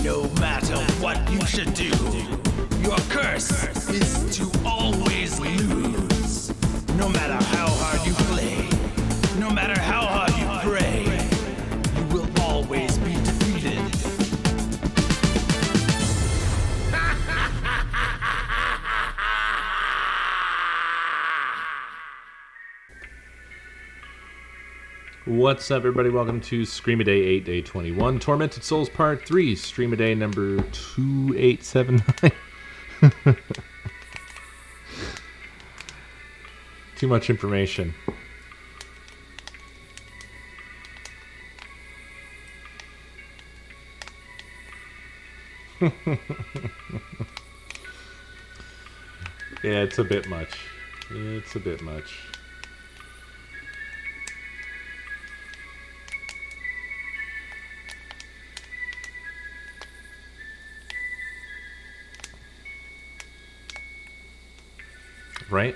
No matter what you should do, your curse is to always lose. No matter how hard you play, no matter how hard you pray, you will always be defeated. What's up, everybody? Welcome to Scream a Day 8 Day 21, Tormented Souls Part 3, Stream a Day number 2879. Too much information. Yeah, it's a bit much. It's a bit much. Right?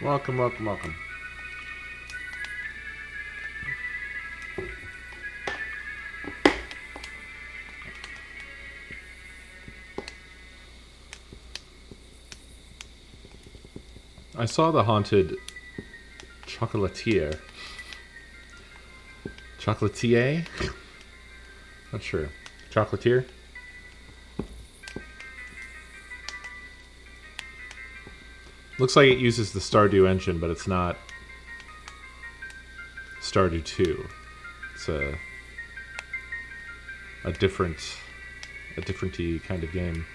Welcome, welcome, welcome. I saw the haunted chocolatier. Chocolatier? Not sure. Chocolatier? Looks like it uses the Stardew engine, but it's not Stardew 2. It's a different-y kind of game.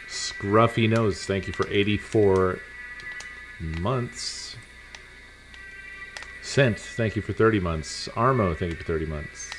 Scruffy Nose, thank you for 84 months. Scent, thank you for 30 months. Armo, thank you for 30 months.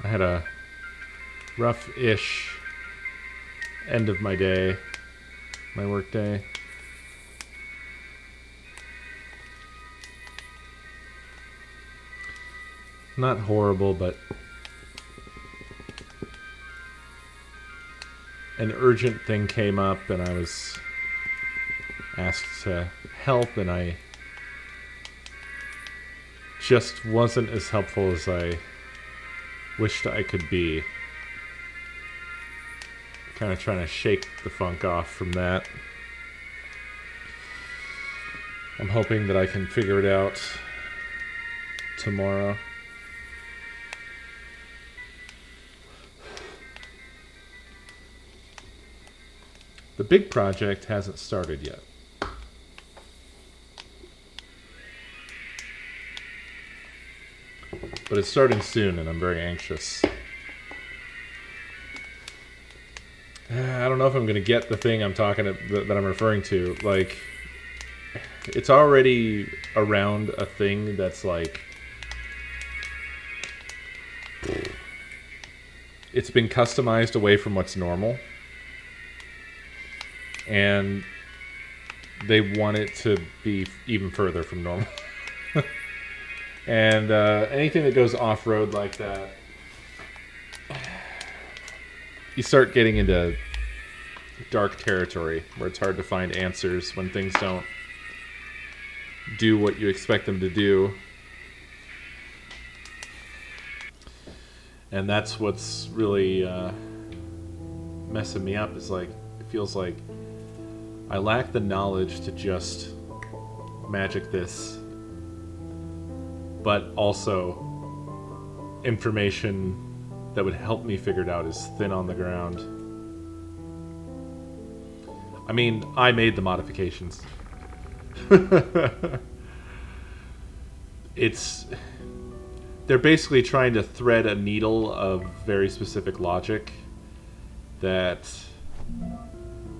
I had a rough-ish end of my day, my work day. Not horrible, but an urgent thing came up and I was asked to help, and I just wasn't as helpful as I wished I could be. Kind of trying to shake the funk off from that. I'm hoping that I can figure it out tomorrow. The big project hasn't started yet. But it's starting soon, and I'm very anxious. I don't know if I'm going to get the thing I'm that I'm referring to. Like, it's already around a thing that's like, it's been customized away from what's normal, and they want it to be even further from normal. And anything that goes off-road like that, you start getting into dark territory where it's hard to find answers when things don't do what you expect them to do. And that's what's really messing me up, is like, it feels like I lack the knowledge to just magic this, but also information that would help me figure it out is thin on the ground. I mean, I made the modifications. They're basically trying to thread a needle of very specific logic that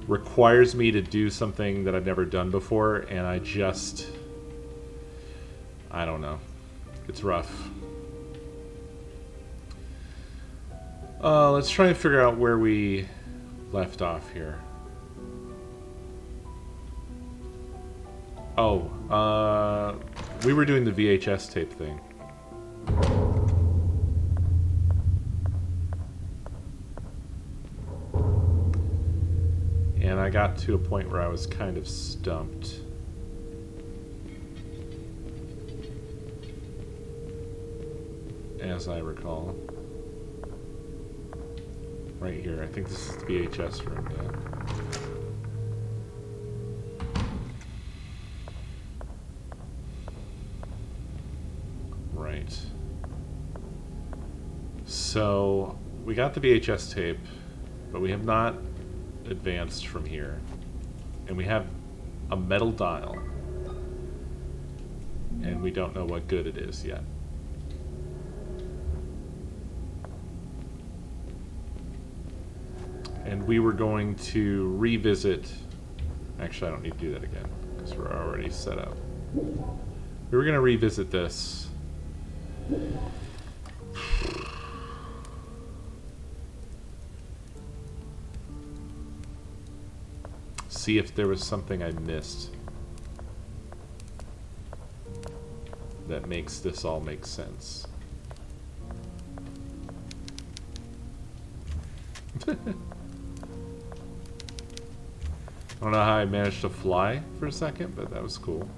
requires me to do something that I've never done before, and I don't know. It's rough. Let's try and figure out where we left off here. Oh, we were doing the VHS tape thing. And I got to a point where I was kind of stumped. As I recall. Right here. I think this is the VHS room, yeah. Right. So, we got the VHS tape, but we have not advanced from here. And we have a metal dial. And we don't know what good it is yet. And we were going to revisit... Actually, I don't need to do that again, because we're already set up. We were going to revisit this. See if there was something I missed that makes this all make sense. I don't know how I managed to fly for a second, but that was cool.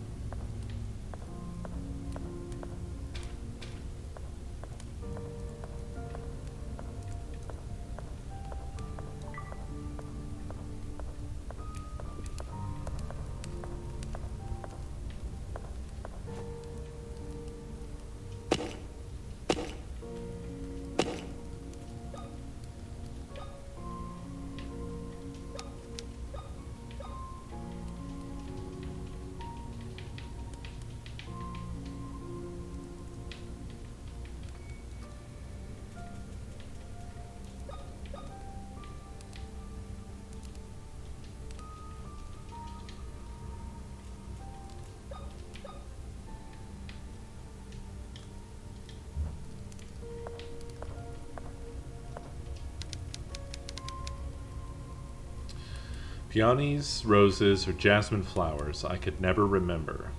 Peonies, roses, or jasmine flowers I could never remember,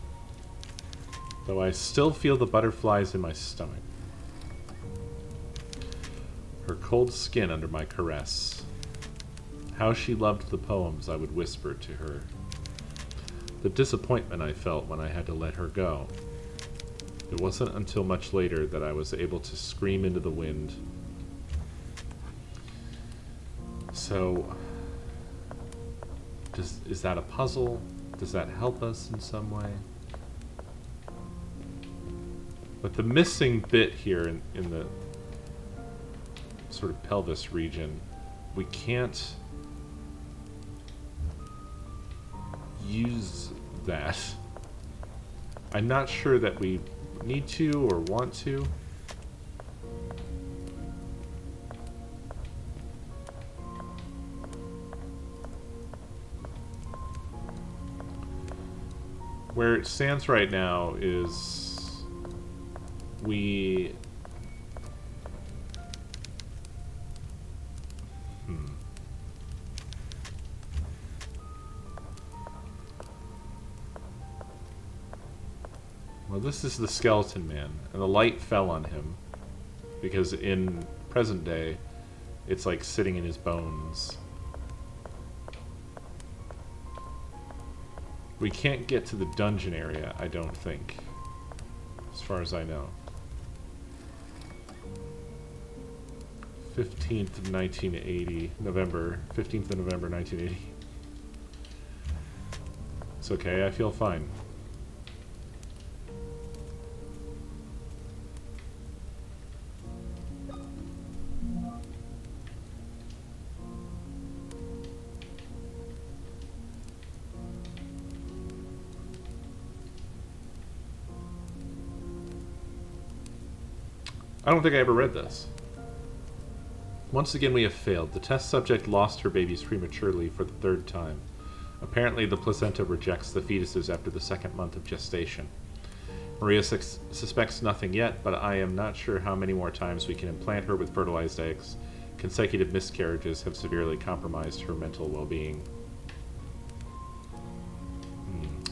though I still feel the butterflies in my stomach. Her cold skin under my caress. How she loved the poems I would whisper to her. The disappointment I felt when I had to let her go. It wasn't until much later that I was able to scream into the wind. So... is that a puzzle? Does that help us in some way? But the missing bit here in the sort of pelvis region, we can't use that. I'm not sure that we need to or want to. Where it stands right now is we... Well, this is the skeleton man, and the light fell on him because in present day, It's like sitting in his bones. We can't get to the dungeon area, I don't think. As far as I know. 15th of 1980. November. 15th of November 1980. It's okay, I feel fine. I don't think I ever read this. Once again we have failed. The test subject lost her babies prematurely for the third time. Apparently the placenta rejects the fetuses after the second month of gestation. Maria suspects nothing yet, but I am not sure how many more times we can implant her with fertilized eggs. Consecutive miscarriages have severely compromised her mental well-being.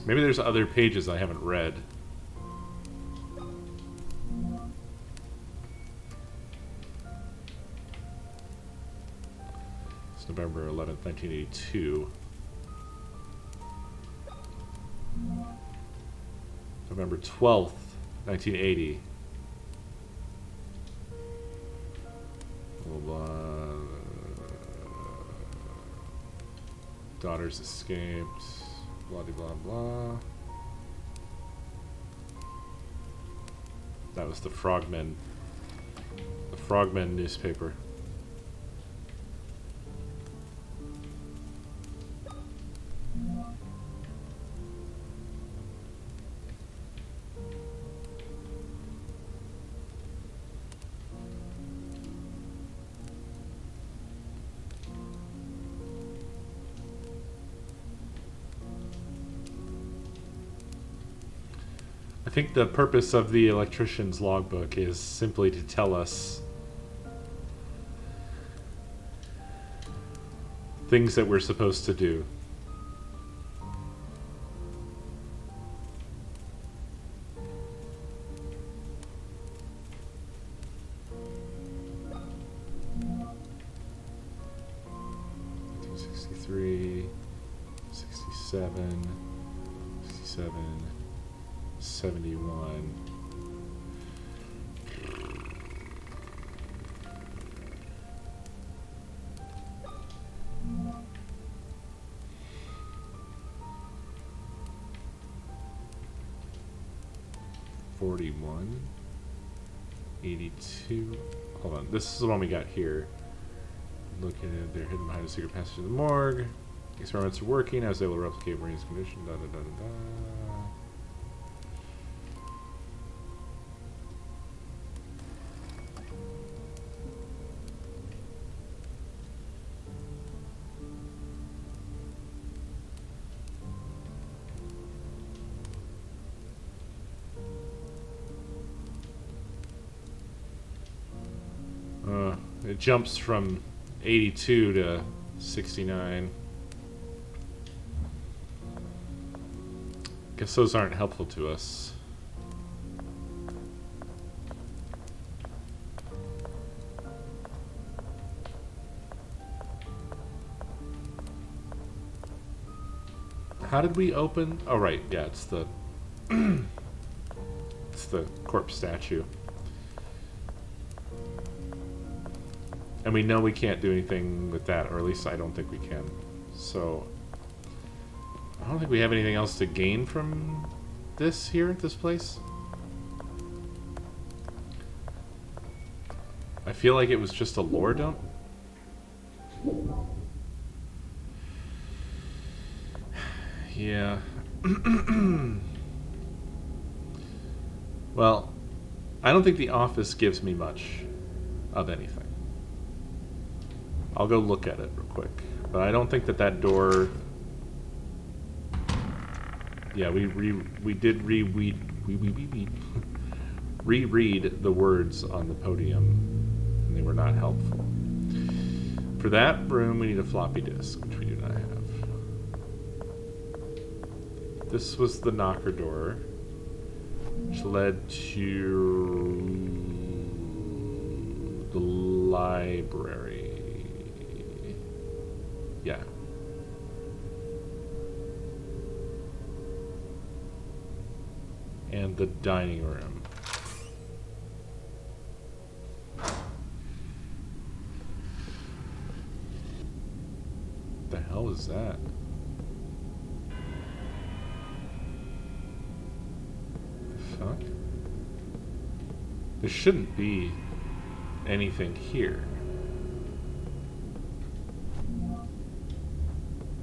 Maybe there's other pages I haven't read. It's November 11th, 1982. November 12th, 1980. Blah, blah. Daughters escaped. Blah, blah, blah. That was the Frogmen. The Frogmen newspaper. I think the purpose of the electrician's logbook is simply to tell us things that we're supposed to do. '63, 67, 67. 71. '41. 82. Hold on. This is the one we got here. Looking at they're hidden behind a secret passage in the morgue. Experiments are working. I was able to replicate Maria's condition. Da da da da da. It jumps from 82 to 69. Guess those aren't helpful to us. How did we open? Oh right, yeah, it's the it's the corpse statue. And we know we can't do anything with that, or at least I don't think we can. So, I don't think we have anything else to gain from this here at this place. I feel like it was just a lore dump. Yeah. Well, I don't think the office gives me much of anything. I'll go look at it real quick. But I don't think that that door... Yeah, we did reread the words on the podium, and they were not helpful. For that room, we need a floppy disk, which we do not have. This was the knocker door, which led to the library. Yeah. And the dining room. The hell is that? The fuck? There shouldn't be anything here.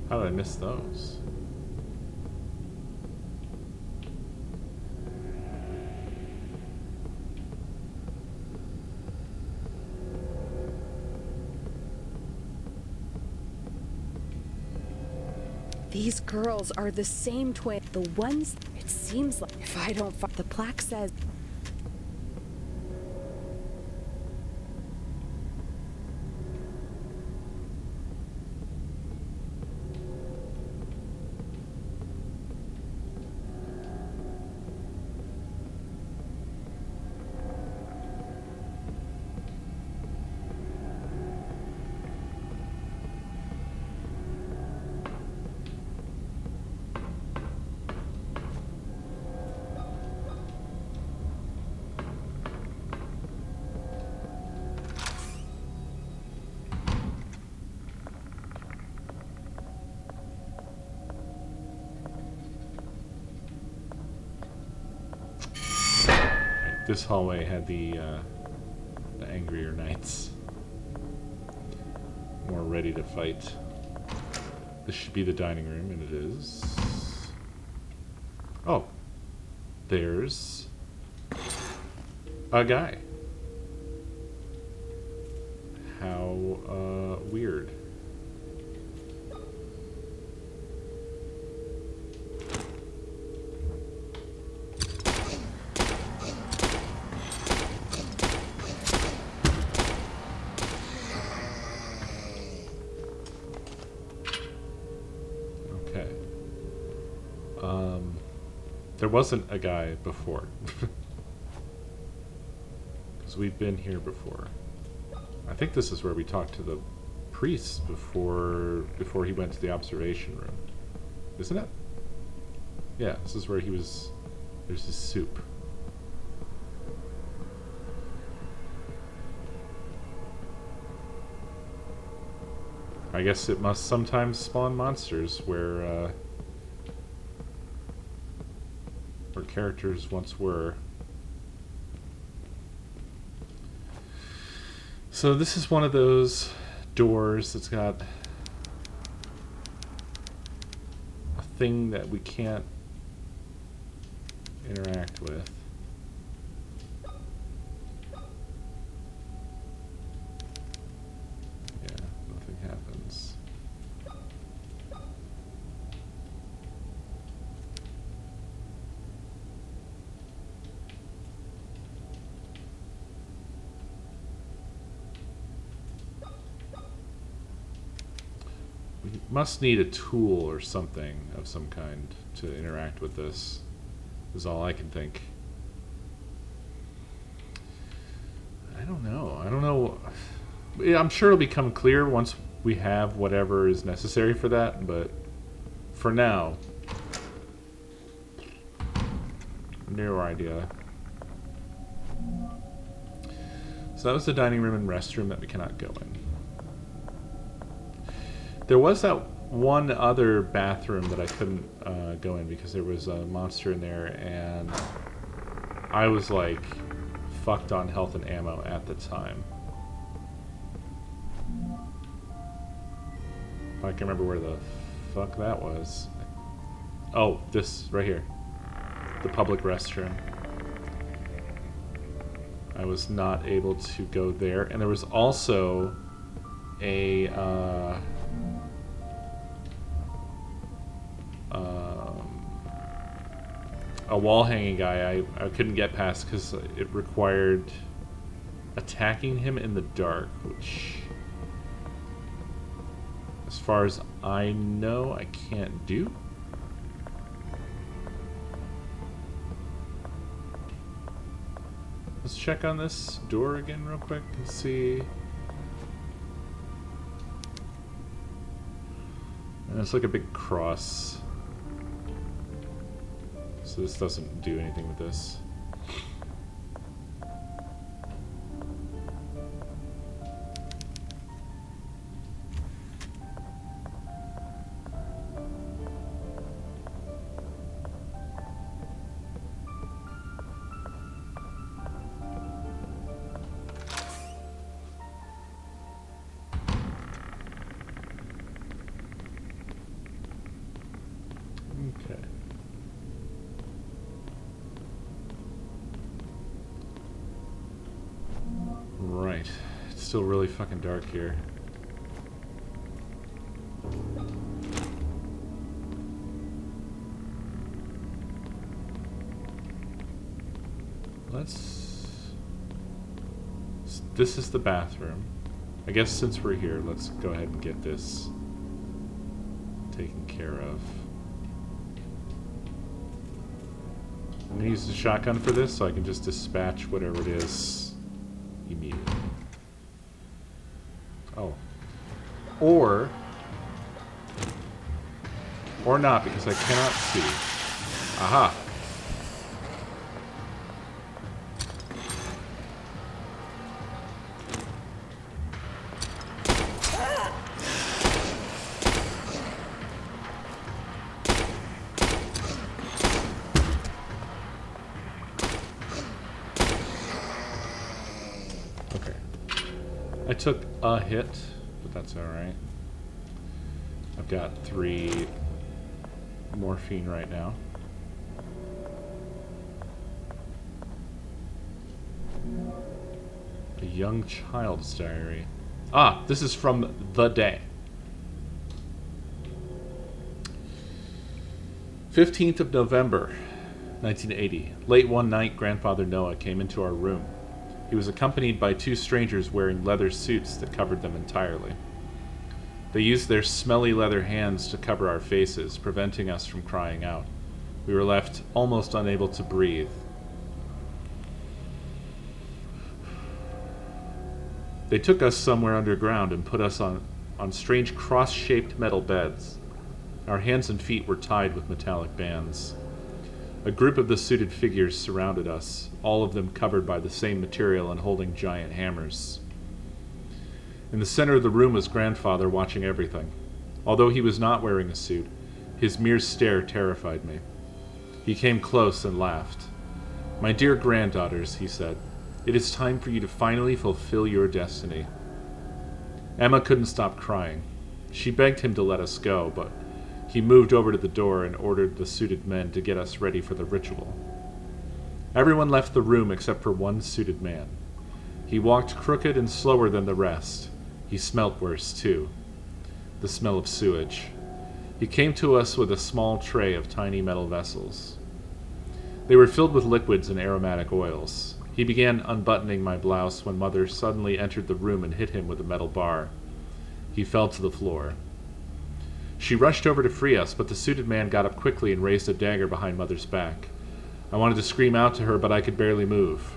How did I miss those? These girls are the same twin. The ones, it seems like, if I don't find, the plaque says. This hallway had the angrier knights. More ready to fight. This should be the dining room, and it is. Oh. There's a guy. How weird. There wasn't a guy before. Because we've been here before. I think this is where we talked to the priest before he went to the observation room. Isn't it? Yeah, this is where he was. There's his soup. I guess it must sometimes spawn monsters where characters once were. So this is one of those doors that's got a thing that we can't interact with. Yeah, nothing happens. We must need a tool or something of some kind to interact with this, is all I can think. I don't know. Yeah, I'm sure it'll become clear once we have whatever is necessary for that, but for now, no idea. So that was the dining room and restroom that we cannot go in. There was that one other bathroom that I couldn't go in because there was a monster in there, and I was like fucked on health and ammo at the time. If I can remember where the fuck that was. Oh, this right here. The public restroom. I was not able to go there, and there was also a wall hanging guy I couldn't get past because it required attacking him in the dark, which, as far as I know, I can't do. Let's check on this door again real quick and see. And it's like a big cross. So this doesn't do anything with this. Okay. Right. It's still really fucking dark here. This is the bathroom. I guess since we're here, let's go ahead and get this taken care of. I'm gonna use the shotgun for this so I can just dispatch whatever it is immediately. Oh. Or not, because I cannot see. Aha! Okay. I took a hit, but that's alright. I've got 3 morphine right now. A young child's diary. Ah, this is from the day. 15th of November, 1980. Late one night, Grandfather Noah came into our room. He was accompanied by 2 strangers wearing leather suits that covered them entirely. They used their smelly leather hands to cover our faces, preventing us from crying out. We were left almost unable to breathe. They took us somewhere underground and put us on strange cross-shaped metal beds. Our hands and feet were tied with metallic bands. A group of the suited figures surrounded us, all of them covered by the same material and holding giant hammers. In the center of the room was Grandfather, watching everything. Although he was not wearing a suit, his mere stare terrified me. He came close and laughed. "My dear granddaughters," he said, "it is time for you to finally fulfill your destiny." Emma couldn't stop crying. She begged him to let us go, but he moved over to the door and ordered the suited men to get us ready for the ritual. Everyone left the room except for one suited man. He walked crooked and slower than the rest. He smelt worse, too. The smell of sewage. He came to us with a small tray of tiny metal vessels. They were filled with liquids and aromatic oils. He began unbuttoning my blouse when Mother suddenly entered the room and hit him with a metal bar. He fell to the floor. She rushed over to free us, but the suited man got up quickly and raised a dagger behind Mother's back. I wanted to scream out to her, but I could barely move.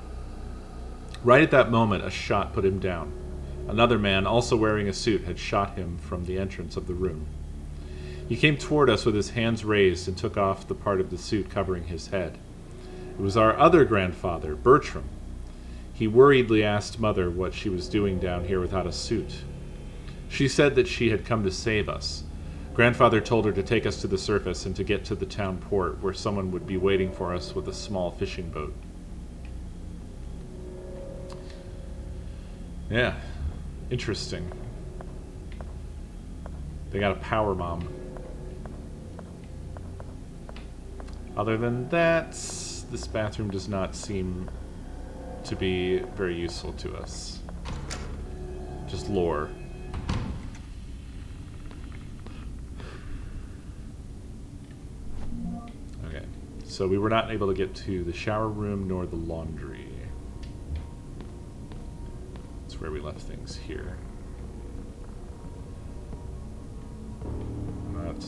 Right at that moment, a shot put him down. Another man, also wearing a suit, had shot him from the entrance of the room. He came toward us with his hands raised and took off the part of the suit covering his head. It was our other grandfather, Bertram. He worriedly asked Mother what she was doing down here without a suit. She said that she had come to save us. Grandfather told her to take us to the surface and to get to the town port, where someone would be waiting for us with a small fishing boat. Yeah, interesting. They got a power bomb. Other than that, this bathroom does not seem to be very useful to us. Just lore. Okay, so we were not able to get to the shower room nor the laundry. That's where we left things here. Not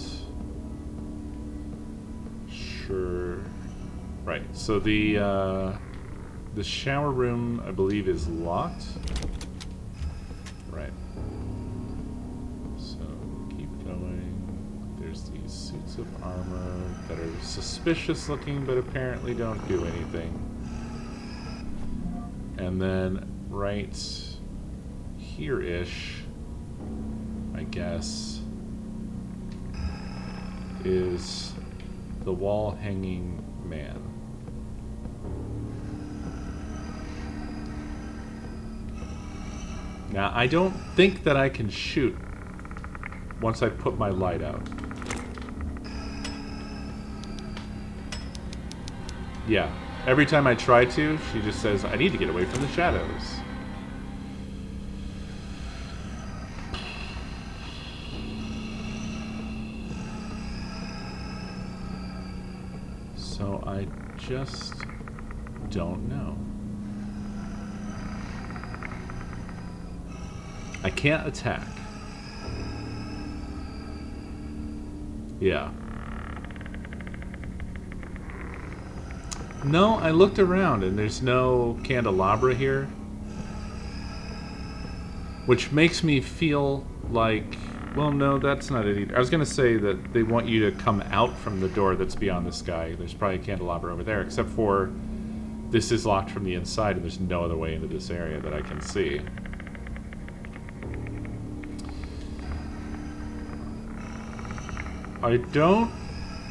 sure. Right, so the shower room, I believe, is locked. Right. So keep going. there's these suits of armor that are suspicious looking, but apparently don't do anything. And then right here-ish, I guess, is the wall-hanging man. Now, I don't think that I can shoot once I put my light out. Yeah. Every time I try to, she just says, I need to get away from the shadows. So I just don't know. I can't attack. Yeah. No, I looked around and there's no candelabra here. Which makes me feel like... Well, no, that's not it either. I was going to say that they want you to come out from the door that's beyond the sky. There's probably a candelabra over there, except for this is locked from the inside and there's no other way into this area that I can see. I don't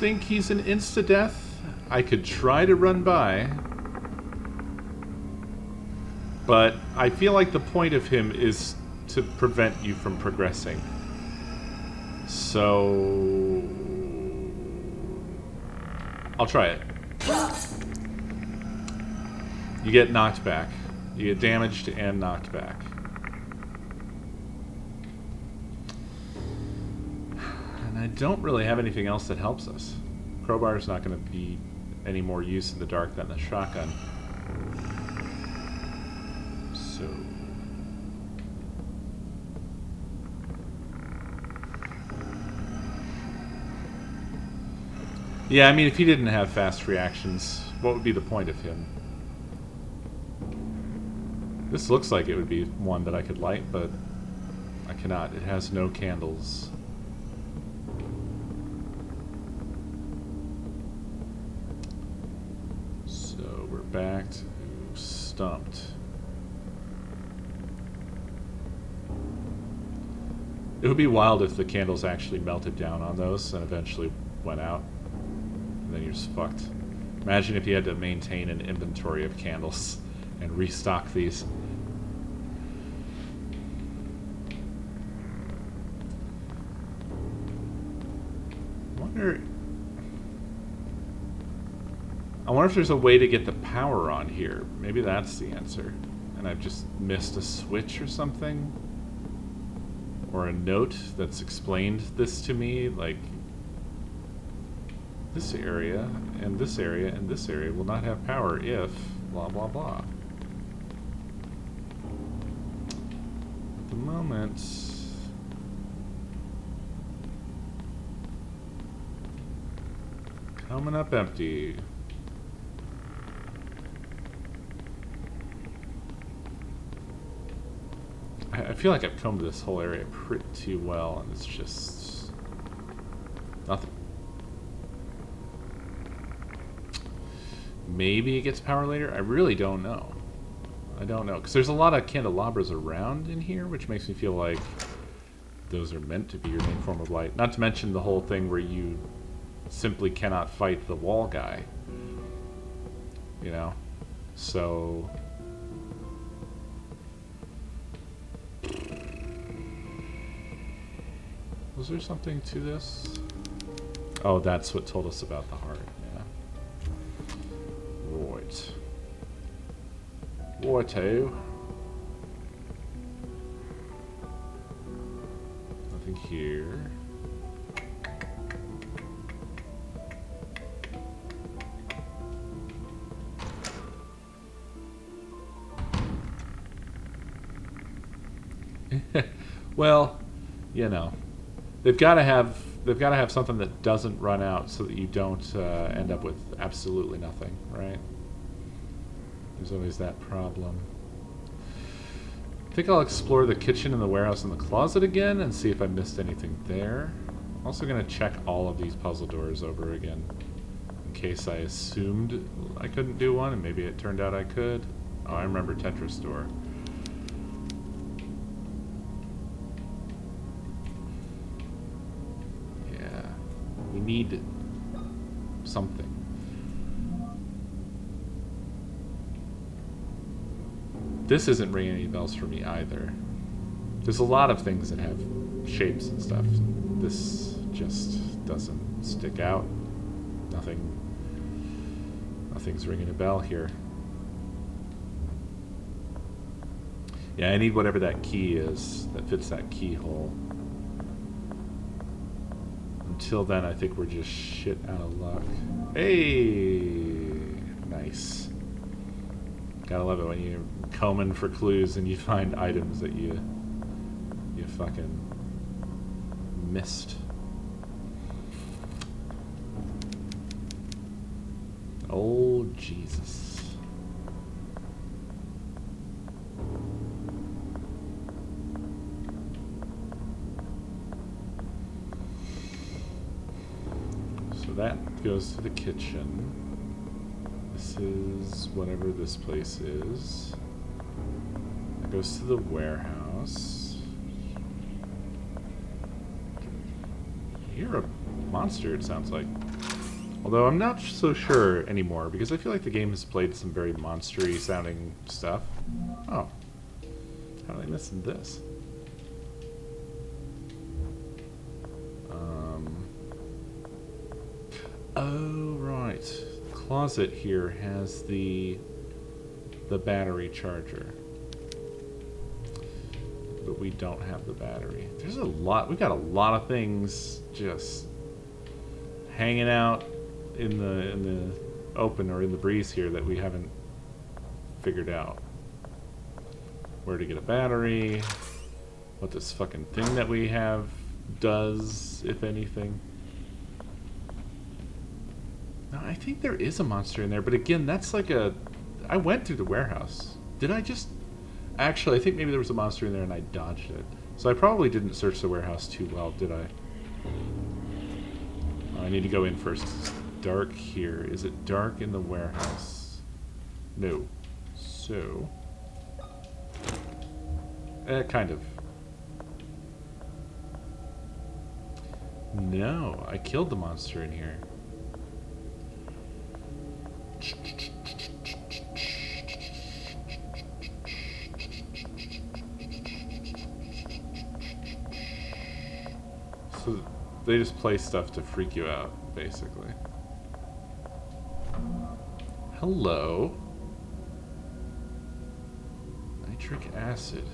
think he's an insta-death. I could try to run by. But I feel like the point of him is to prevent you from progressing. So... I'll try it. You get knocked back. You get damaged and knocked back. I don't really have anything else that helps us. Crowbar's not going to be any more use in the dark than the shotgun. So... Yeah, I mean, if he didn't have fast reactions, what would be the point of him? This looks like it would be one that I could light, but I cannot. It has no candles. Back to stumped. It would be wild if the candles actually melted down on those and eventually went out. And then you're just fucked. Imagine if you had to maintain an inventory of candles and restock these. I wonder if there's a way to get the power on here. Maybe that's the answer. And I've just missed a switch or something? Or a note that's explained this to me, like... This area, and this area, and this area will not have power if... blah blah blah. At the moment... Coming up empty. I feel like I've combed this whole area pretty well, and it's just... nothing. Maybe it gets power later? I really don't know. I don't know. Because there's a lot of candelabras around in here, which makes me feel like those are meant to be your main form of light. Not to mention the whole thing where you simply cannot fight the wall guy. You know? So... Was there something to this? Oh, that's what told us about the heart, yeah. Right. Righto. Nothing here. Well, you know. They've got to have something that doesn't run out so that you don't end up with absolutely nothing, right? There's always that problem. I think I'll explore the kitchen and the warehouse and the closet again and see if I missed anything there. I'm also going to check all of these puzzle doors over again. In case I assumed I couldn't do one, and maybe it turned out I could. Oh, I remember Tetris door. Yeah. We need something. This isn't ringing any bells for me either. There's a lot of things that have shapes and stuff. This just doesn't stick out. Nothing's ringing a bell here. Yeah, I need whatever that key is that fits that keyhole. Until then, I think we're just shit out of luck. Hey! Nice. Gotta love it when you're combing for clues and you find items that you fucking missed. Oh, Jesus. So that goes to the kitchen. This is whatever this place is. That goes to the warehouse. You're a monster, it sounds like. Although I'm not so sure anymore, because I feel like the game has played some very monstery sounding stuff. Oh. How did I miss this? Oh, right. The closet here has the battery charger. But we don't have the battery. There's a lot. We got a lot of things just hanging out in the open or in the breeze here that we haven't figured out. Where to get a battery, what this fucking thing that we have does, if anything. No, I think there is a monster in there, but again, that's like a... I went through the warehouse. Did I just... Actually, I think maybe there was a monster in there and I dodged it. So I probably didn't search the warehouse too well, did I? I need to go in first. It's dark here. Is it dark in the warehouse? No. So... kind of. No, I killed the monster in here. So they just play stuff to freak you out, basically. Hello. Nitric acid.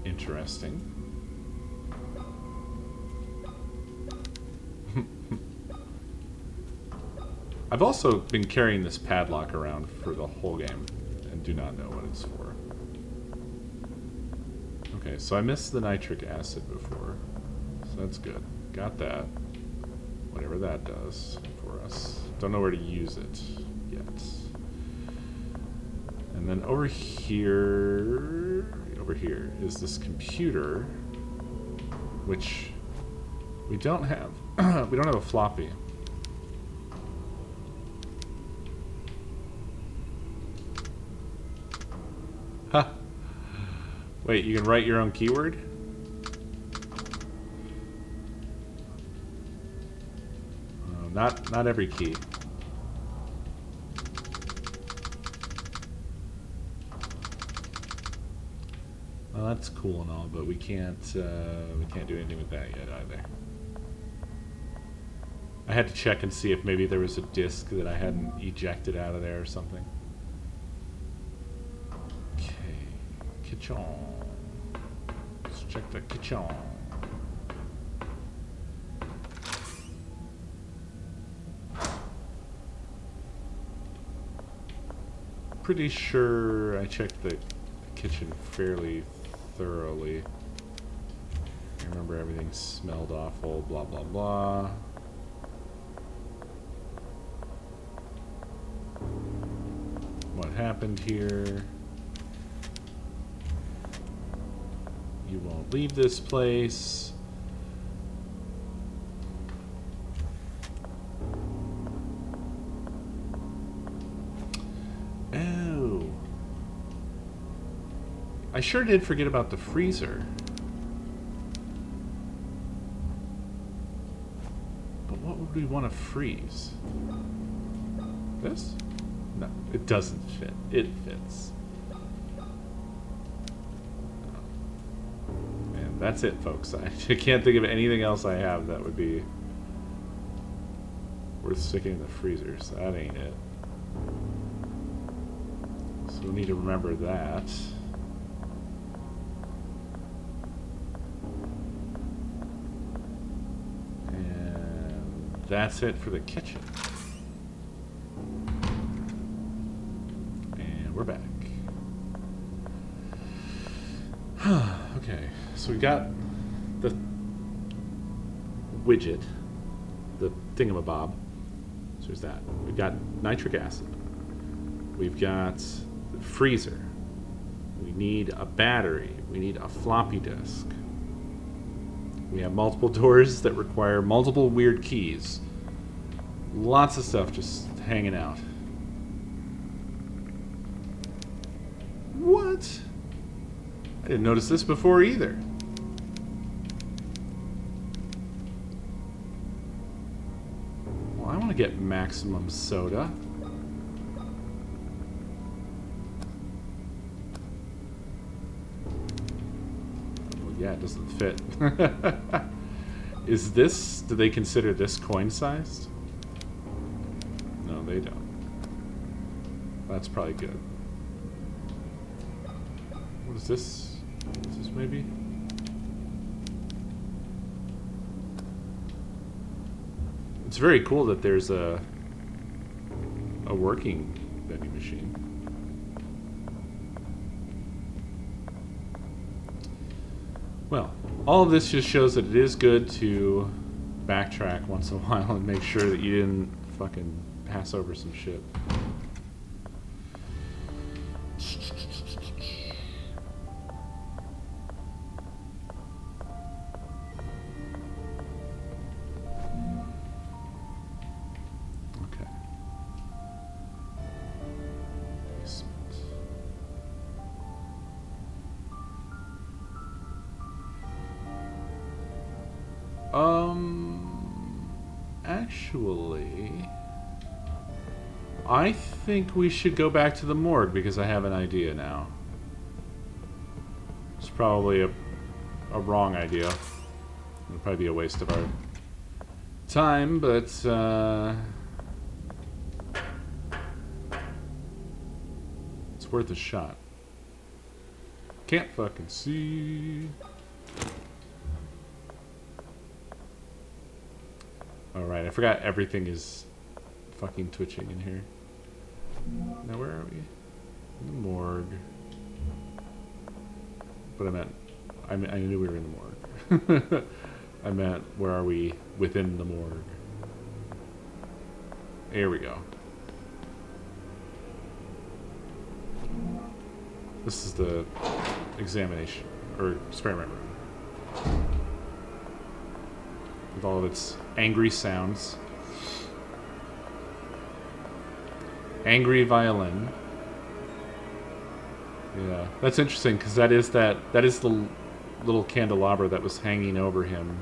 Interesting. I've also been carrying this padlock around for the whole game and do not know what it's for. Okay, so I missed the nitric acid before, so that's good. Got that. Whatever that does for us. Don't know where to use it yet. And then over here is this computer, which we don't have. We don't have a floppy. Huh. Wait, you can write your own keyword? Oh, not every key. Well, that's cool and all, but we can't do anything with that yet either. I had to check and see if maybe there was a disc that I hadn't ejected out of there or something. Okay, kitchen. Let's check the kitchen. Pretty sure I checked the kitchen fairly thoroughly. I remember everything smelled awful, blah blah blah. What happened here? You won't leave this place. Oh. I sure did forget about the freezer. But what would we want to freeze? This? No, it doesn't fit. It fits. And that's it, folks. I can't think of anything else I have that would be worth sticking in the freezer, so that ain't it. So we'll need to remember that. And that's it for the kitchen. And we're back. Okay, so we got the widget, the thingamabob. So there's that. We've got nitric acid. We've got the freezer. We need a battery. We need a floppy disk. We have multiple doors that require multiple weird keys. Lots of stuff just hanging out. What? I didn't notice this before either. Well, I want to get maximum soda. Well, yeah, it doesn't fit. Is this, do they consider this coin-sized? No, they don't. That's probably good. What is this? Is this maybe? It's very cool that there's a working vending machine. Well, all of this just shows that it is good to backtrack once in a while and make sure that you didn't fucking pass over some shit. Actually, I think we should go back to the morgue because I have an idea now. It's probably a wrong idea. It'll probably be a waste of our time, but it's worth a shot. Can't fucking see. Alright, I forgot everything is fucking twitching in here. Now where are we? In the morgue. But I knew we were in the morgue. I meant, where are we within the morgue? Here we go. This is the examination, or experiment room. With all of its angry sounds. Angry violin. Yeah, that's interesting because that is the little candelabra that was hanging over him.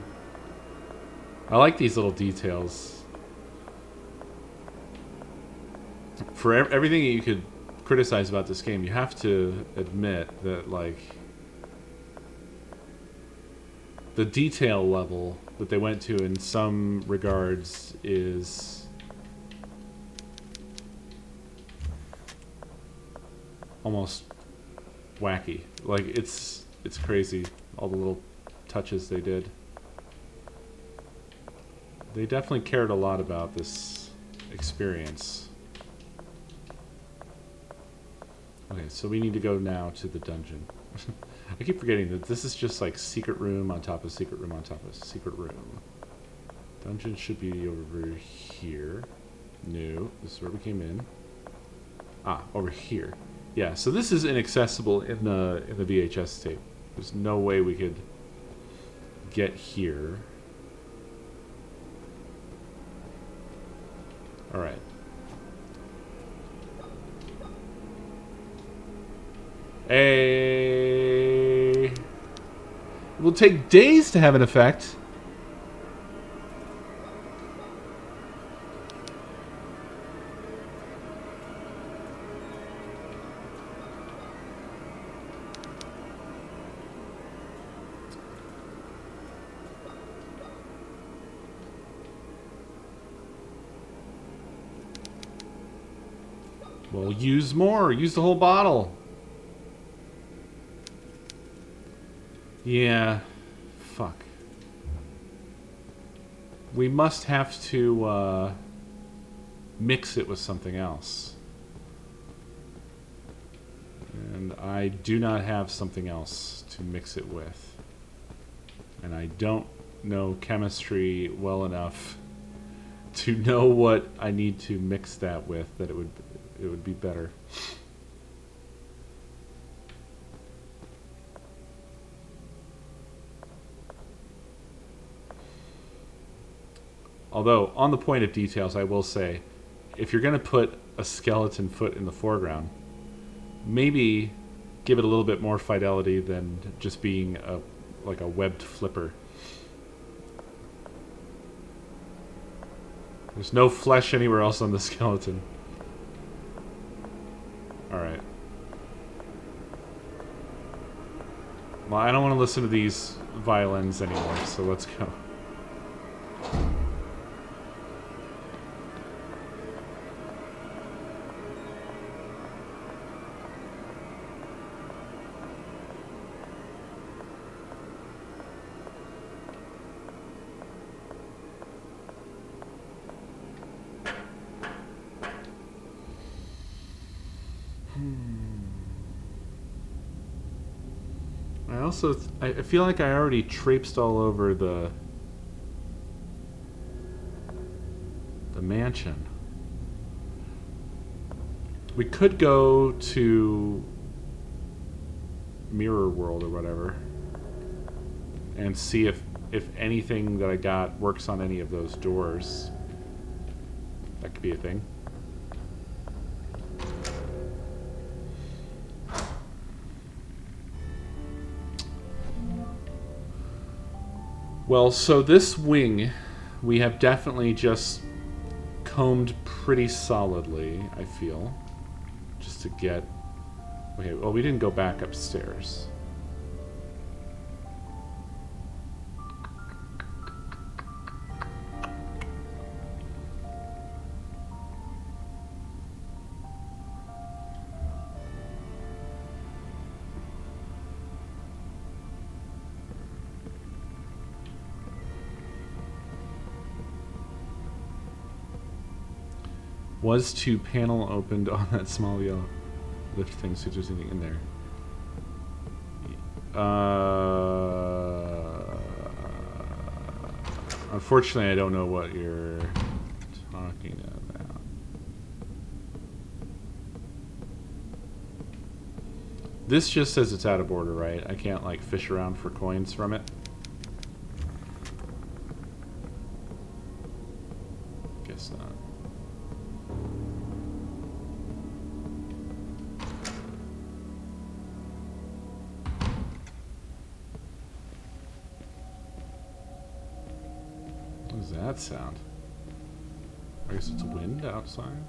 I like these little details. For everything that you could criticize about this game, you have to admit that, like, the detail level that they went to in some regards is almost wacky. Like, it's crazy, all the little touches they did. They definitely cared a lot about this experience. Okay, so we need to go now to the dungeon. I keep forgetting that this is just like secret room on top of secret room on top of secret room. Dungeon should be over here. No, this is where we came in. Ah, over here. Yeah, so this is inaccessible in the VHS tape. There's no way we could get here. Alright. It will take days to have an effect. Well, use more. Use the whole bottle. Yeah. Fuck. We must have to mix it with something else. And I do not have something else to mix it with. And I don't know chemistry well enough to know what I need to mix that with, that it would be better. Although, on the point of details, I will say, if you're going to put a skeleton foot in the foreground, maybe give it a little bit more fidelity than just being like a webbed flipper. There's no flesh anywhere else on the skeleton. Alright. Well, I don't want to listen to these violins anymore, so let's go. I feel like I already traipsed all over the mansion. We could go to Mirror World or whatever and see if anything that I got works on any of those doors. That could be a thing. Well, so this wing, we have definitely just combed pretty solidly, I feel. Just to get... Okay, well, we didn't go back upstairs. Was to panel opened on that small yellow lift thing, so there's anything in there. Unfortunately, I don't know what you're talking about. This just says it's out of order, right? I can't, like, fish around for coins from it. Guess not. What does that sound? I guess it's wind outside.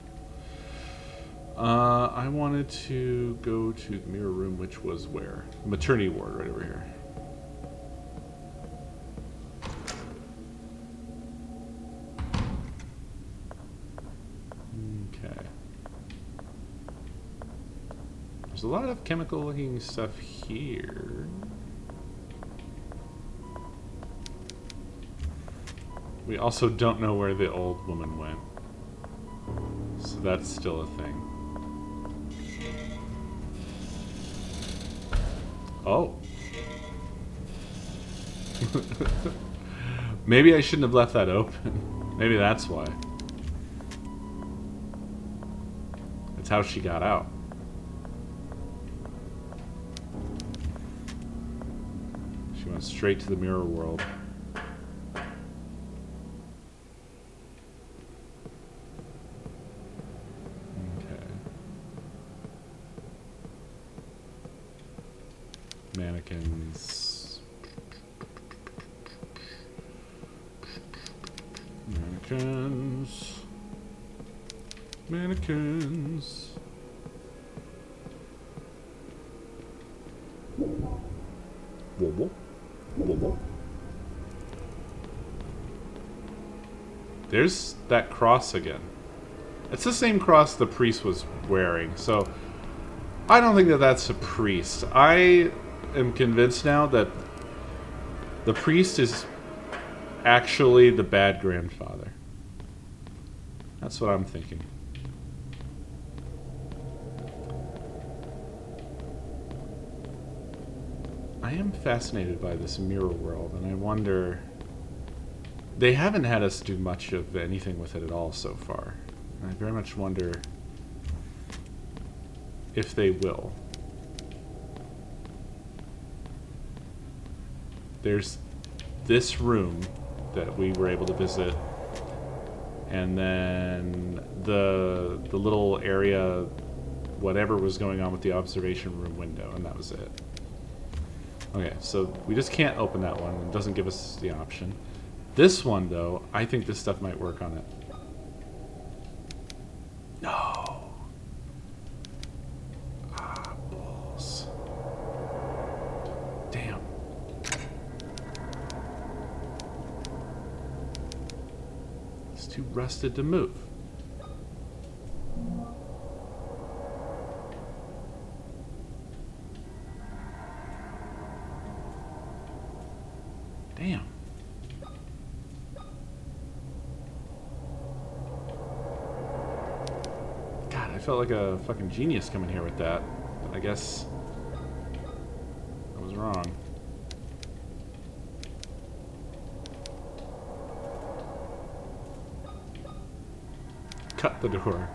I wanted to go to the mirror room, which was where? Maternity ward, right over here. Okay. There's a lot of chemical-looking stuff here. We also don't know where the old woman went. So that's still a thing. Oh. Maybe I shouldn't have left that open. Maybe that's why. That's how she got out. Going straight to the mirror world. Okay. Mannequins. Mannequins. Mannequins. Wobble. Wobble. There's that cross again. It's the same cross the priest was wearing, so I don't think that that's a priest. I am convinced now that the priest is actually the bad grandfather. That's what I'm thinking. I am fascinated by this mirror world, and I wonder... They haven't had us do much of anything with it at all so far. And I very much wonder if they will. There's this room that we were able to visit, and then the little area, whatever was going on with the observation room window, and that was it. Okay, so we just can't open that one. It doesn't give us the option. This one, though, I think this stuff might work on it. No. Ah, balls. Damn. It's too rusted to move. Damn. God, I felt like a fucking genius coming here with that. But I guess I was wrong. Cut the door.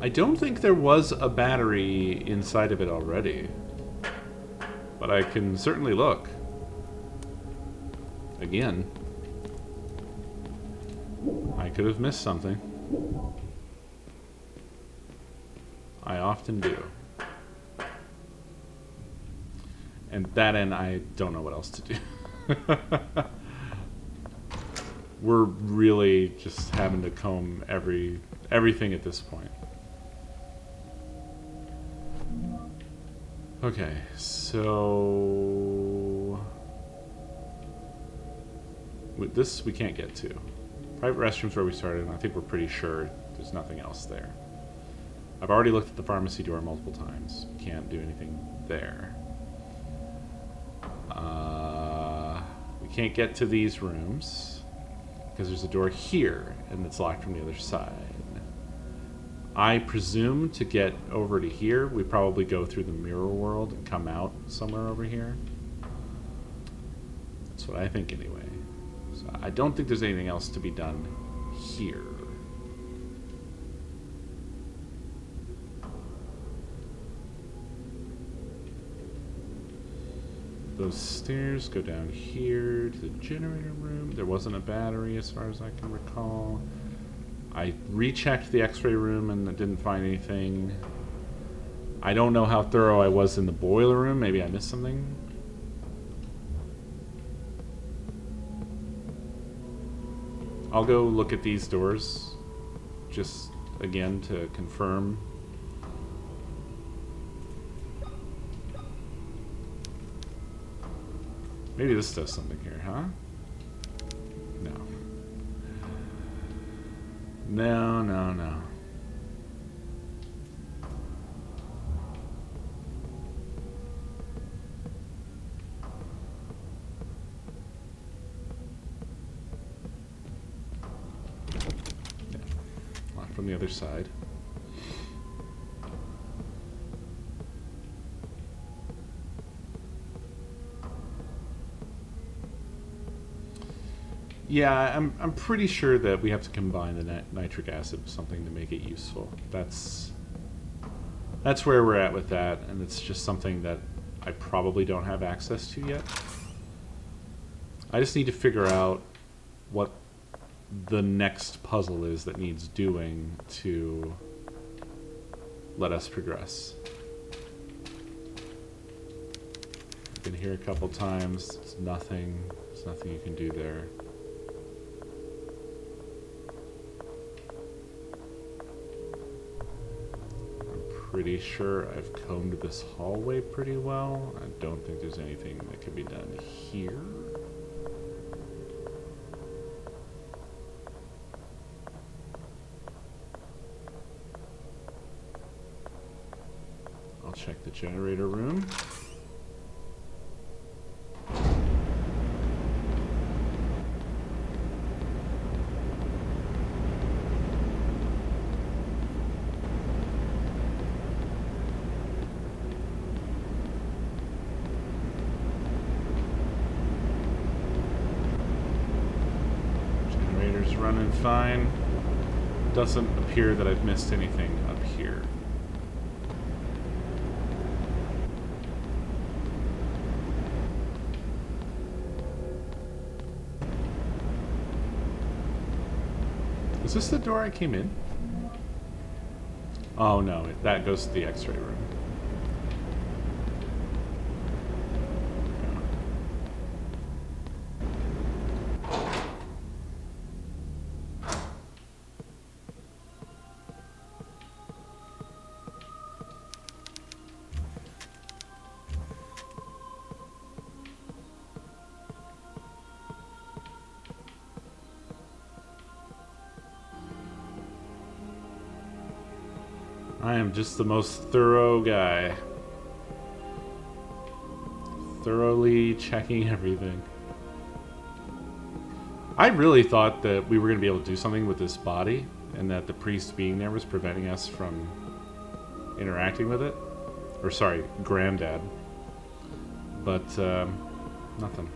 I don't think there was a battery inside of it already, but I can certainly look. Again, I could have missed something. I often do. And that end, I don't know what else to do. We're really just having to comb everything at this point. Okay, so with this we can't get to. Private restrooms where we started, and I think we're pretty sure there's nothing else there. I've already looked at the pharmacy door multiple times. Can't do anything there. We can't get to these rooms because there's a door here, and it's locked from the other side. I presume to get over to here, we probably go through the mirror world and come out somewhere over here. That's what I think anyway. So I don't think there's anything else to be done here. Those stairs go down here to the generator room. There wasn't a battery as far as I can recall. I rechecked the x-ray room and didn't find anything. I don't know how thorough I was in the boiler room. Maybe I missed something. I'll go look at these doors just again to confirm. Maybe this does something here, huh? No. No, no, no. Yeah. Locked from the other side. Yeah, I'm pretty sure that we have to combine the nitric acid with something to make it useful. That's where we're at with that, and it's just something that I probably don't have access to yet. I just need to figure out what the next puzzle is that needs doing to let us progress. I've been here a couple times. It's nothing. There's nothing you can do there. Pretty sure I've combed this hallway pretty well. I don't think there's anything that can be done here. I'll check the generator room. Running fine. Doesn't appear that I've missed anything up here. Is this the door I came in? Oh no, that goes to the X-ray room. I am just the most thorough guy. Thoroughly checking everything. I really thought that we were going to be able to do something with this body, and that the priest being there was preventing us from interacting with it. Or sorry, Granddad. But, nothing.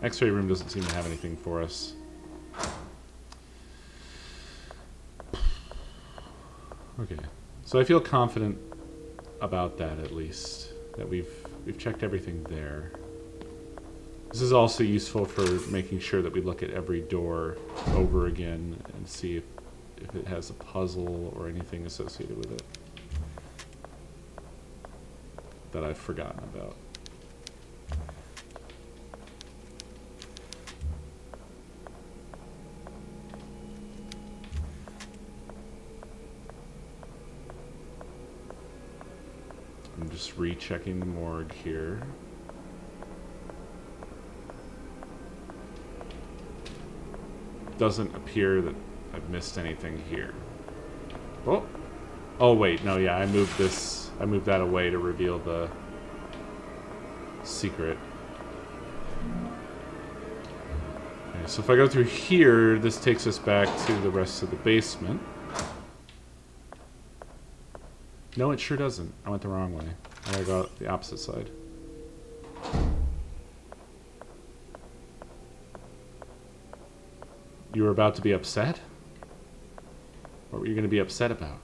X-ray room doesn't seem to have anything for us. Okay, so I feel confident about that at least. That we've checked everything there. This is also useful for making sure that we look at every door over again and see if it has a puzzle or anything associated with it that I've forgotten about. I'm just rechecking the morgue here. Doesn't appear that I've missed anything here. Oh! Oh wait, no, yeah, I moved that away to reveal the secret. Okay, so if I go through here, this takes us back to the rest of the basement. No, it sure doesn't. I went the wrong way. I gotta go out the opposite side. You were about to be upset? What were you going to be upset about?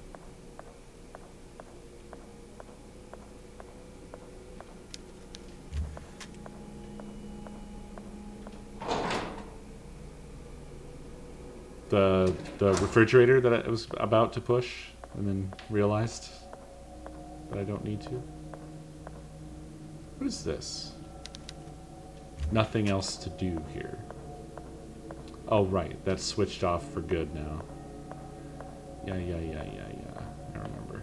The refrigerator that I was about to push and then realized that I don't need to. What is this? Nothing else to do here. Oh, right. That's switched off for good now. Yeah. I remember.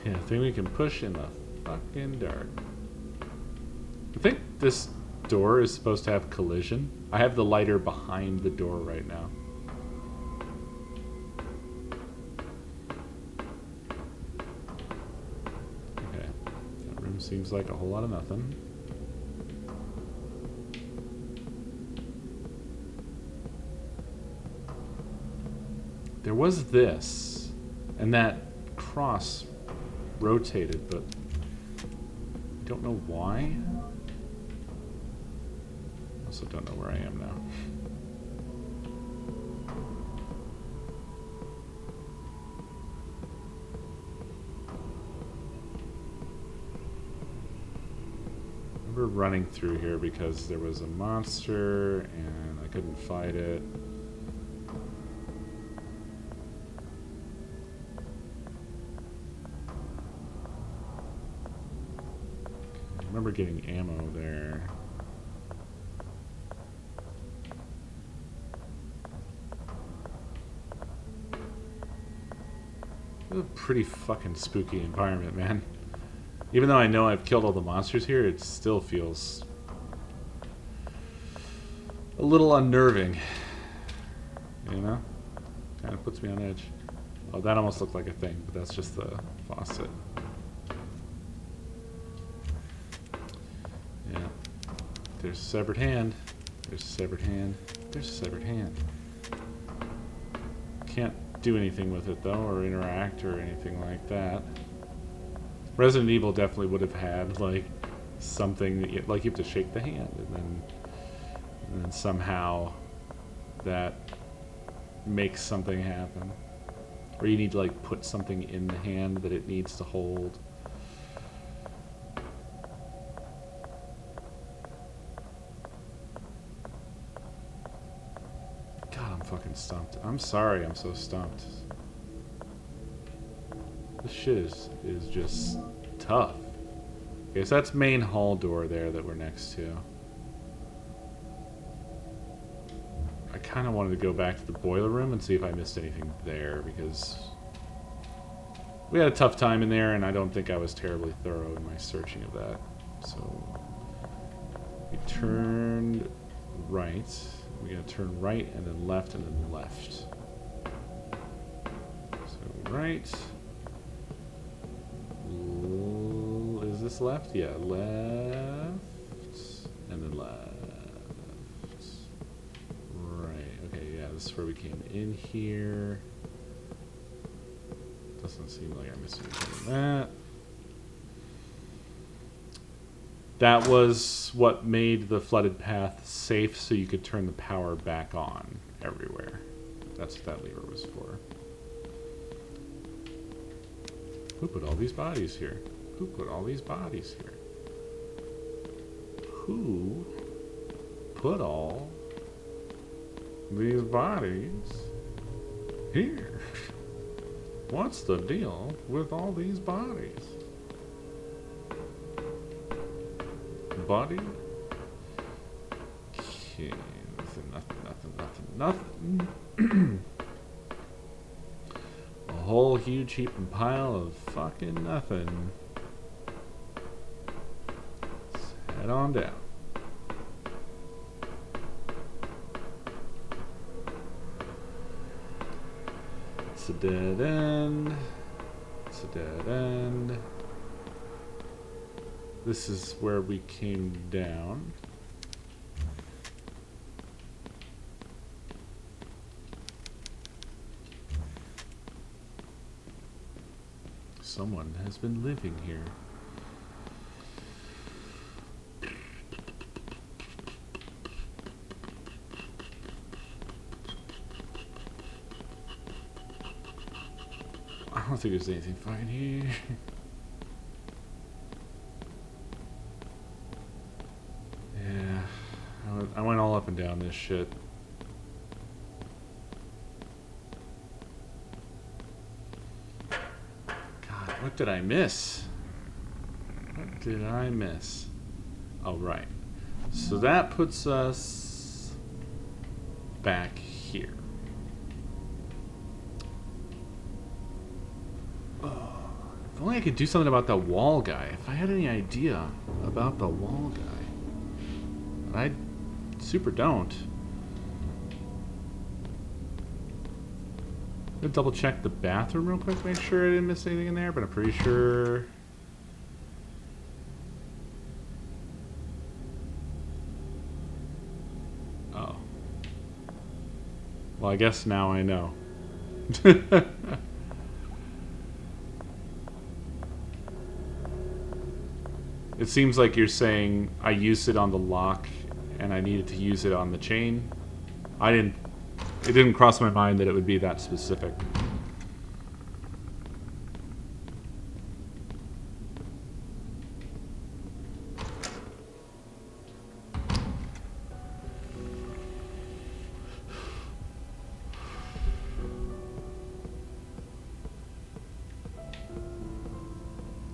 Yeah, thing we can push in the fucking dark. I think this door is supposed to have collision. I have the lighter behind the door right now. Okay. seems like a whole lot of nothing. There was this, and that cross rotated, but I don't know why. I also don't know where I am now. I remember running through here because there was a monster and I couldn't fight it. I remember getting ammo there. It's a pretty fucking spooky environment, man. Even though I know I've killed all the monsters here, it still feels a little unnerving. You know? Kind of puts me on edge. Oh, that almost looked like a thing, but that's just the faucet. Yeah. There's a severed hand. There's a severed hand. There's a severed hand. Can't do anything with it, though, or interact or anything like that. Resident Evil definitely would have had, like, something that like you have to shake the hand, and then somehow that makes something happen. Or you need to, like, put something in the hand that it needs to hold. God, I'm fucking stumped. I'm sorry I'm so stumped. This shit is just tough. Okay, so that's main hall door there that we're next to. I kind of wanted to go back to the boiler room and see if I missed anything there, because we had a tough time in there and I don't think I was terribly thorough in my searching of that. So we turned right. We gotta turn right and then left and then left. So right. Is this left? Yeah, left and then left. Right. Okay, yeah, this is where we came in here. Doesn't seem like I'm missing anything in that. That was what made the flooded path safe, so you could turn the power back on everywhere. That's what that lever was for. Who put all these bodies here? Who put all these bodies here? Who put all these bodies here? What's the deal with all these bodies? Body? Okay, nothing. A whole huge heap and pile of fucking nothing. Let's head on down. It's a dead end. It's a dead end. This is where we came down. Someone has been living here. I don't think there's anything fucking here. Yeah, I went all up and down this shit. God, what did I miss? What did I miss? Oh, right. So that puts us back here. If only I could do something about the wall guy. If I had any idea about the wall guy. But I super don't. I'm gonna double check the bathroom real quick, make sure I didn't miss anything in there, but I'm pretty sure Well, I guess now I know. It seems like you're saying I used it on the lock and I needed to use it on the chain. It didn't cross my mind that it would be that specific.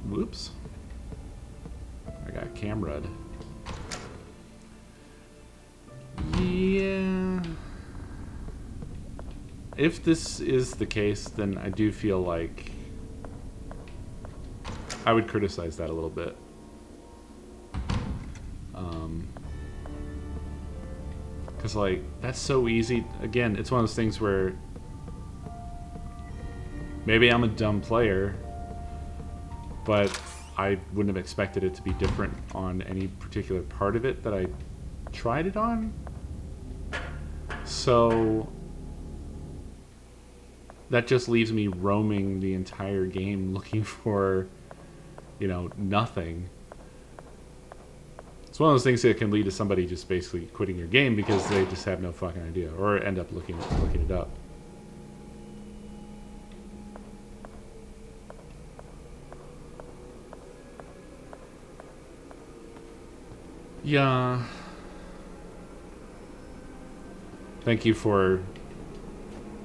Whoops. I got cameraed. Yeah. If this is the case, then I do feel like I would criticize that a little bit. Because, like, that's so easy. Again, it's one of those things where maybe I'm a dumb player, but I wouldn't have expected it to be different on any particular part of it that I tried it on. So that just leaves me roaming the entire game looking for, you know, nothing. It's one of those things that can lead to somebody just basically quitting your game because they just have no fucking idea, or end up looking it up. Yeah. Thank you for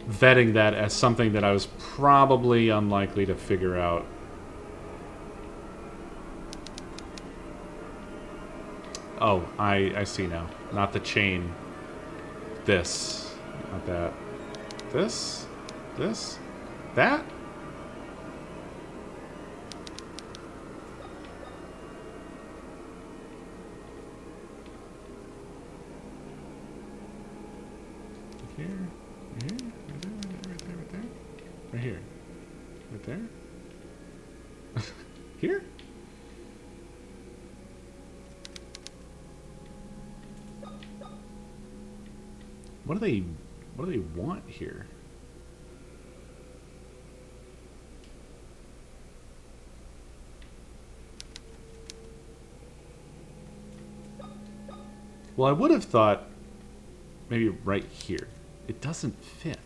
vetting that as something that I was probably unlikely to figure out. Oh, I see now. Not the chain. This. Not that. This? This? That? Here, here, right there, right there, right there, right here, right there, here. What do they want here? Well, I would have thought maybe right here. It doesn't fit.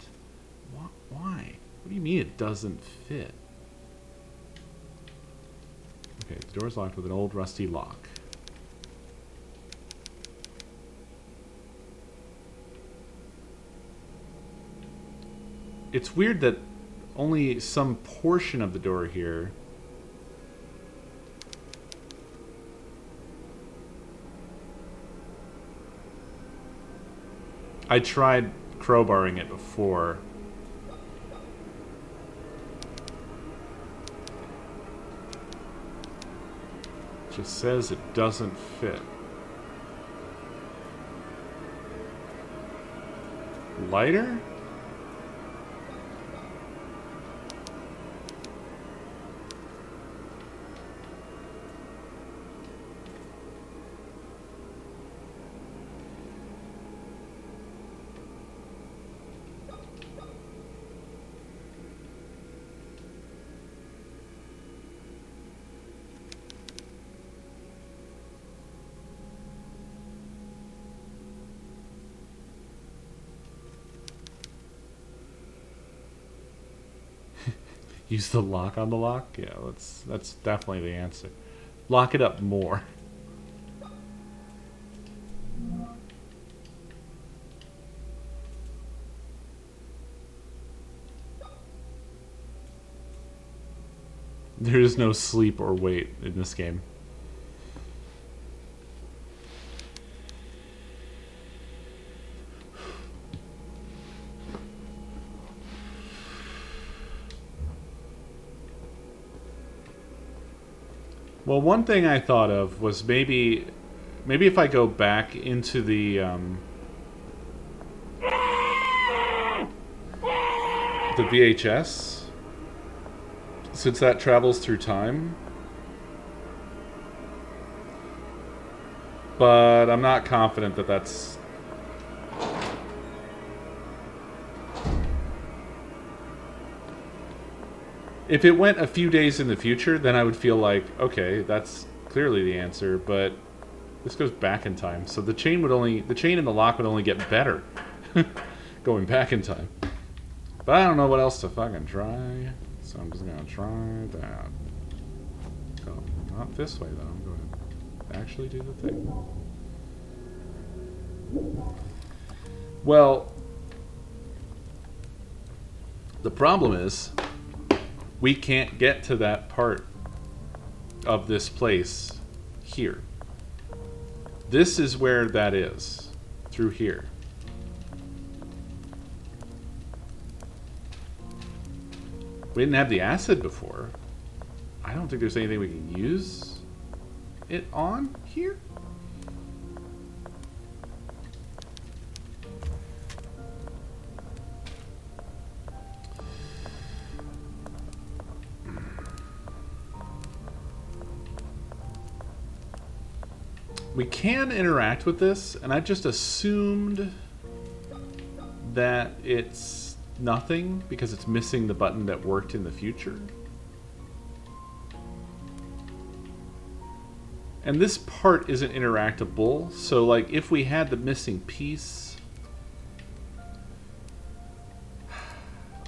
Why? What do you mean it doesn't fit? Okay, the door's locked with an old rusty lock. It's weird that only some portion of the door here I tried crowbarring it before. It just says it doesn't fit. Lighter? Use the lock on the lock? Yeah, that's definitely the answer. Lock it up more. There is no sleep or wait in this game. Well, one thing I thought of was maybe if I go back into the VHS, since that travels through time. But I'm not confident that that's If it went a few days in the future, then I would feel like, okay, that's clearly the answer, but this goes back in time. So the chain and the lock would only get better going back in time. But I don't know what else to fucking try, so I'm just gonna try that. Go not this way though, I'm going to actually do the thing. Well, the problem is we can't get to that part of this place here. This is where that is, through here. We didn't have the acid before. I don't think there's anything we can use it on here. We can interact with this, and I just assumed that it's nothing because it's missing the button that worked in the future. And this part isn't interactable, so like if we had the missing piece,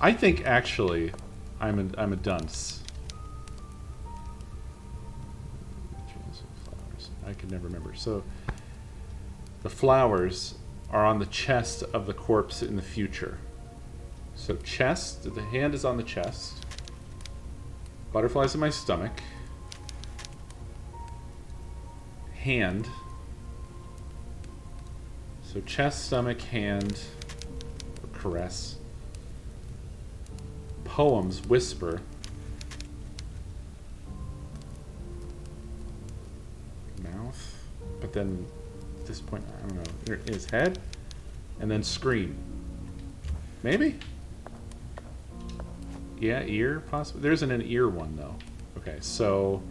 I think actually I'm a dunce. I could never remember. So the flowers are on the chest of the corpse in the future. So chest, the hand is on the chest. Butterflies in my stomach. Hand. So chest, stomach, hand, or caress. Poems, whisper. Mouth. But then at this point, I don't know. There is head. And then scream. Maybe? Yeah, ear, possibly. There isn't an ear one, though. Okay, so...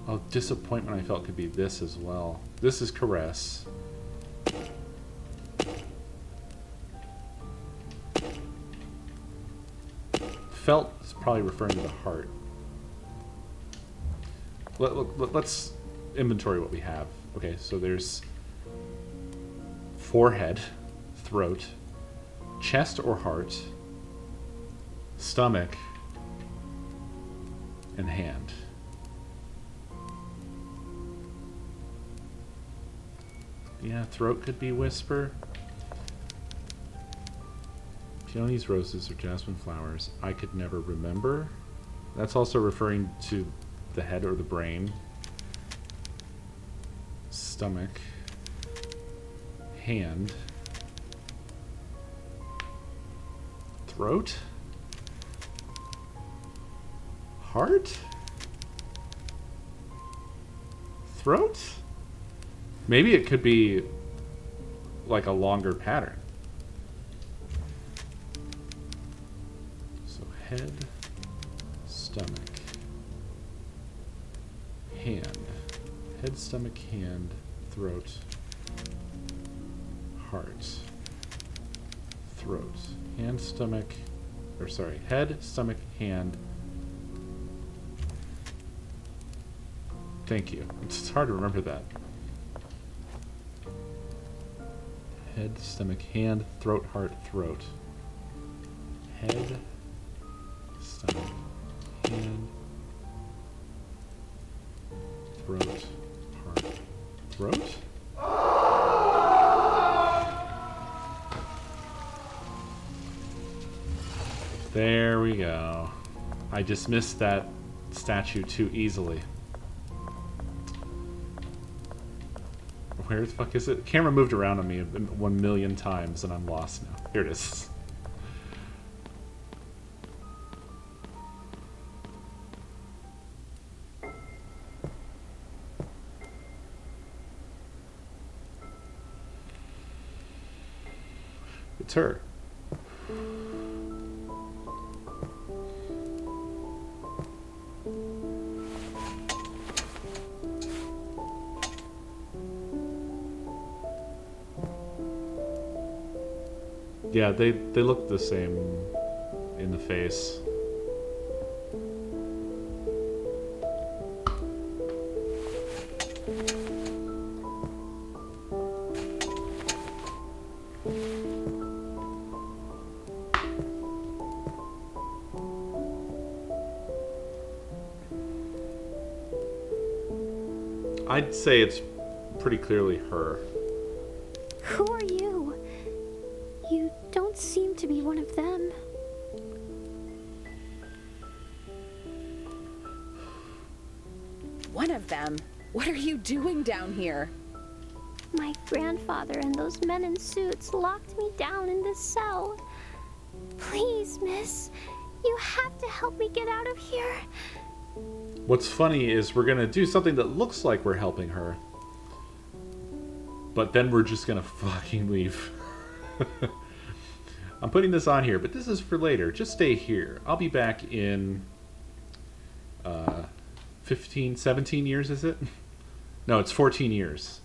Oh, disappointment I felt could be this as well. This is caress. Felt is probably referring to the heart. Let's inventory what we have. Okay, so there's forehead, throat, chest or heart, stomach, and hand. Yeah, throat could be whisper. Peonies, roses, or jasmine flowers. I could never remember. That's also referring to the head or the brain. Stomach. Hand. Throat. Heart. Throat? Maybe it could be like a longer pattern. So head, stomach, hand. Head, stomach, hand, throat, heart, throat, hand, stomach, or sorry, head, stomach, hand. Thank you. It's hard to remember that. Head, stomach, hand, throat, heart, throat. Head, stomach, hand, throat, heart, throat? There we go. I dismissed that statue too easily. Where the fuck is it? The camera moved around on me 1,000,000 times and I'm lost now. Here it is. It's her. Yeah, they look the same. in the face. I'd say it's pretty clearly her. Who are you? You don't seem to be one of them. One of them? What are you doing down here? My grandfather and those men in suits locked me down in this cell. Please, miss, you have to help me get out of here. What's funny is we're gonna do something that looks like we're helping her, but then we're just gonna fucking leave. I'm putting this on here, but this is for later. Just stay here. I'll be back in 15, 17 years, is it? No, it's 14 years.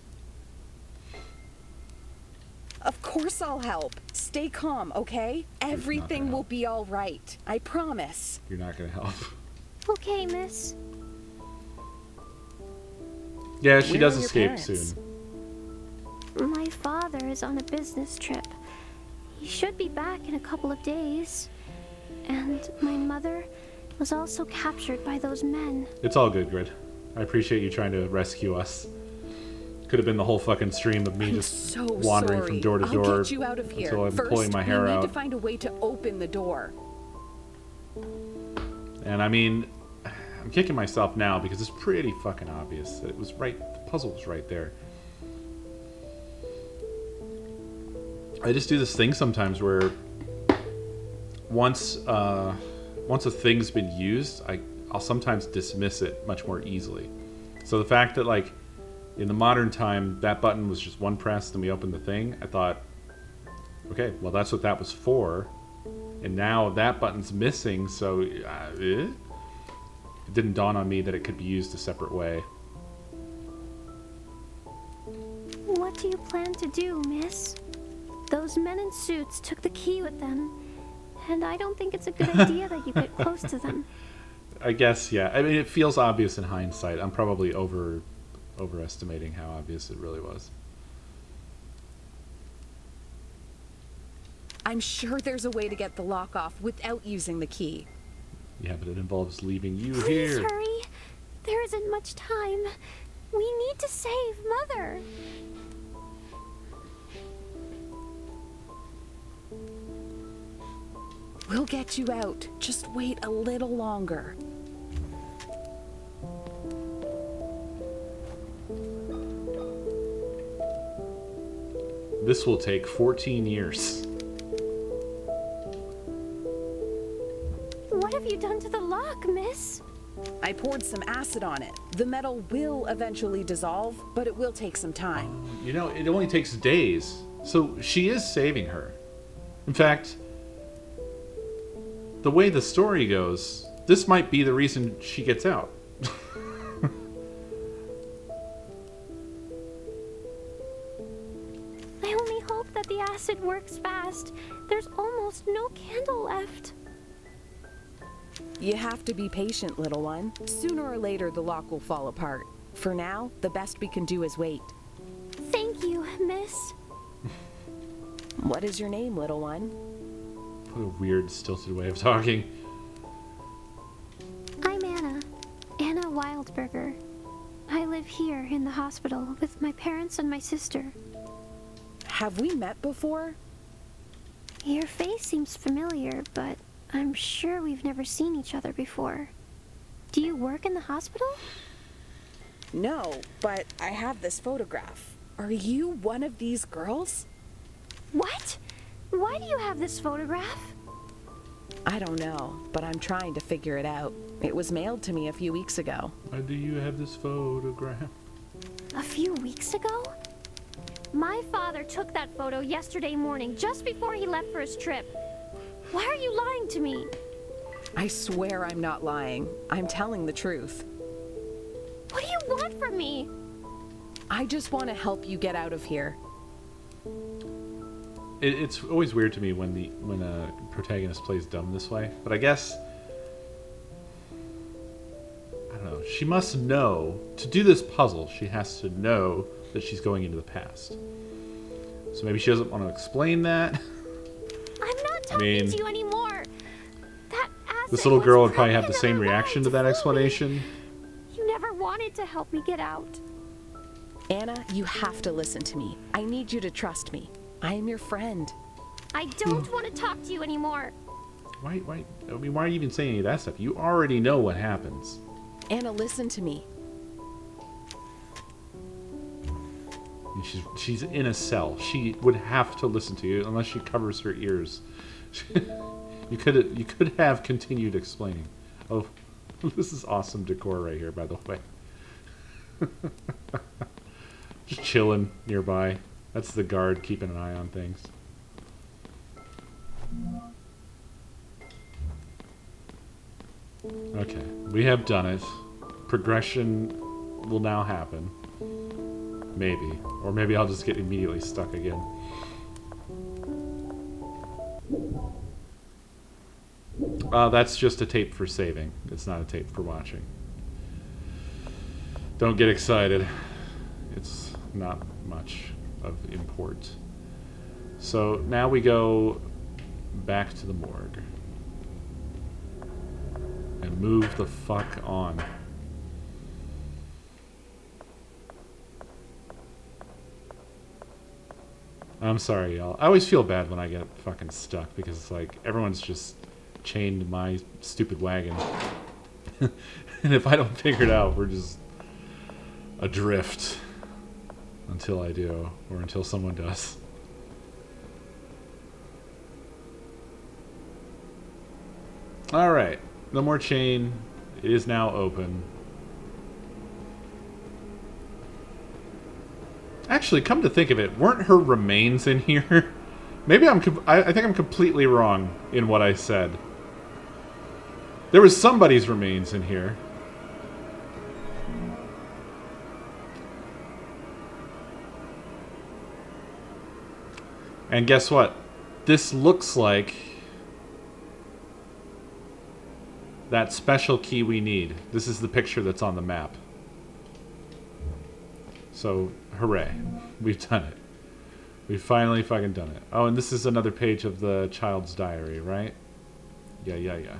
Of course I'll help. Stay calm, okay? Everything will be all right. I promise. You're not gonna help. Okay, miss. Yeah, she Where does are your escape parents? soon. My father is on a business trip. He should be back in a couple of days. And my mother was also captured by those men. It's all good, Grid. I appreciate you trying to rescue us. Could have been the whole fucking stream of me just So wandering sorry. from door to I'll door get you out of here. until I'm First, pulling my hair we need out. to find a way to open the door. And I mean, I'm kicking myself now because it's pretty fucking obvious that it was right. The puzzle was right there. I just do this thing sometimes where once a thing's been used, I'll sometimes dismiss it much more easily. So the fact that, like, in the modern time, that button was just one press, then we opened the thing, I thought, okay, well, that's what that was for. And now that button's missing, so it didn't dawn on me that it could be used a separate way. What do you plan to do, miss? Those men in suits took the key with them, and I don't think it's a good idea that you get close to them. I guess, yeah. I mean, it feels obvious in hindsight. I'm probably overestimating how obvious it really was. I'm sure there's a way to get the lock off without using the key. Yeah, but it involves leaving you Please here. hurry. There isn't much time. We need to save Mother. We'll get you out. Just wait a little longer. This will take 14 years. What have you done to the lock, miss? I poured some acid on it. The metal will eventually dissolve, but it will take some time. You know, it only takes days. So she is saving her. In fact, the way the story goes, this might be the reason she gets out. I only hope that the acid works fast. There's almost no candle left. You have to be patient, little one. Sooner or later, the lock will fall apart. For now, the best we can do is wait. Thank you, miss. What is your name, little one? What a weird, stilted way of talking. I'm Anna. Anna Wildberger. I live here in the hospital with my parents and my sister. Have we met before? Your face seems familiar, but I'm sure we've never seen each other before. Do you work in the hospital? No, but I have this photograph. Are you one of these girls? What? Why do you have this photograph? I don't know, but I'm trying to figure it out. It was mailed to me a few weeks ago. Why do you have this photograph? A few weeks ago? My father took that photo yesterday morning, just before he left for his trip. Why are you lying to me? I swear I'm not lying. I'm telling the truth. What do you want from me? I just want to help you get out of here. it's always weird to me when a protagonist plays dumb this way. But I guess, I don't know. She must know to do this puzzle. She has to know that she's going into the past. So maybe she doesn't want to explain that. I'm not talking to you anymore. That acid This little girl would probably was have the same probably reaction to that another lie explanation. You never wanted to help me get out. Anna, you have to listen to me. I need you to trust me. I am your friend. I don't want to talk to you anymore. Why? I mean, why are you even saying any of that stuff? You already know what happens. Anna, listen to me. And she's in a cell. She would have to listen to you unless she covers her ears. You could have continued explaining. Oh, this is awesome decor right here, by the way. Just chilling nearby. That's the guard keeping an eye on things. Okay, we have done it. Progression will now happen. Maybe. Or maybe I'll just get immediately stuck again. That's just a tape for saving. It's not a tape for watching. Don't get excited. It's not much of import. So now we go back to the morgue. And move the fuck on. I'm sorry, y'all. I always feel bad when I get fucking stuck because it's like everyone's just chained to my stupid wagon. And if I don't figure it out, we're just adrift until I do, or until someone does. Alright, no more chain. It is now open. Actually, come to think of it, weren't her remains in here? Maybe I think I'm completely wrong in what I said. There was somebody's remains in here. And guess what? This looks like that special key we need. This is the picture that's on the map. So, hooray. We've done it. We've finally fucking done it. Oh, and this is another page of the child's diary, right? Yeah.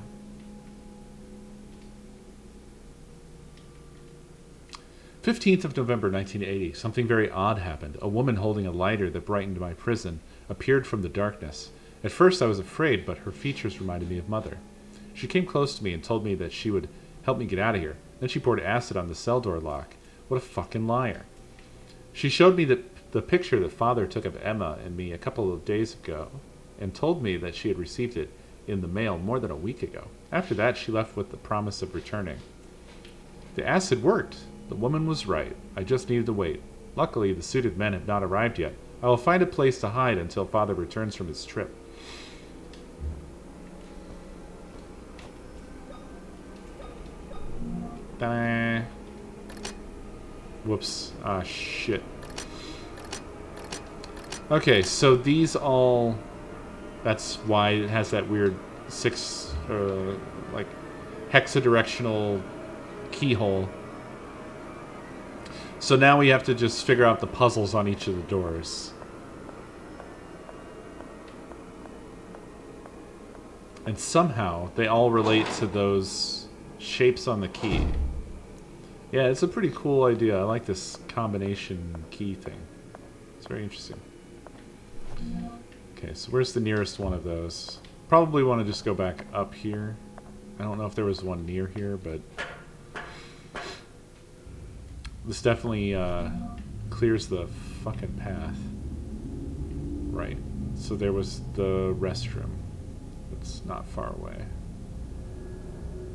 15th of November, 1980. Something very odd happened. A woman holding a lighter that brightened my prison appeared from the darkness. At first I was afraid, but her features reminded me of Mother. She came close to me and told me that she would help me get out of here. Then she poured acid on the cell door lock. What a fucking liar. She showed me the picture that Father took of Emma and me a couple of days ago and told me that she had received it in the mail more than a week ago. After that, she left with the promise of returning. The acid worked. The woman was right. I just needed to wait. Luckily, the suited men have not arrived yet. I will find a place to hide until Father returns from his trip. Ta-da. Whoops. Ah, shit. Okay, so these all... That's why it has that weird like, hexadirectional keyhole. So now we have to just figure out the puzzles on each of the doors. And somehow they all relate to those shapes on the key. Yeah, it's a pretty cool idea. I like this combination key thing. It's very interesting. Okay, so where's the nearest one of those? Probably want to just go back up here. I don't know if there was one near here, but... This definitely clears the fucking path. Right. So there was the restroom. It's not far away.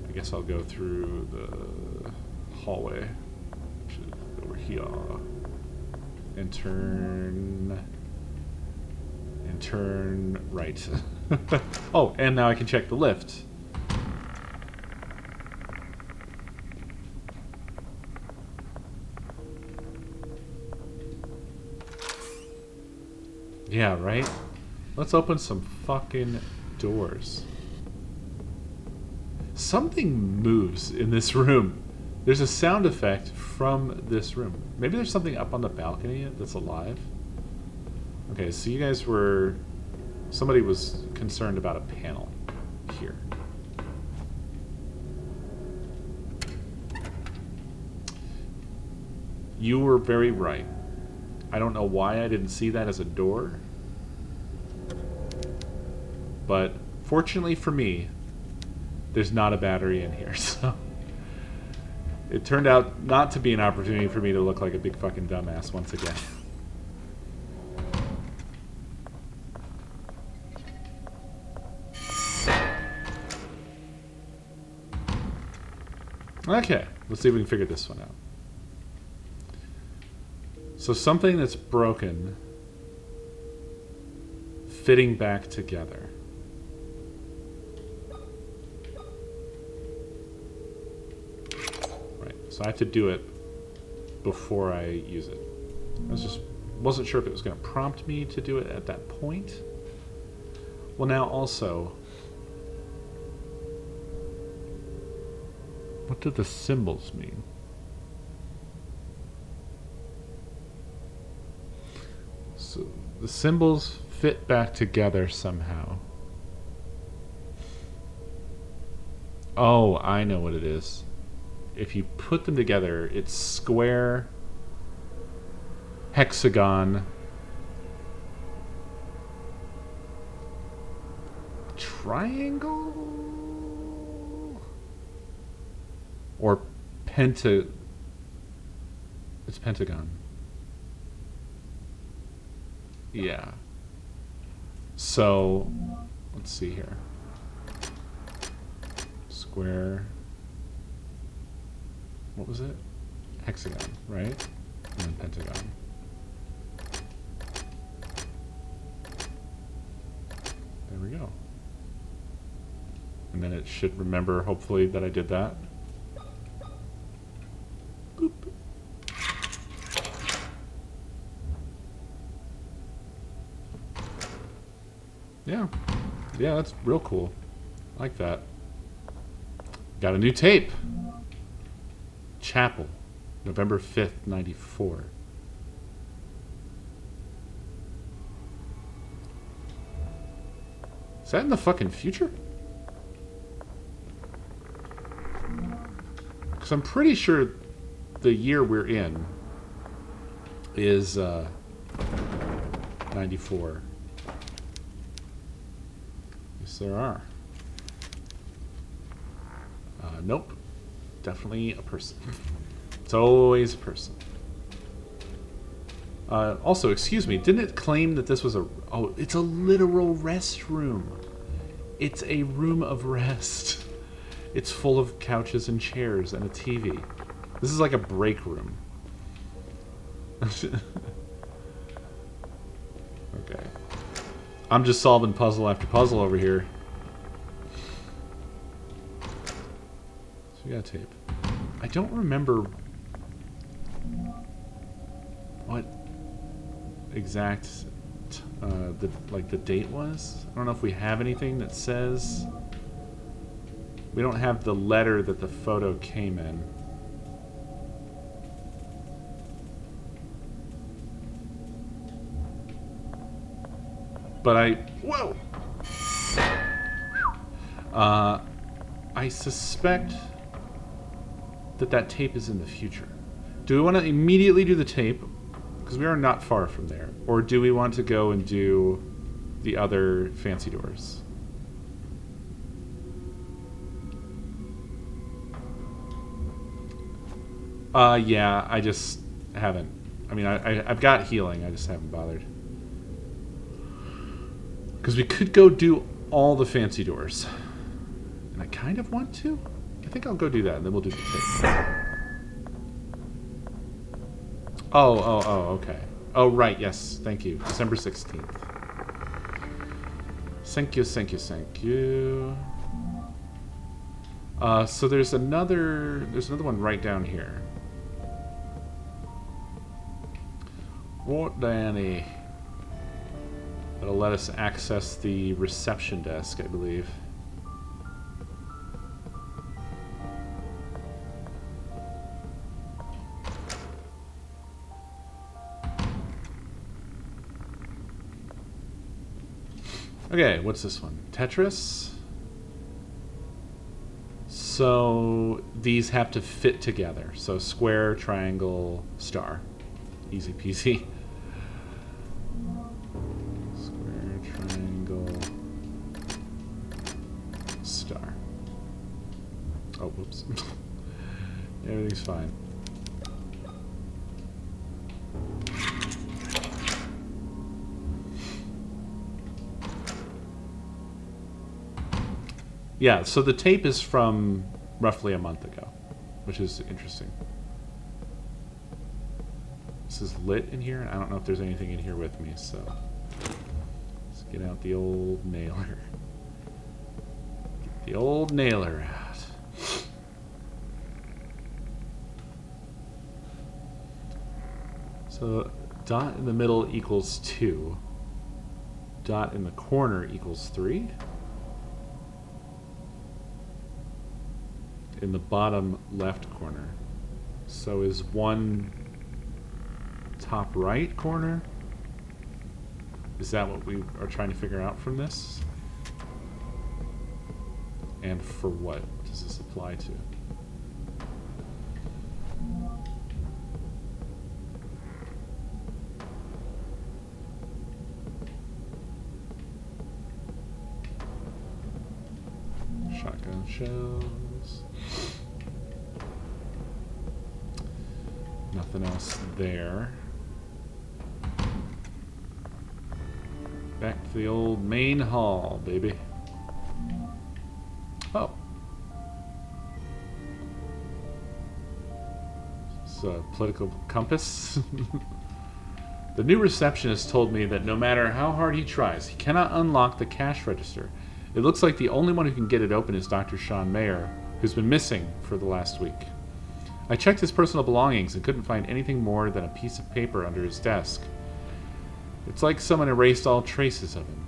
I guess I'll go through the hallway, which is over here, and turn right. Oh, and now I can check the lift. Yeah, right? Let's open some fucking doors. Something moves in this room. There's a sound effect from this room. Maybe there's something up on the balcony that's alive. Okay, so you guys were... Somebody was concerned about a panel here. You were very right. I don't know why I didn't see that as a door. But fortunately for me, there's not a battery in here, so... It turned out not to be an opportunity for me to look like a big fucking dumbass once again. Okay, let's see if we can figure this one out. So something that's broken, fitting back together. Right, so I have to do it before I use it. Wasn't sure if it was going to prompt me to do it at that point. Well, now also, what do the symbols mean? So the symbols fit back together somehow. Oh, I know what it is. If you put them together, it's square, hexagon, triangle, or it's pentagon. Yeah. So, let's see here. Square. What was it? Hexagon, right? And then pentagon. There we go. And then it should remember, hopefully, that I did that. Boop. Yeah. Yeah, that's real cool. I like that. Got a new tape. Chapel, November 5th, 94. Is that in the fucking future? Because I'm pretty sure the year we're in is 94. Yes, there are. Nope. Definitely a person. It's always a person. Also, excuse me, didn't it claim that this was a... Oh, it's a literal restroom. It's a room of rest. It's full of couches and chairs and a TV. This is like a break room. Okay. I'm just solving puzzle after puzzle over here. So we got a tape. I don't remember what exact the date was. I don't know if we have anything that says. We don't have the letter that the photo came in. But whoa! I suspect that tape is in the future. Do we want to immediately do the tape? Because we are not far from there. Or do we want to go and do the other fancy doors? Yeah, I just haven't. I mean, I've got healing, I just haven't bothered. Because we could go do all the fancy doors. And I kind of want to. I think I'll go do that, and then we'll do the tape. Oh, okay. Oh, right, yes, thank you. December 16th. Thank you. So there's another one right down here. What, Danny? That'll let us access the reception desk, I believe. Okay, what's this one? Tetris? So these have to fit together. So square, triangle, star. Easy peasy. Square, triangle, star. Oh, whoops. Everything's fine. Yeah, so the tape is from roughly a month ago, which is interesting. This is lit in here. I don't know if there's anything in here with me, so let's get out the old nailer. Get the old nailer out. So dot in the middle equals 2. Dot in the corner equals 3. In the bottom left corner. So is 1 top right corner? Is that what we are trying to figure out from this? And for what does this apply to? Shotgun shells. Nothing else there. Back to the old main hall, baby. Oh. It's a political compass. The new receptionist told me that no matter how hard he tries, he cannot unlock the cash register. It looks like the only one who can get it open is Dr. Sean Mayer, who's been missing for the last week. I checked his personal belongings and couldn't find anything more than a piece of paper under his desk. It's like someone erased all traces of him.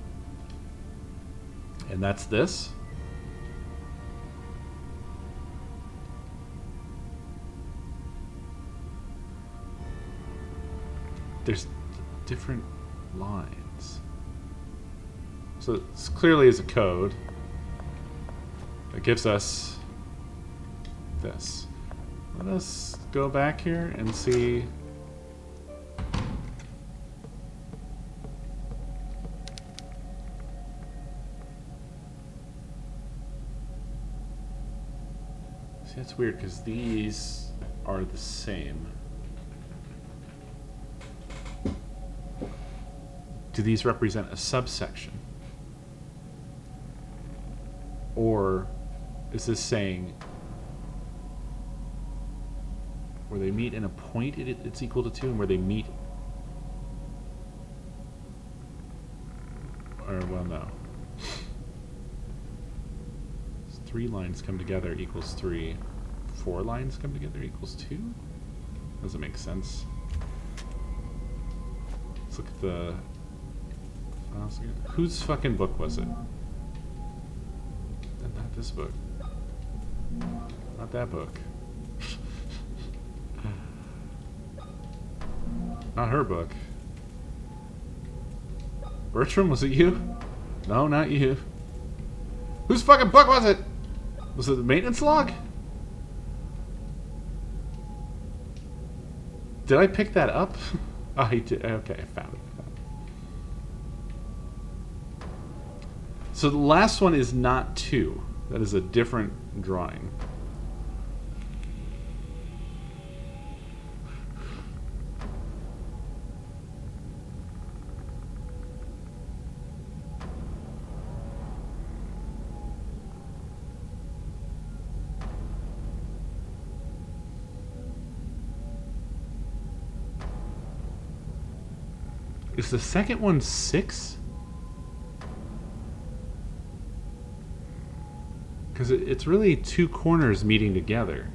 And that's this? There's different lines. So this clearly is a code that gives us this. Let us go back here and see. See, that's weird because these are the same. Do these represent a subsection? Or is this saying where they meet in a point it's equal to 2, and where they meet, or well, no. 3 lines come together equals 3. 4 lines come together equals 2? Doesn't make sense. Let's look at the files again. Whose fucking book was it? Not this book. Not that book. Not her book. Bertram, was it you? No, not you. Whose fucking book was it? Was it the maintenance log? Did I pick that up? Oh, I did. Okay, I found it. So the last one is not 2. That is a different drawing. Is the second one 6? Because it's really 2 corners meeting together.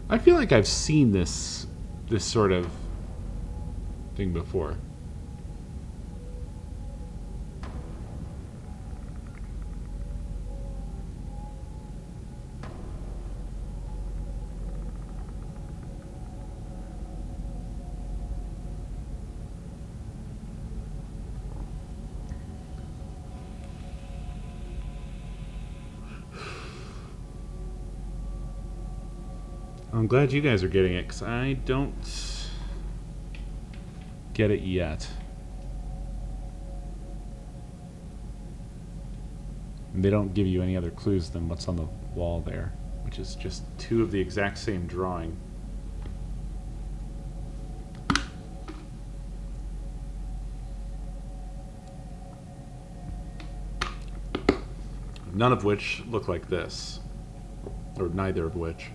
I feel like I've seen this this sort of thing before. I'm glad you guys are getting it, because I don't get it yet. And they don't give you any other clues than what's on the wall there, which is just two of the exact same drawing. None of which look like this, or neither of which.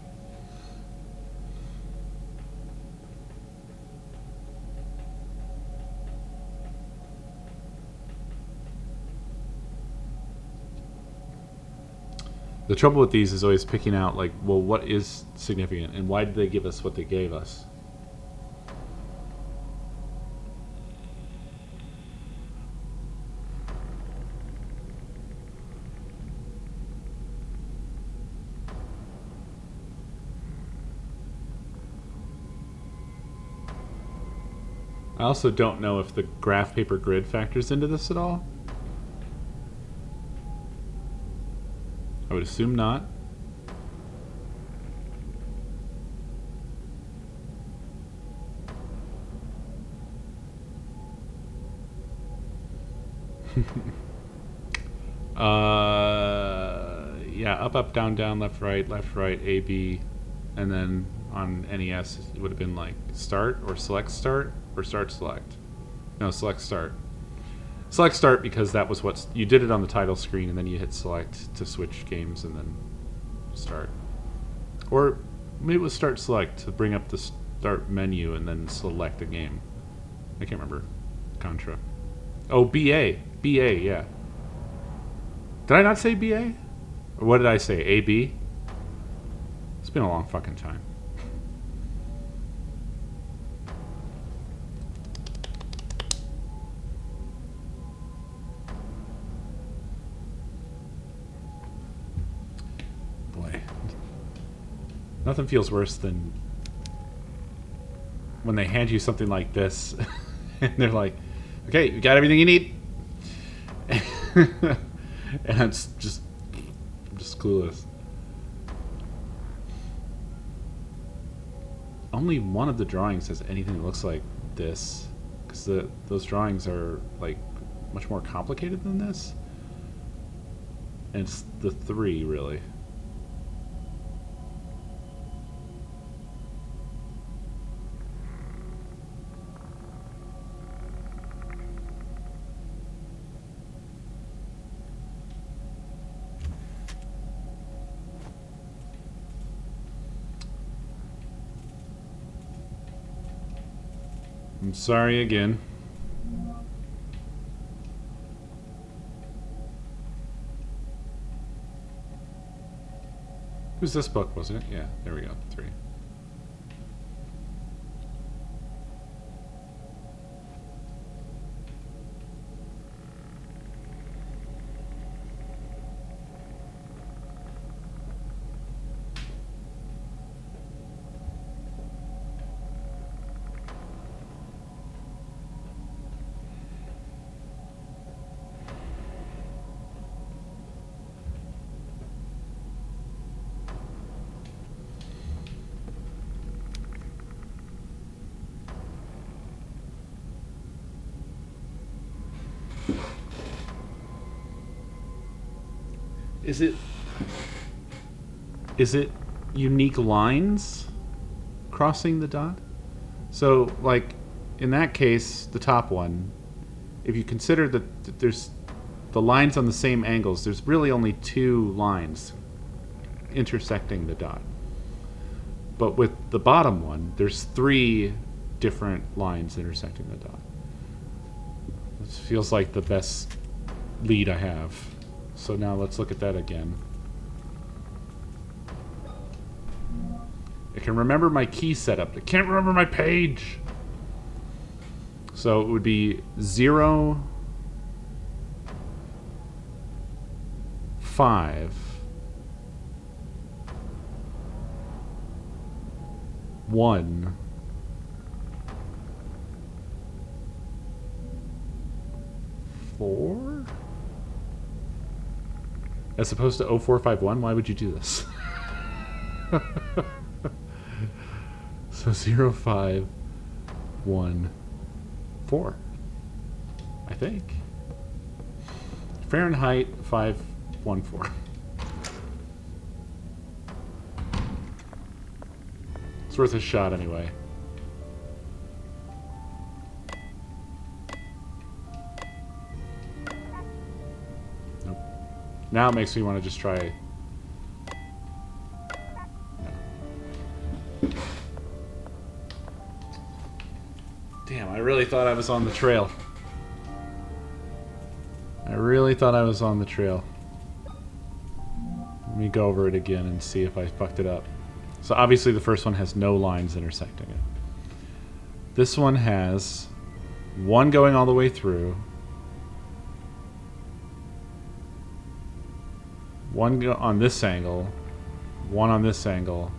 The trouble with these is always picking out, like, well, what is significant, and why did they give us what they gave us? I also don't know if the graph paper grid factors into this at all. I would assume not. Yeah, up, up, down, down, left, right, A, B, and then on NES it would have been like start or select start or start select. No, select start. Select start because that was what you did it on the title screen, and then you hit select to switch games and then start. Or maybe it was start select to bring up the start menu and then select a game. I can't remember. Contra. Oh, BA. BA, yeah. Did I not say BA? Or what did I say? AB? It's been a long fucking time. Nothing feels worse than when they hand you something like this and they're like, okay, you got everything you need. And I'm just clueless. Only one of the drawings has anything that looks like this, because those drawings are like much more complicated than this. And it's the three, really. I'm sorry again. Who's this book, wasn't it? Yeah, there we go. 3. Is it unique lines crossing the dot? So, like, in that case, the top one, if you consider that there's the lines on the same angles, there's really only 2 lines intersecting the dot. But with the bottom one, there's 3 different lines intersecting the dot. This feels like the best lead I have. So now let's look at that again. I can remember my key setup. I can't remember my page. So it would be 0, 5, 1, 4? As opposed to 0451? Why would you do this? So 0, 5, 1, 4. I think. Fahrenheit 514. It's worth a shot anyway. Nope. Now it makes me want to just try. No. Damn, I really thought I was on the trail. I really thought I was on the trail. Let me go over it again and see if I fucked it up. So obviously the first one has no lines intersecting it. This one has one going all the way through, one on this angle, one on this angle,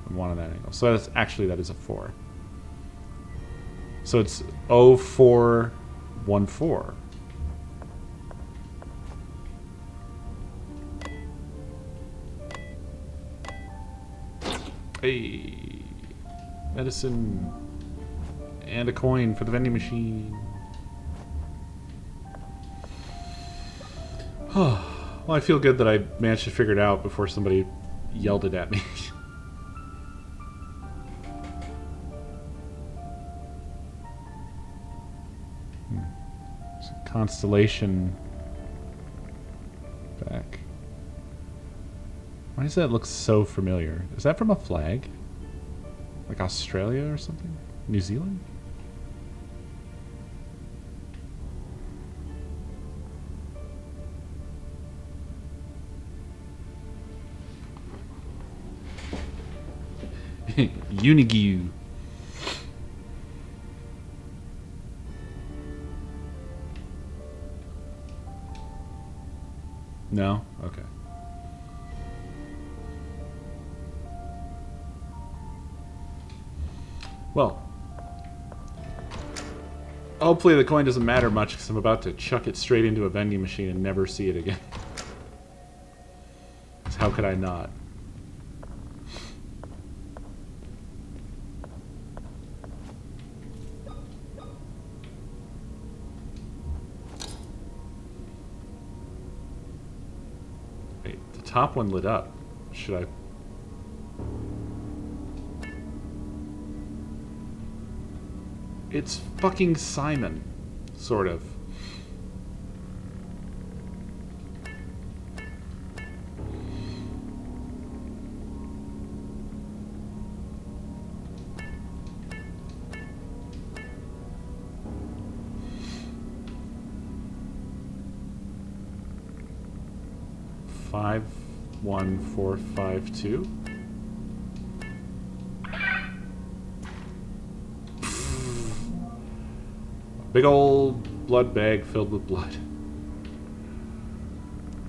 and one on that angle. So that's actually, that is a 4. So it's 0414. Hey, medicine and a coin for the vending machine. Well, I feel good that I managed to figure it out before somebody yelled it at me. Constellation back. Why does that look so familiar? Is that from a flag? Like Australia or something? New Zealand? Unigu. No? Okay. Well, hopefully the coin doesn't matter much because I'm about to chuck it straight into a vending machine and never see it again. How could I not? Wait, the top one lit up. Should I... It's fucking Simon, sort of. Five, 1, 4, 5, 2. Big old blood bag filled with blood.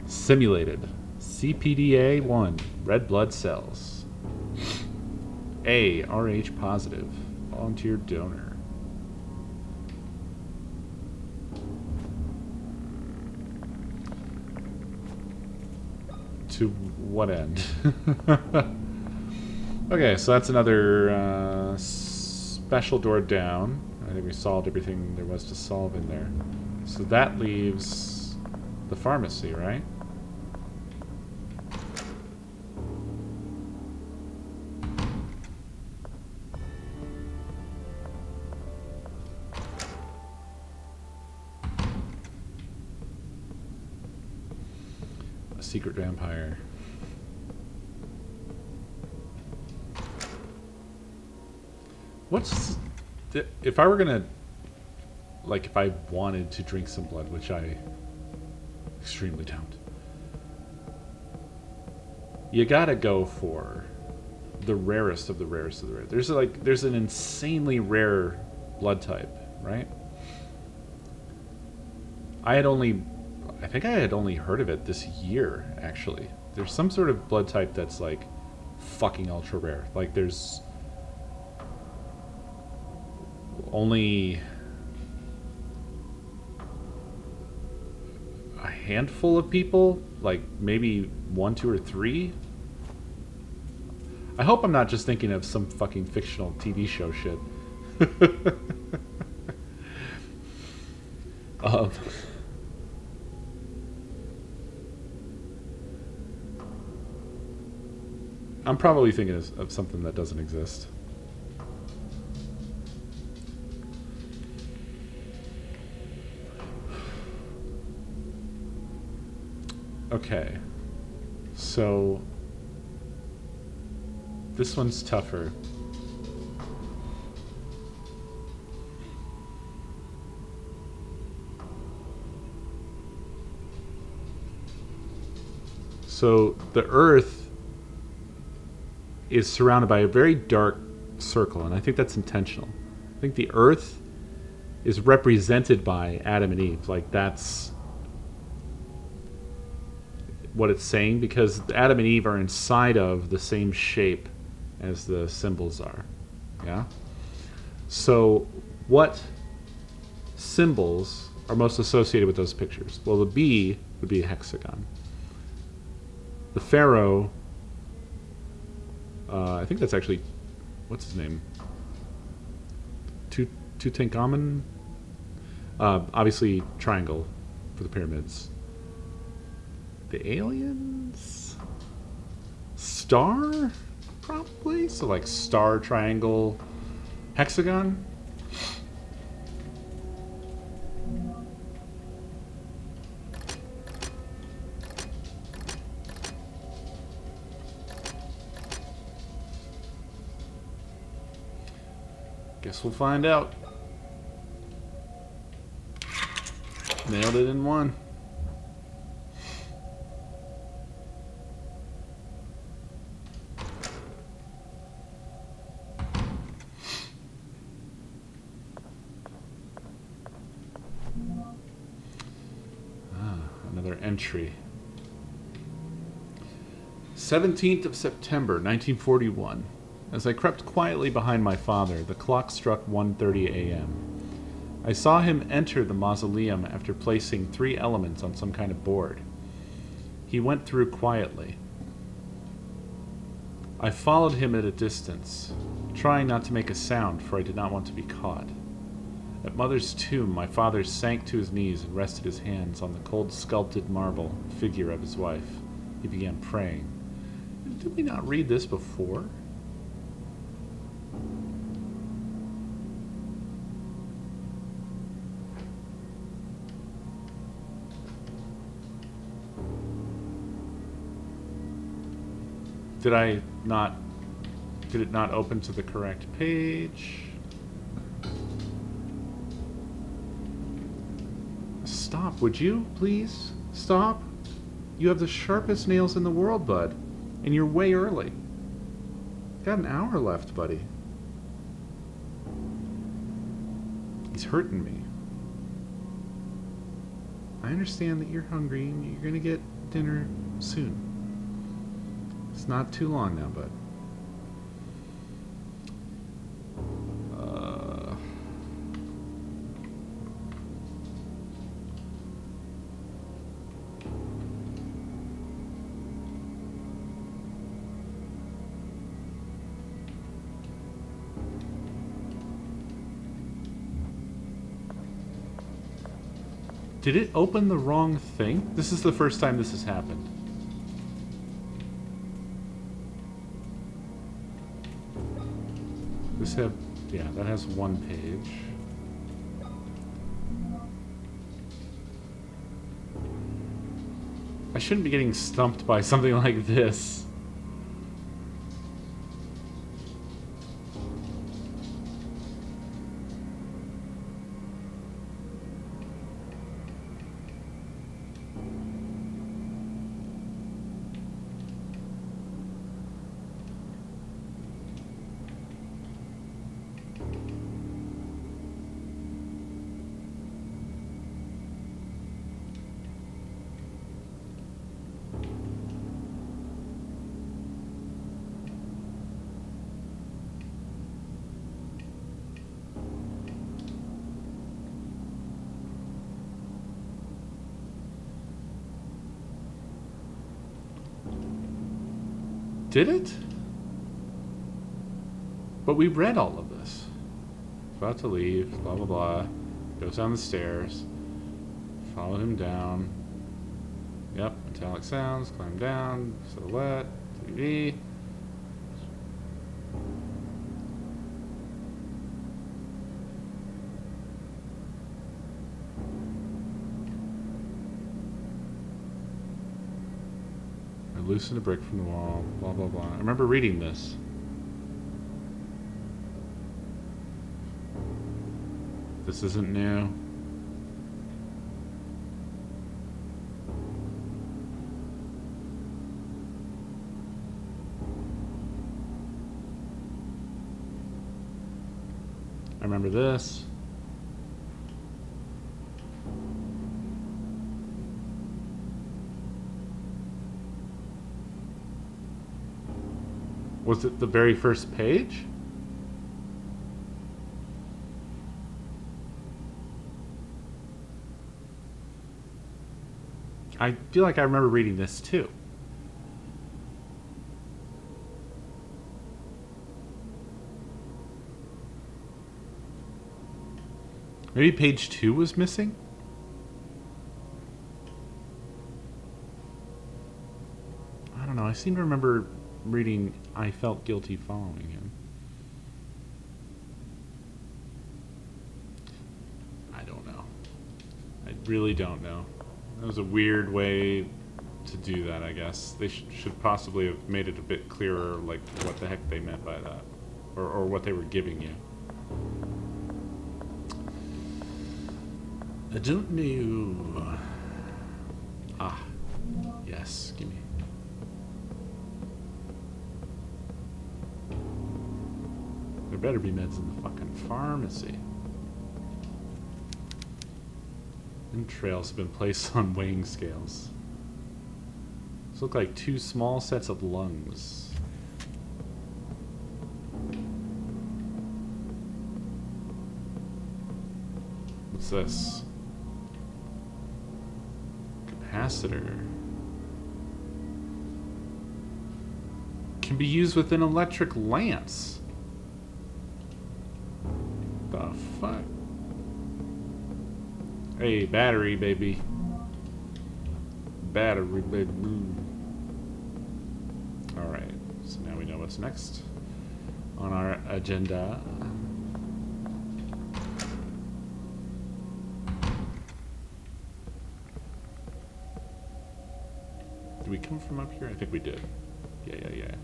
Simulated. CPDA 1. Red blood cells. A. RH positive. Volunteer donor. To what end? Okay, so that's another special door down. I think we solved everything there was to solve in there. So that leaves the pharmacy, right? A secret vampire. What's... If I were gonna, like, if I wanted to drink some blood, which I extremely don't, you gotta go for the rarest of the rarest of the rare. There's an insanely rare blood type, right? I think I had only heard of it this year, actually. There's some sort of blood type that's like fucking ultra rare. Like there's only a handful of people, like maybe 1, 2, or 3. I hope I'm not just thinking of some fucking fictional TV show shit. I'm probably thinking of something that doesn't exist. Okay. So this one's tougher. So the Earth is surrounded by a very dark circle, and I think that's intentional. I think the Earth is represented by Adam and Eve. Like, that's what it's saying, because Adam and Eve are inside of the same shape as the symbols are. Yeah? So what symbols are most associated with those pictures? Well, the bee would be a hexagon. The pharaoh, I think that's actually, what's his name? Tutankhamun? Obviously, triangle for the pyramids. The aliens? Star? Probably? So like star, triangle, hexagon? Guess we'll find out. Nailed it in one. Another entry. 17th of September, 1941. As I crept quietly behind my father, the clock struck 1:30 a.m. I saw him enter the mausoleum after placing 3 elements on some kind of board. He went through quietly. I followed him at a distance, trying not to make a sound, for I did not want to be caught. At Mother's tomb, my father sank to his knees and rested his hands on the cold sculpted marble figure of his wife. He began praying. Did we not read this before? Did it not open to the correct page? Stop, would you, please? Stop. You have the sharpest nails in the world, bud. And you're way early. Got an hour left, buddy. He's hurting me. I understand that you're hungry and you're gonna get dinner soon. It's not too long now, bud. Did it open the wrong thing? This is the first time this has happened. Yeah, that has 1 page. I shouldn't be getting stumped by something like this. Did it? But we read all of this. About to leave, blah blah blah. Goes down the stairs. Follow him down. Yep, metallic sounds, climb down, silhouette, TV. I loosened a brick from the wall, blah blah blah. I remember reading this. This isn't new. I remember this. Was it the very first page? I feel like I remember reading this too. Maybe page 2 was missing? I don't know. I seem to remember reading I felt guilty following him. I don't know. I really don't know. That was a weird way to do that, I guess. They should possibly have made it a bit clearer, like, what the heck they meant by that. Or what they were giving you. I don't know. Ah. Yes, gimme. There better be meds in the fucking pharmacy. Entrails have been placed on weighing scales. These look like 2 small sets of lungs. What's this? Capacitor. Can be used with an electric lance. The fuck? Hey, battery, baby. Battery, baby. Alright, so now we know what's next on our agenda. Did we come from up here? I think we did. Yeah.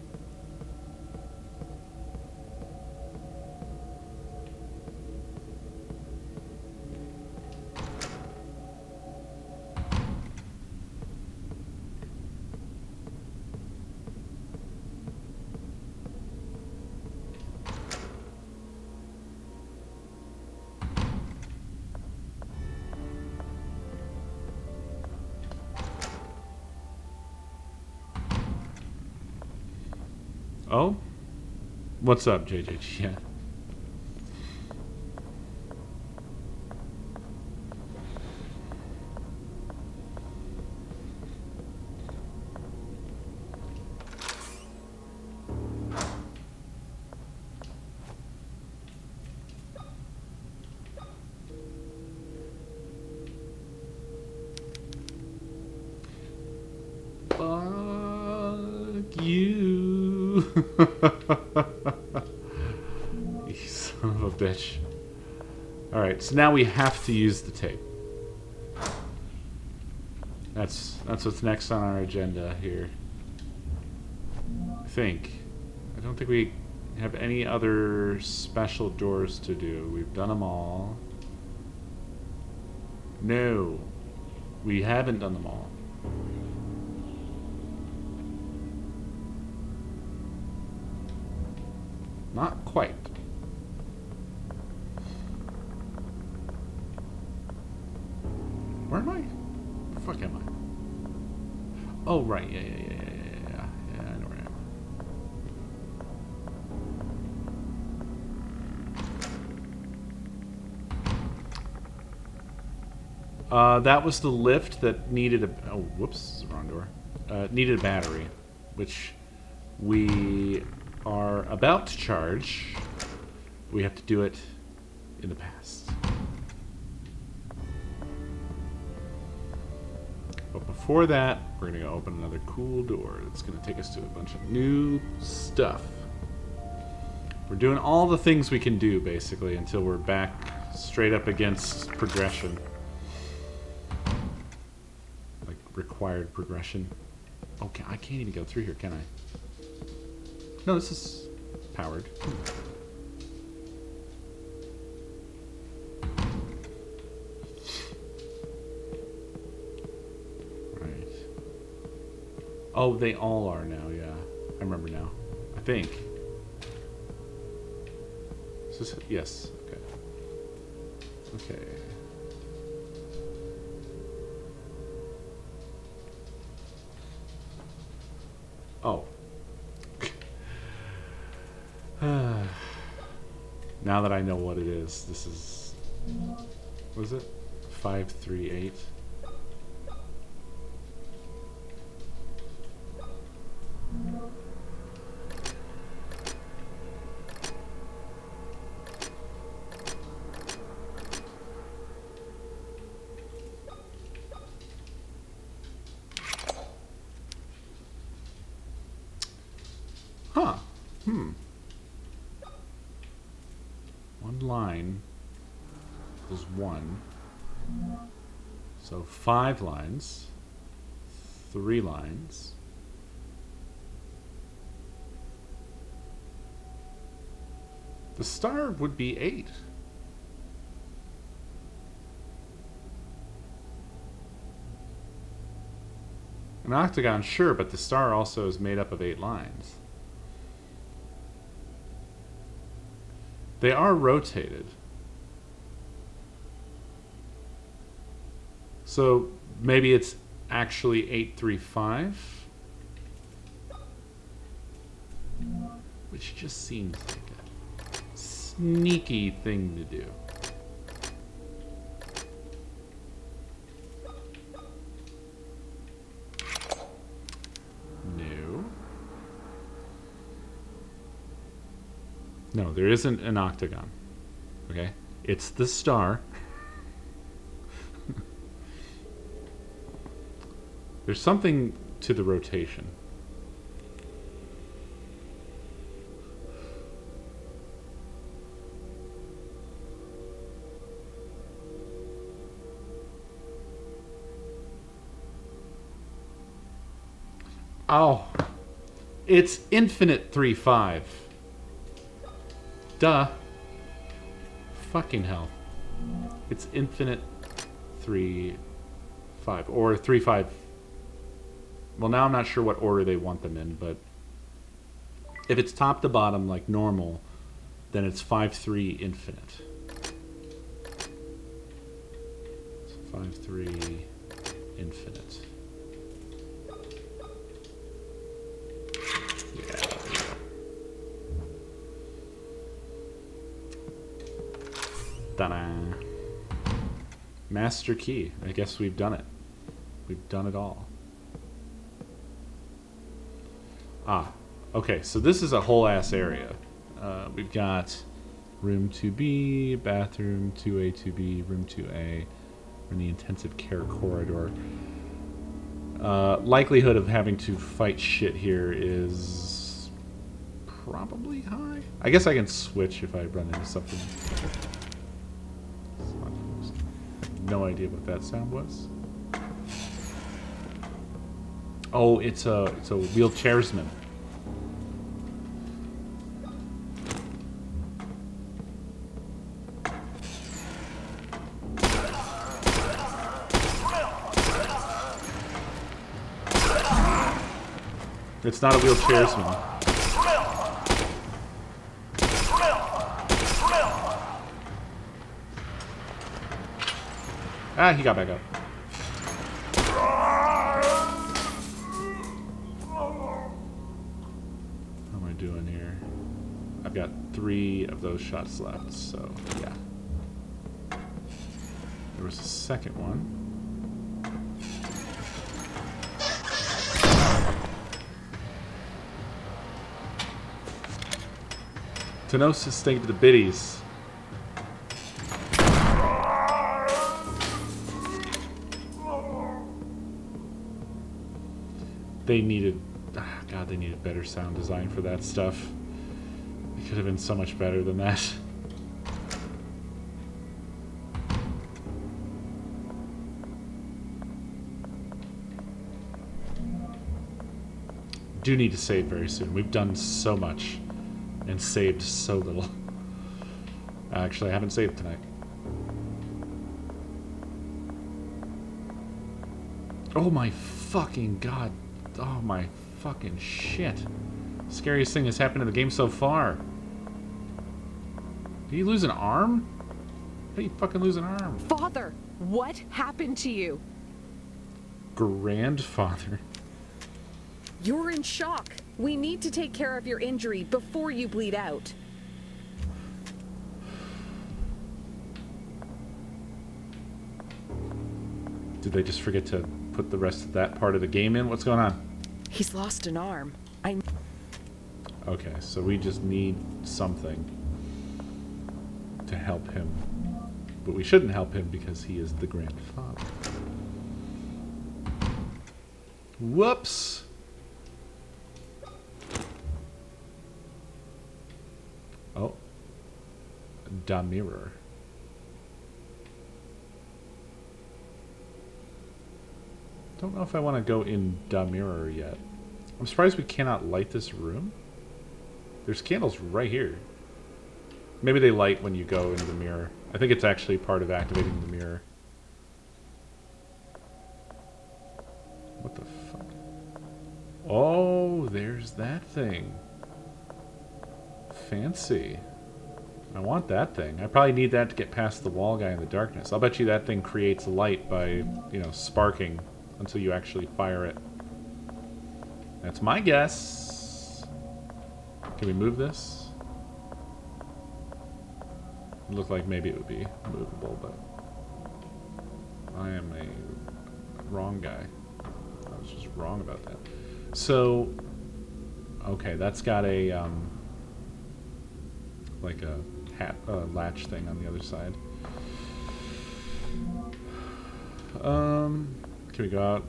Oh? What's up, JJG? Yeah. Fuck you. You son of a bitch. Alright, so now we have to use the tape. That's what's next on our agenda here. I think. I don't think we have any other special doors to do. We've done them all. No. We haven't done them all. Not quite. Where am I? Where the fuck am I? Oh, right. Yeah, I know where I am. That was the lift that needed a... Oh, whoops. Wrong door. Needed a battery, which we are about to charge, we have to do it in the past. But before that, we're going to go open another cool door that's going to take us to a bunch of new stuff. We're doing all the things we can do, basically, until we're back straight up against progression. Like, required progression. Okay, I can't even go through here, can I? No, this is powered. Right. Oh, they all are now, yeah. I remember now. I think. Is this, yes, okay. Okay. Oh. Now that I know what it is, this is... What is it? 538. Huh. One line is 1. So 5 lines. 3 lines. The star would be 8. An octagon, sure, but the star also is made up of 8 lines. They are rotated. So maybe it's actually 835, which just seems like a sneaky thing to do. No, there isn't an octagon. Okay? It's the star. There's something to the rotation. Oh. It's infinite 3-5. Duh. Fucking hell. It's infinite 3-5. Or 3-5. Well, now I'm not sure what order they want them in, but if it's top to bottom like normal, then it's 5-3 infinite. So 5-3 infinite. Ta-da. Master key. I guess we've done it. We've done it all. Ah, okay, so this is a whole ass area. We've got room 2B, bathroom 2A, 2B, room 2A, and the intensive care corridor. Likelihood of having to fight shit here is probably high. I guess I can switch if I run into something. No idea what that sound was. Oh, it's a wheelchairsman. It's not a wheelchairsman. Ah, he got back up. How am I doing here? I've got 3 of those shots left, so yeah. There was a second one. Tenosis stink to the biddies. They needed... God, they needed better sound design for that stuff. It could have been so much better than that. Do need to save very soon. We've done so much and saved so little. Actually, I haven't saved tonight. Oh my fucking god. Oh my fucking shit. Scariest thing that's happened in the game so far. Did you lose an arm? How do you fucking lose an arm? Father, what happened to you? Grandfather. You're in shock. We need to take care of your injury before you bleed out. Did they just forget to put the rest of that part of the game in? What's going on? He's lost an arm. Okay, so we just need something to help him. But we shouldn't help him because he is the grandfather. Whoops! Oh. Da mirror. Don't know if I want to go in Da mirror yet. I'm surprised we cannot light this room. There's candles right here. Maybe they light when you go into the mirror. I think it's actually part of activating the mirror. What the fuck? Oh, there's that thing. Fancy. I want that thing. I probably need that to get past the wall guy in the darkness. I'll bet you that thing creates light by, you know, sparking until you actually fire it. That's my guess. Can we move this? It looked like maybe it would be movable, but I am a wrong guy. I was just wrong about that. So, okay, that's got a like a latch thing on the other side. Can we go out?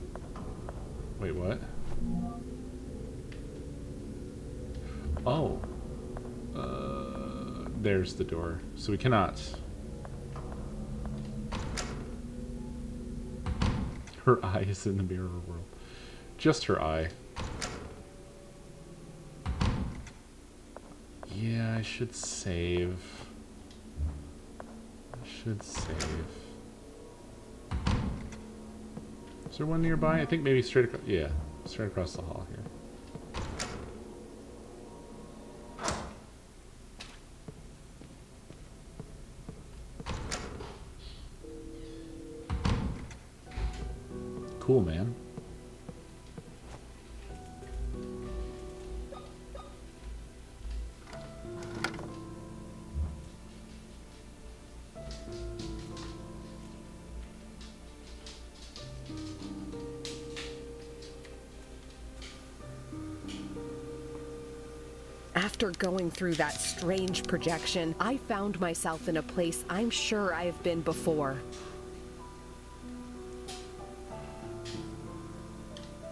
Wait, what? Oh. There's the door. So we cannot. Her eye is in the mirror world. Just her eye. Yeah, I should save. Is there one nearby? I think maybe straight across. Yeah, straight across the hall here. Cool, man. After going through that strange projection, I found myself in a place I'm sure I have been before.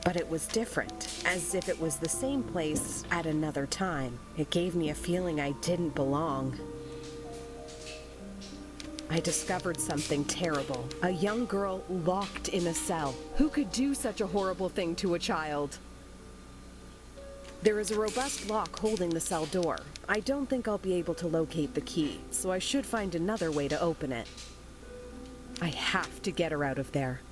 But it was different, as if it was the same place at another time. It gave me a feeling I didn't belong. I discovered something terrible. A young girl locked in a cell. Who could do such a horrible thing to a child? There is a robust lock holding the cell door. I don't think I'll be able to locate the key, so I should find another way to open it. I have to get her out of there.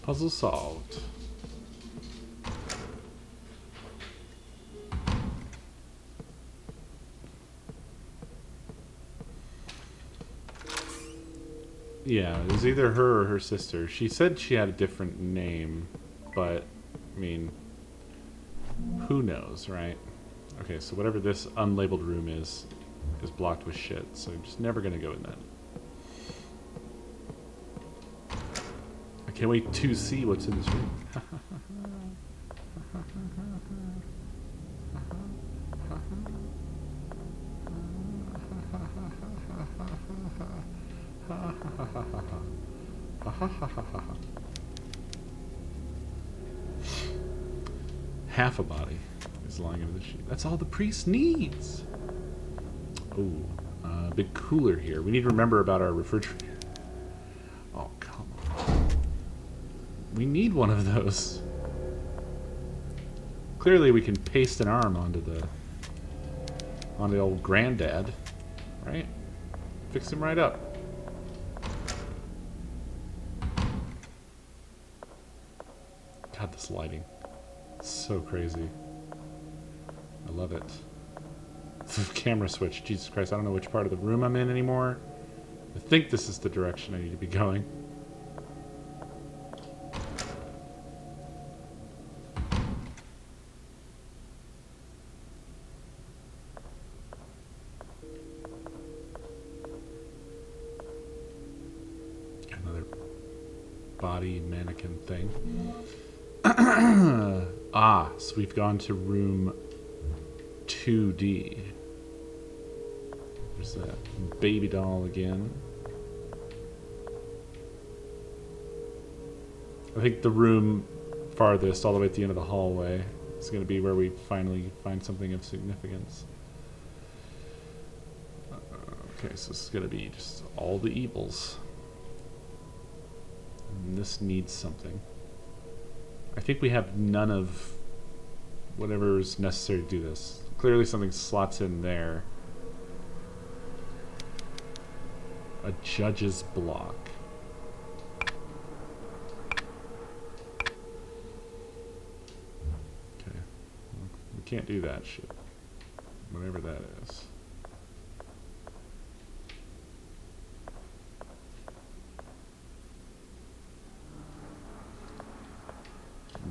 Puzzle solved. Yeah, it was either her or her sister. She said she had a different name, but, I mean, who knows, right? Okay, so whatever this unlabeled room is blocked with shit, so I'm just never gonna go in that. I can't wait to see what's in this room. Half a body is lying under the sheet. That's all the priest needs. Oh, big cooler here. We need to remember about our refrigerator. Oh, come on. We need one of those. Clearly we can paste an arm onto the old granddad, right? Fix him right up. God, this lighting. It's so crazy. I love it. The camera switch. Jesus Christ, I don't know which part of the room I'm in anymore. I think this is the direction I need to be going. Another body mannequin thing. So we've gone to room 2D. There's that baby doll again. I think the room farthest, all the way at the end of the hallway, is going to be where we finally find something of significance. Okay, so this is going to be just all the evils. And this needs something. I think we have none of whatever is necessary to do this. Clearly something slots in there. A judge's block. Okay. We can't do that shit. Whatever that is.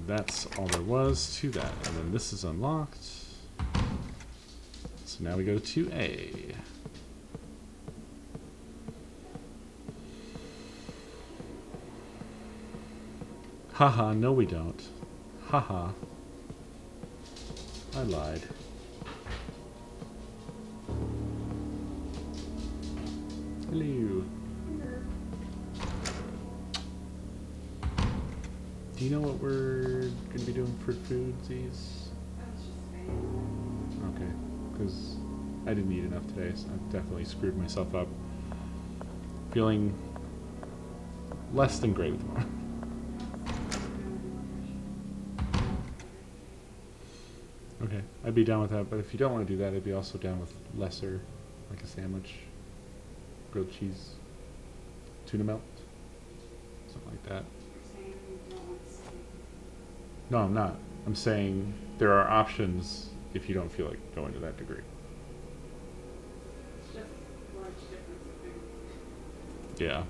That's all there was to that. And then this is unlocked. So now we go to A. Haha, no we don't. Haha. I lied. Hello. Do you know what we're going to be doing for foodsies? Okay, because I didn't eat enough today, so I definitely screwed myself up. Feeling less than great tomorrow. Okay, I'd be down with that, but if you don't want to do that, I'd be also down with lesser, like a sandwich, grilled cheese, tuna melt, something like that. No, I'm not. I'm saying there are options if you don't feel like going to that degree. It's just a large difference, I think. Yeah.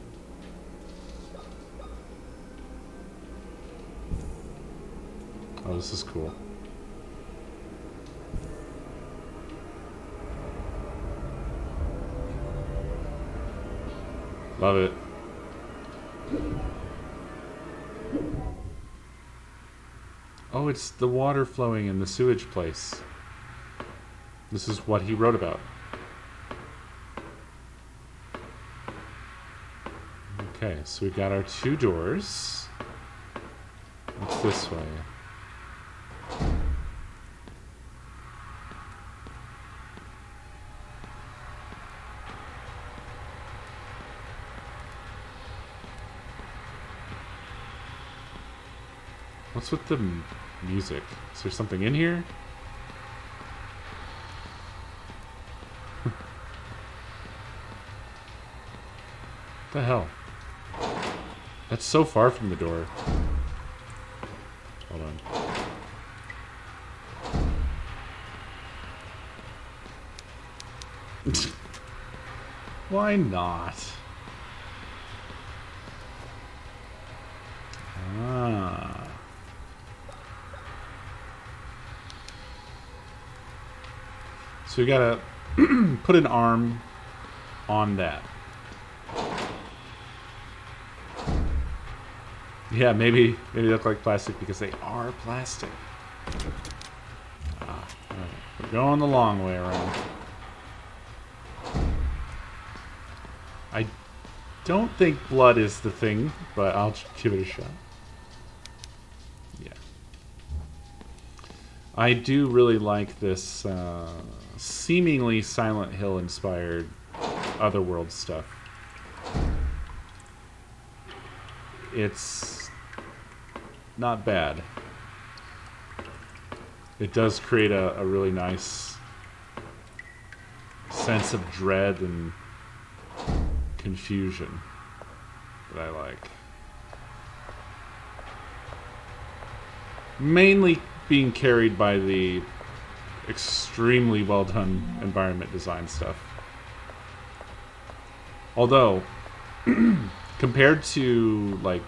Oh, this is cool. Love it. Oh, it's the water flowing in the sewage place. This is what he wrote about. Okay, so we've got our two doors. What's this way? What's with the music? Is there something in here? What the hell? That's so far from the door. Hold on. Why not? Ah. So we gotta put an arm on that. Yeah, maybe they look like plastic because they are plastic. Ah, alright. going the long way around. I don't think blood is the thing, but I'll give it a shot. Yeah. I do really like this seemingly Silent Hill inspired Otherworld stuff. It's not bad. It does create a really nice sense of dread and confusion that I like. Mainly being carried by the extremely well done environment design stuff. Although, compared to like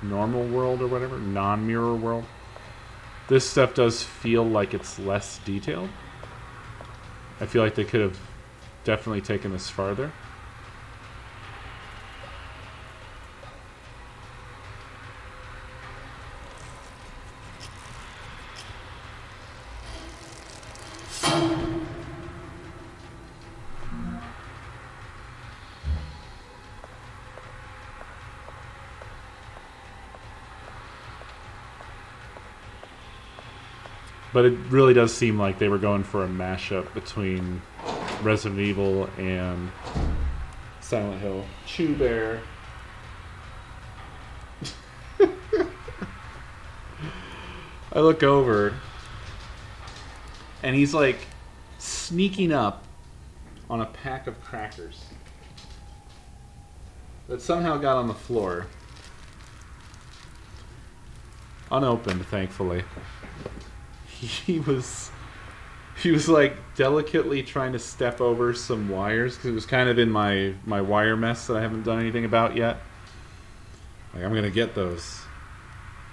normal world or whatever, non-mirror world, this stuff does feel like it's less detailed. I feel like they could have definitely taken this farther. But it really does seem like they were going for a mashup between Resident Evil and Silent Hill. Chew Bear. I look over, and he's like sneaking up on a pack of crackers that somehow got on the floor. Unopened, thankfully. He was like delicately trying to step over some wires because it was kind of in my wire mess that I haven't done anything about yet. Like, I'm gonna get those.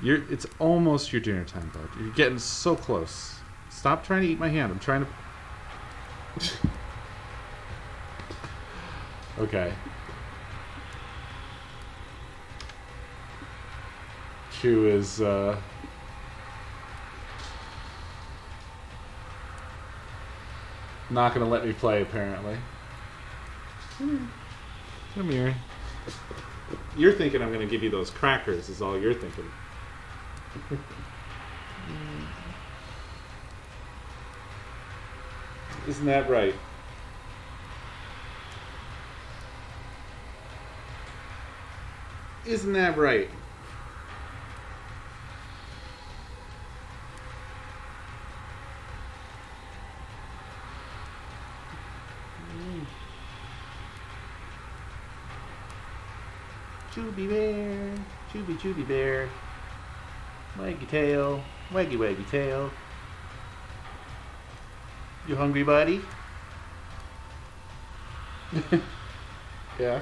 It's almost your dinner time, bud. You're getting so close. Stop trying to eat my hand. I'm trying to. Okay. Chew is not gonna let me play, apparently. Come here. You're thinking I'm gonna give you those crackers, is all you're thinking. Isn't that right? Isn't that right? Chubby bear, chubby bear, waggy tail, waggy tail. You hungry, buddy? Yeah.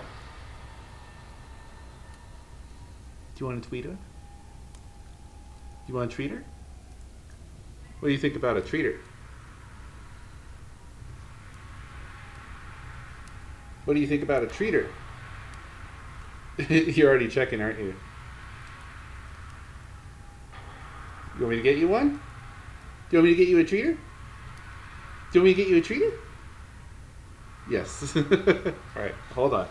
Do you want a tweeter? You want a treater? What do you think about a treater? What do you think about a treater? You're already checking, aren't you? You want me to get you one? Do you want me to get you a treater? Do you want me to get you a treater? Yes. Alright, hold on.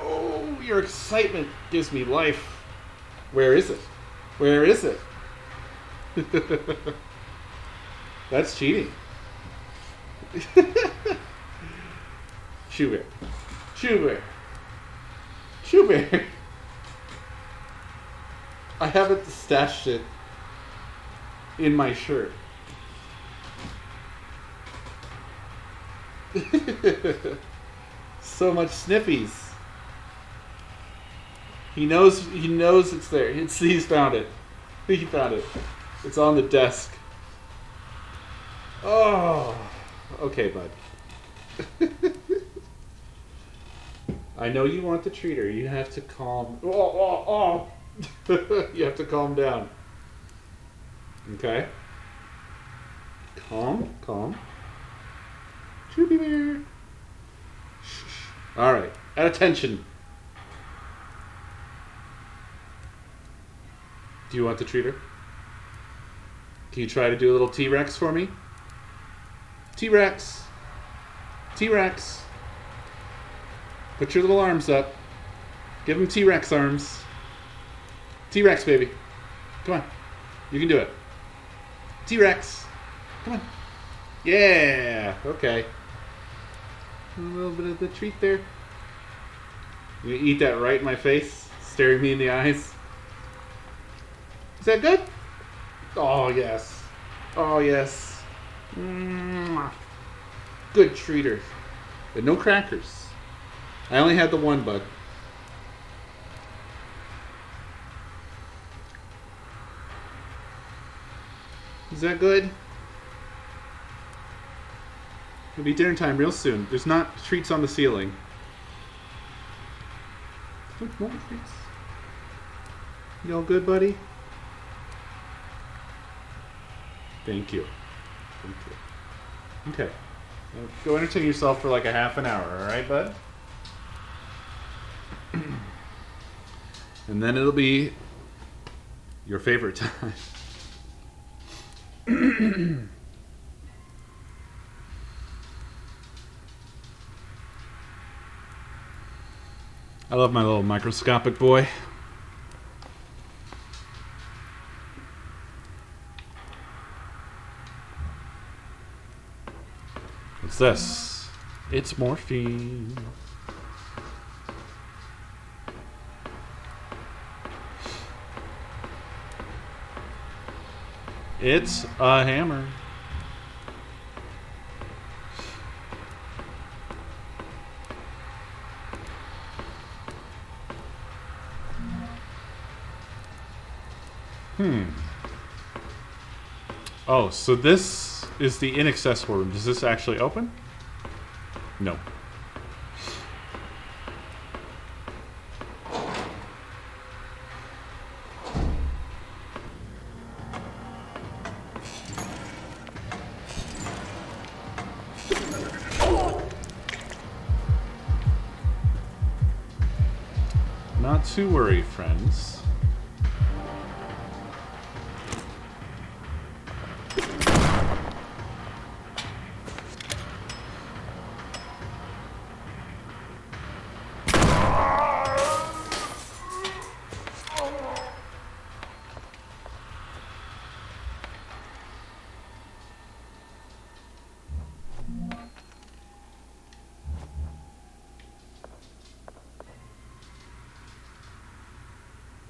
Oh, your excitement gives me life. Where is it? Where is it? That's cheating. Chew Bear. Chew Bear. Chew Bear. I haven't stashed it in my shirt. So much sniffies. He knows it's there. He's found it. He found it. It's on the desk. Oh. Okay, bud. I know you want the treater. You have to calm... Oh! You have to calm down. Okay? Calm. Droopy bear. Alright. At attention. Do you want the treater? Can you try to do a little T-Rex for me? T-Rex! T-Rex! Put your little arms up. Give him T-Rex arms. T-Rex, baby. Come on. You can do it. T-Rex. Come on. Yeah! Okay. A little bit of the treat there. You gonna eat that right in my face? Staring me in the eyes? Is that good? Oh, yes. Oh, yes. Mwah. Good treater. But no crackers. I only had the one, bud. Is that good? It'll be dinner time real soon. There's not treats on the ceiling. Look, more treats. You all good, buddy? Thank you. Thank you. Okay. Now go entertain yourself for like a half an hour, alright, bud? And then it'll be your favorite time. I love my little microscopic boy. What's this? It's morphine. It's a hammer. Oh, so this is the inaccessible room. Does this actually open? No. Not to worry, friends.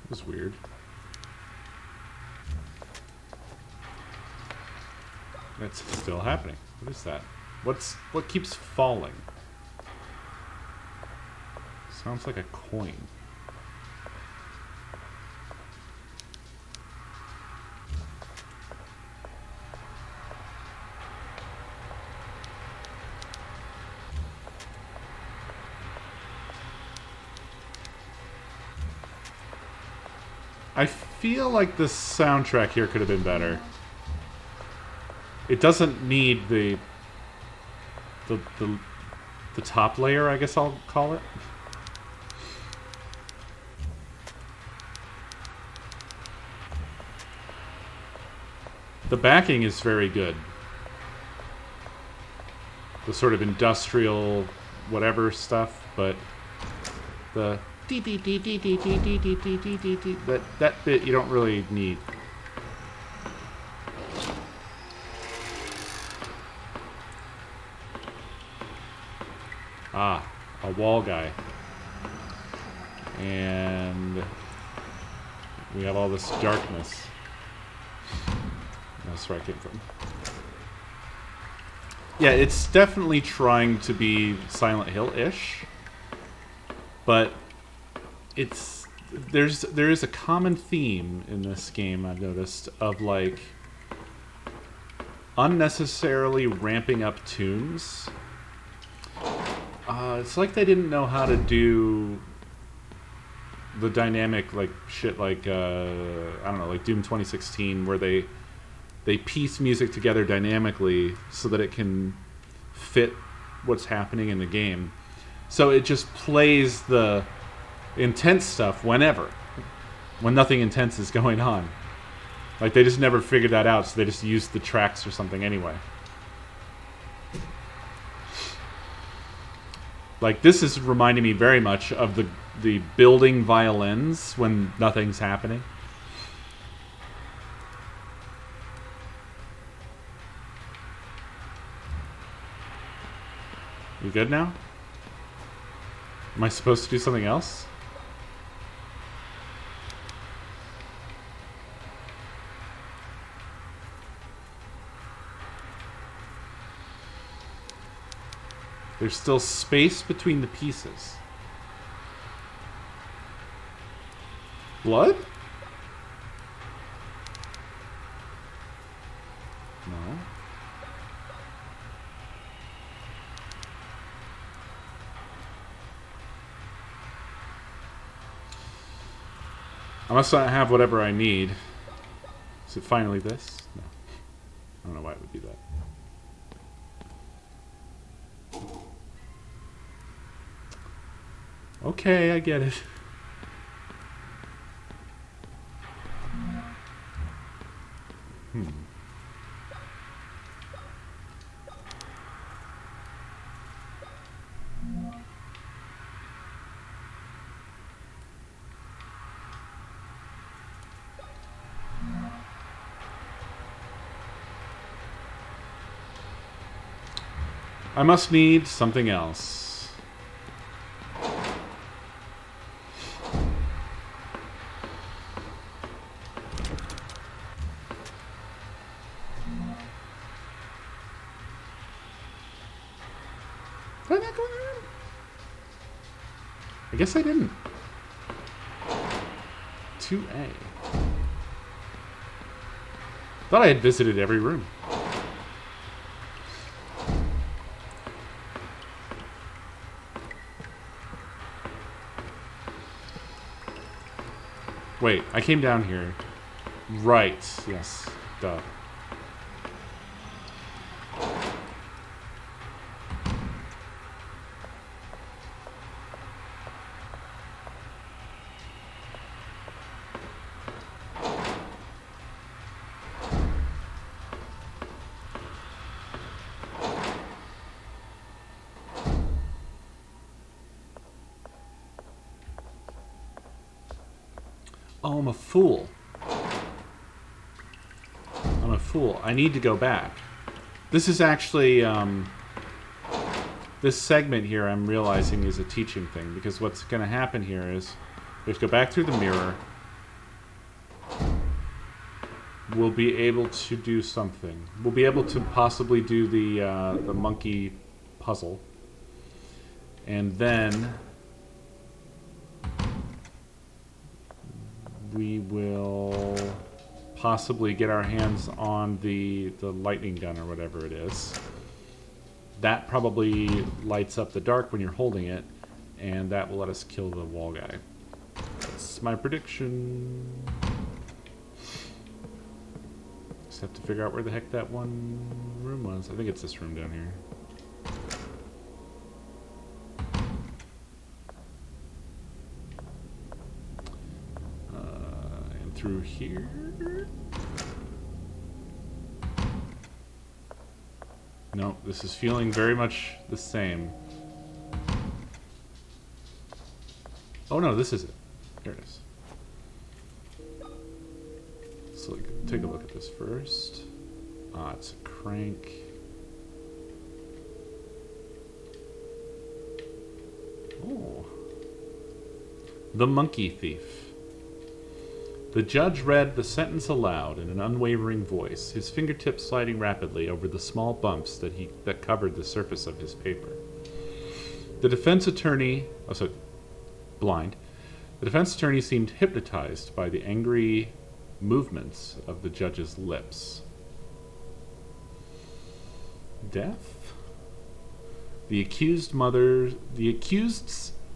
That was weird. That's still happening. What is that? What keeps falling? Sounds like a coin. I feel like the soundtrack here could have been better. It doesn't need the top layer, I guess I'll call it. The backing is very good. The sort of industrial whatever stuff, but the that bit you don't really need. Ah, a wall guy. And we have all this darkness. That's where I came from. Yeah, it's definitely trying to be Silent Hill-ish, but there is a common theme in this game I've noticed of like unnecessarily ramping up tunes. It's like they didn't know how to do the dynamic, like, shit like, I don't know, like Doom 2016, where they piece music together dynamically so that it can fit what's happening in the game. So it just plays the intense stuff whenever, when nothing intense is going on. Like, they just never figured that out, so they just used the tracks or something anyway. Like, this is reminding me very much of the building violins when nothing's happening. You good now? Am I supposed to do something else? There's still space between the pieces. Blood? No. I must not have whatever I need. Is it finally this? No. I don't know why it would be that. Okay, I get it. I must need something else. Did I not go in the room? I guess I didn't. 2A. Thought I had visited every room. Wait, I came down here. Right, yes. Duh. Oh, I'm a fool. I'm a fool. I need to go back. This is actually, this segment here I'm realizing is a teaching thing, because what's going to happen here is we have to go back through the mirror. We'll be able to do something. We'll be able to possibly do the monkey puzzle. And then we will possibly get our hands on the lightning gun or whatever it is. That probably lights up the dark when you're holding it, and that will let us kill the wall guy. That's my prediction. Just have to figure out where the heck that one room was. I think it's this room down here. Through here. No, this is feeling very much the same. Oh no, this is it. Here it is. So take a look at this first. Ah, it's a crank. Oh. The Monkey Thief. The judge read the sentence aloud in an unwavering voice, his fingertips sliding rapidly over the small bumps that covered the surface of his paper. The defense attorney, blind. The defense attorney seemed hypnotized by the angry movements of the judge's lips. Death? The accused's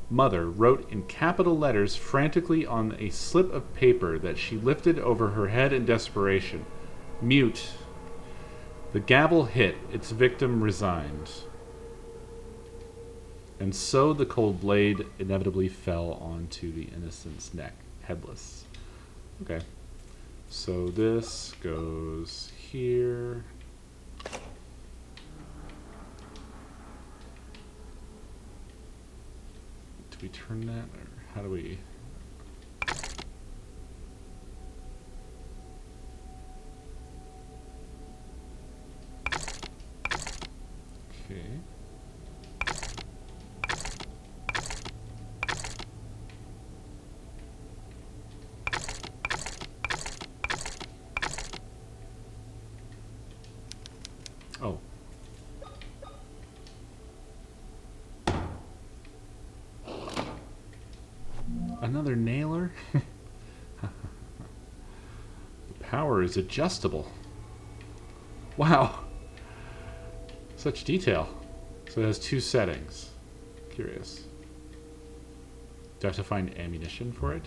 mother wrote in capital letters frantically on a slip of paper that she lifted over her head in desperation. Mute. The gavel hit. Its victim resigned. And so the cold blade inevitably fell onto the innocent's neck, headless. Okay. So this goes here. Do we turn that, or how do we... Okay. Oh. Another nailer? The power is adjustable. Wow. Such detail. So it has two settings. Curious. Do I have to find ammunition for it?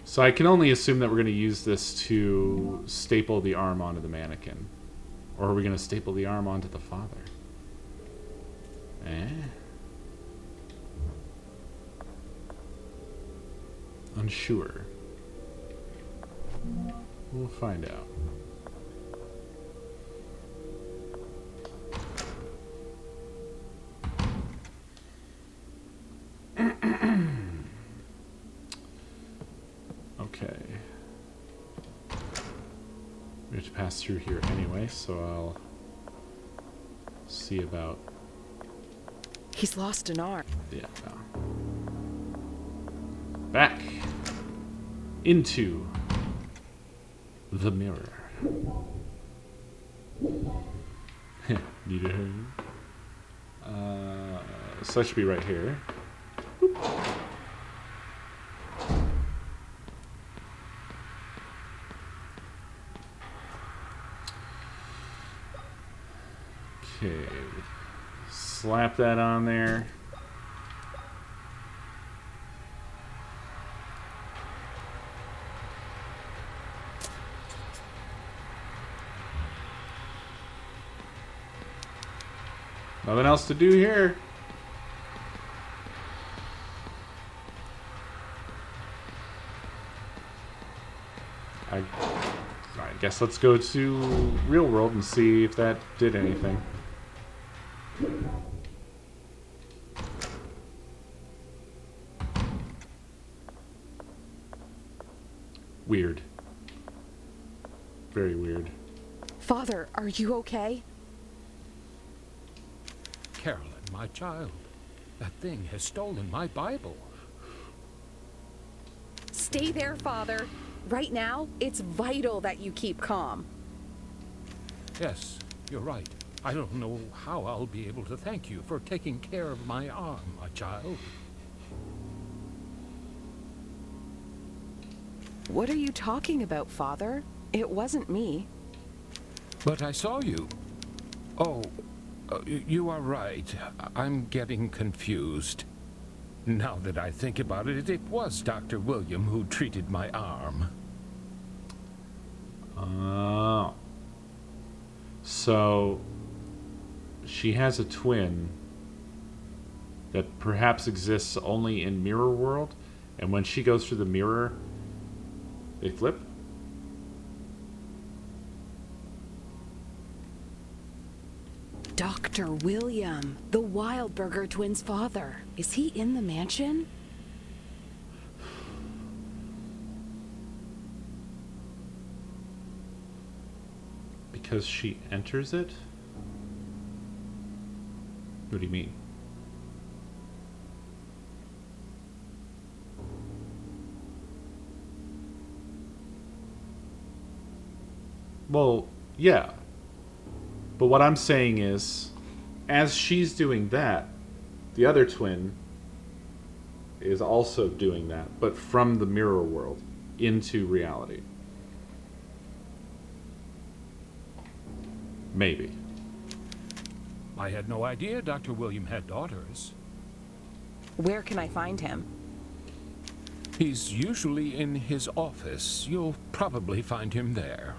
So I can only assume that we're going to use this to staple the arm onto the mannequin. Or are we going to staple the arm onto the father? Eh? Unsure. We'll find out. Okay. We have to pass through here anyway, so I'll see about... He's lost an arm. Yeah, no. Back into the mirror. Need a hand? So that should be right here. Boop. Okay. Slap that on there. Nothing else to do here. I guess let's go to real world and see if that did anything. Weird. Very weird. Father, are you okay? Carolyn, my child, that thing has stolen my Bible. Stay there, Father. Right now, it's vital that you keep calm. Yes, you're right. I don't know how I'll be able to thank you for taking care of my arm, my child. What are you talking about, Father? It wasn't me. But I saw you. Oh, you are right. I'm getting confused. Now that I think about it, it was Dr. William who treated my arm. Oh. So, she has a twin that perhaps exists only in Mirror World, and when she goes through the mirror, they flip? Dr. William, the Wildberger twins' father. Is he in the mansion? Because she enters it? What do you mean? Well, yeah. But what I'm saying is, as she's doing that, the other twin is also doing that, but from the mirror world into reality. I had no idea Dr. William had daughters. Where can I find him? He's usually in his office. You'll probably find him there.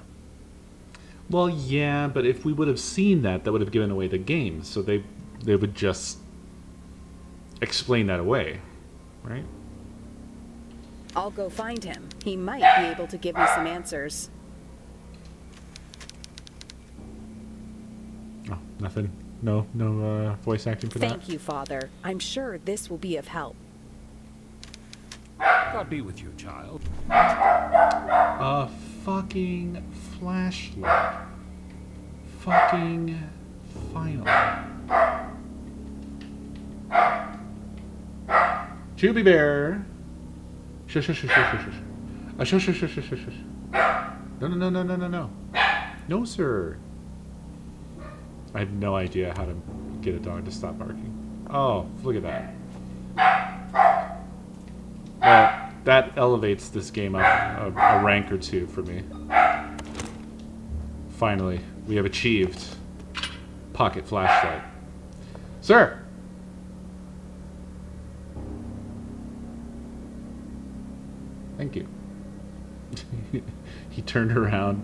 Well, yeah, but if we would have seen that, that would have given away the game. So they would just explain that away, right? I'll go find him. He might be able to give me some answers. Oh, nothing. No voice acting for that. Thank you, Father. I'm sure this will be of help. God be with you, child. A fucking flashlight. Fucking finally. Chubby Bear. Shush, shush, shush, shush, shush, shush. Shush, shush, shush, shush, shush, shush. No. No, sir. I have no idea how to get a dog to stop barking. Oh, look at that. Well, that elevates this game up a rank or two for me. Finally, we have achieved pocket flashlight. Sir! Thank you. He turned around,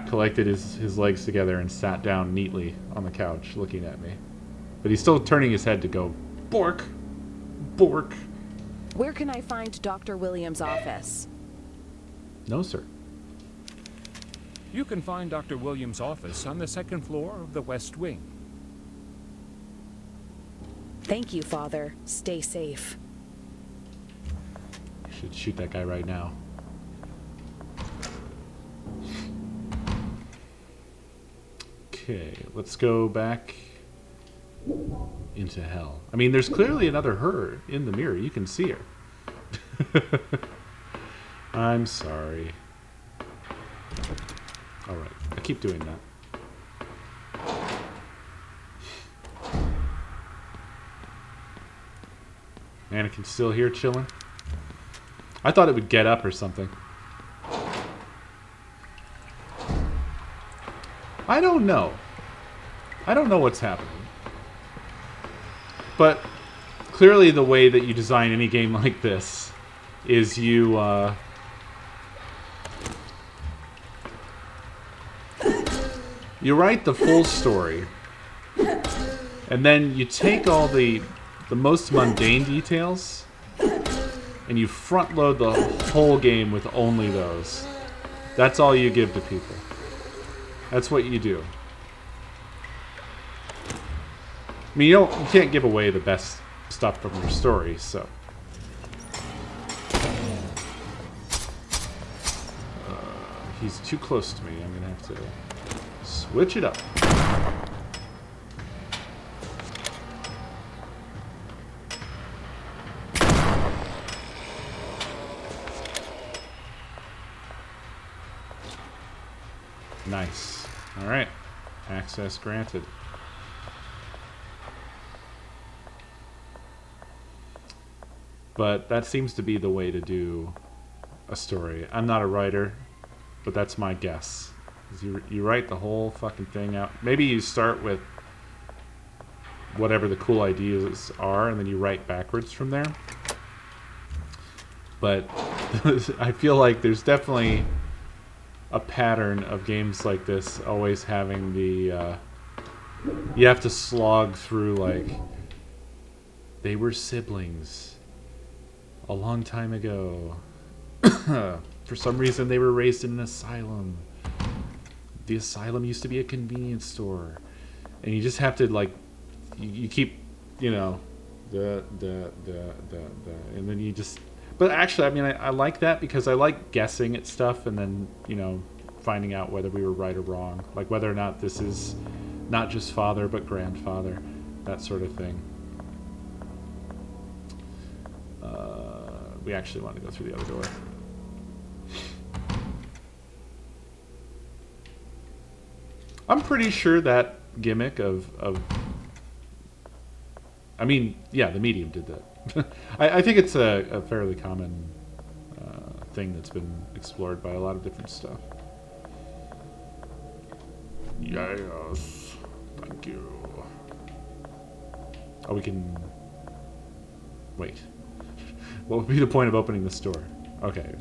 collected his legs together, and sat down neatly on the couch, looking at me. But he's still turning his head to go, Bork! Bork! Where can I find Dr. Williams' office? No, sir. You can find Dr. Williams' office on the second floor of the West Wing. Thank you, Father. Stay safe. I should shoot that guy right now. Okay, let's go back into hell. I mean, there's clearly another her in the mirror. You can see her. I'm sorry. Alright, I keep doing that. Mannequin's still here chilling. I thought it would get up or something. I don't know. I don't know what's happening. But clearly the way that you design any game like this is you write the full story, and then you take all the most mundane details and you front load the whole game with only those. That's all you give to people. That's what you do. I mean, you can't give away the best stuff from your story, so. He's too close to me. I'm gonna have to switch it up. Nice. All right. Access granted. But that seems to be the way to do a story. I'm not a writer, but that's my guess. You write the whole fucking thing out. Maybe you start with whatever the cool ideas are, and then you write backwards from there. But I feel like there's definitely a pattern of games like this always having the you have to slog through, like, they were siblings a long time ago. For some reason they were raised in an asylum. The asylum used to be a convenience store, and you just have to, like, you keep, you know, and then you just. But actually, I mean, I like that because I like guessing at stuff and then, you know, finding out whether we were right or wrong. Like whether or not this is not just father, but grandfather. That sort of thing. We actually want to go through the other door. I'm pretty sure that gimmick of I mean, yeah, the medium did that. I think it's a fairly common thing that's been explored by a lot of different stuff. Yes. Thank you. Oh, we can... Wait. What would be the point of opening this door? Okay.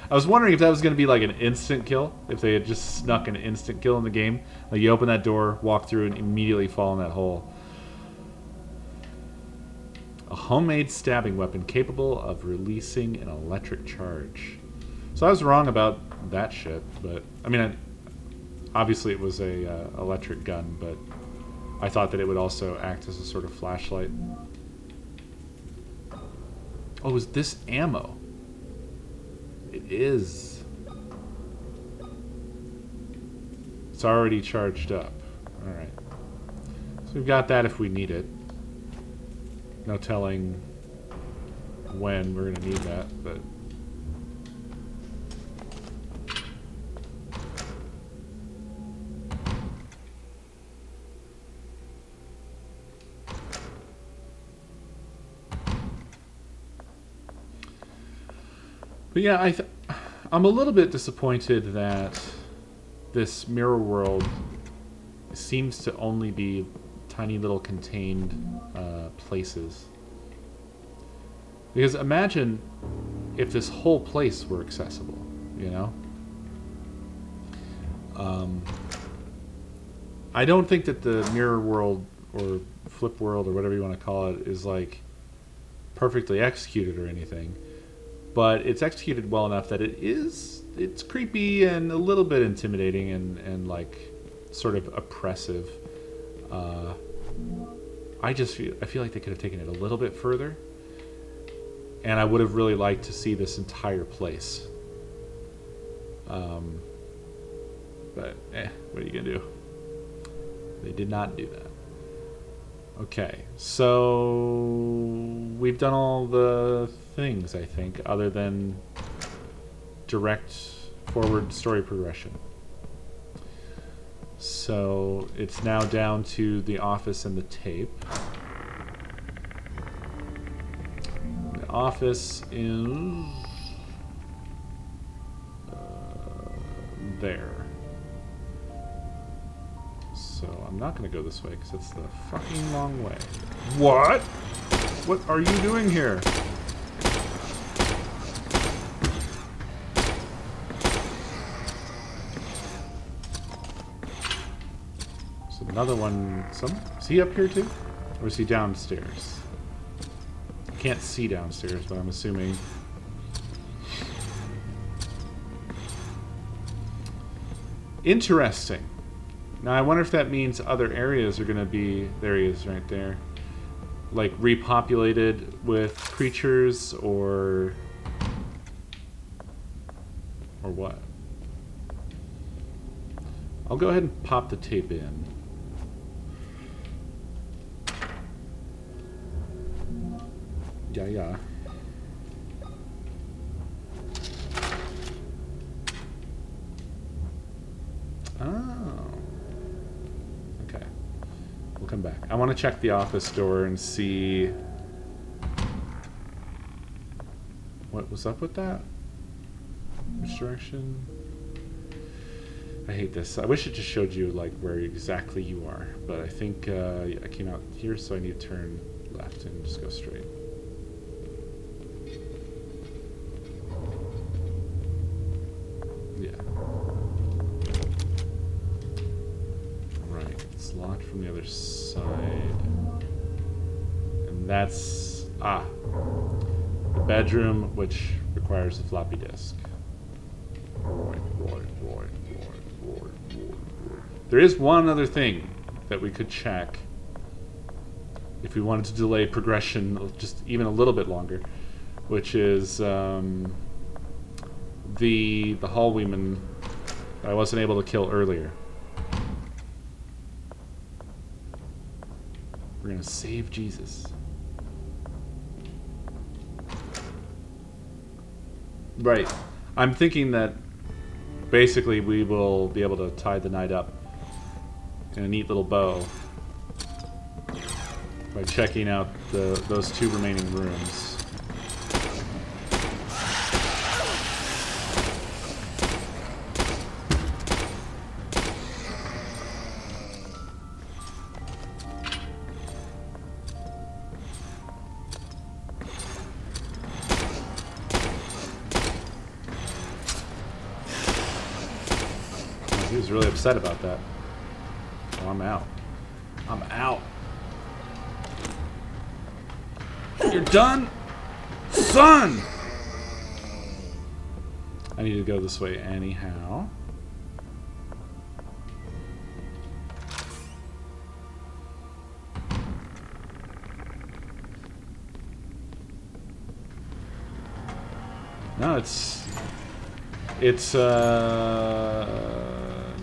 I was wondering if that was going to be like an instant kill. If they had just snuck an instant kill in the game. Like you open that door, walk through, and immediately fall in that hole. A homemade stabbing weapon capable of releasing an electric charge. So I was wrong about that shit, but... I mean, obviously it was a electric gun, but I thought that it would also act as a sort of flashlight. Oh, is this ammo? It is. It's already charged up. Alright. So we've got that if we need it. No telling when we're going to need that, but... But yeah, I'm a little bit disappointed that this mirror world seems to only be tiny little contained places. Because imagine if this whole place were accessible, you know? I don't think that the mirror world or flip world or whatever you want to call it is like perfectly executed or anything. But it's executed well enough that it's creepy and a little bit intimidating and like sort of oppressive. I feel like they could have taken it a little bit further, and I would have really liked to see this entire place. But what are you gonna do? They did not do that. Okay, so we've done all the things, I think, other than direct forward story progression. So it's now down to the office and the tape. The office is there. So I'm not going to go this way because it's the fucking long way. What? What are you doing here? So another one. Is he up here too? Or is he downstairs? I can't see downstairs, but I'm assuming. Interesting. Now I wonder if that means other areas are going to be... There he is right there. Like repopulated with creatures or what? I'll go ahead and pop the tape in. Yeah. Oh. Okay. We'll come back. I want to check the office door and see what was up with that. Which direction? I hate this. I wish it just showed you like where exactly you are, but I think I came out here, so I need to turn left and just go straight. Yeah. Right. It's locked from the other side, and that's the bedroom, which requires a floppy disk. Right. There is one other thing that we could check if we wanted to delay progression just even a little bit longer, which is the hallwayman that I wasn't able to kill earlier. We're gonna save Jesus. Right. I'm thinking that basically we will be able to tie the night up in a neat little bow by checking out those two remaining rooms. He was really upset about that. Oh, I'm out. I'm out. You're done? Son! I need to go this way anyhow. No, it's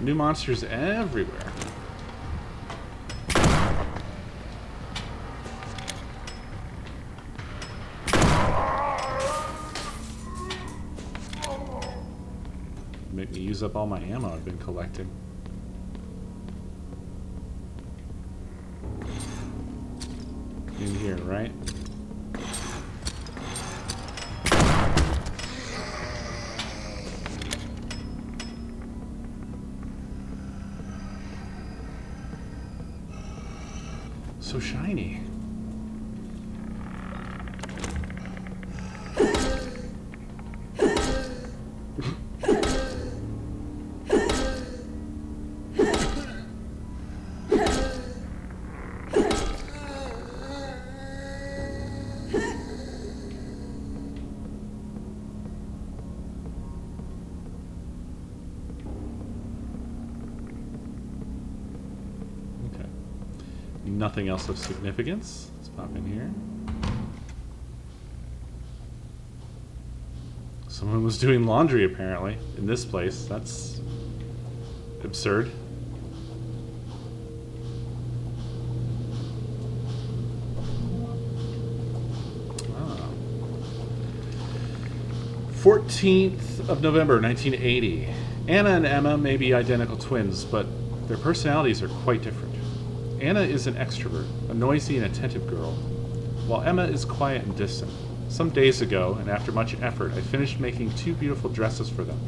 new monsters everywhere. Make me use up all my ammo I've been collecting. In here, right? So shiny. Nothing else of significance. Let's pop in here. Someone was doing laundry, apparently, in this place. That's absurd. Ah. 14th of November, 1980. Anna and Emma may be identical twins, but their personalities are quite different. Anna is an extrovert, a noisy and attentive girl, while Emma is quiet and distant. Some days ago, and after much effort, I finished making 2 beautiful dresses for them.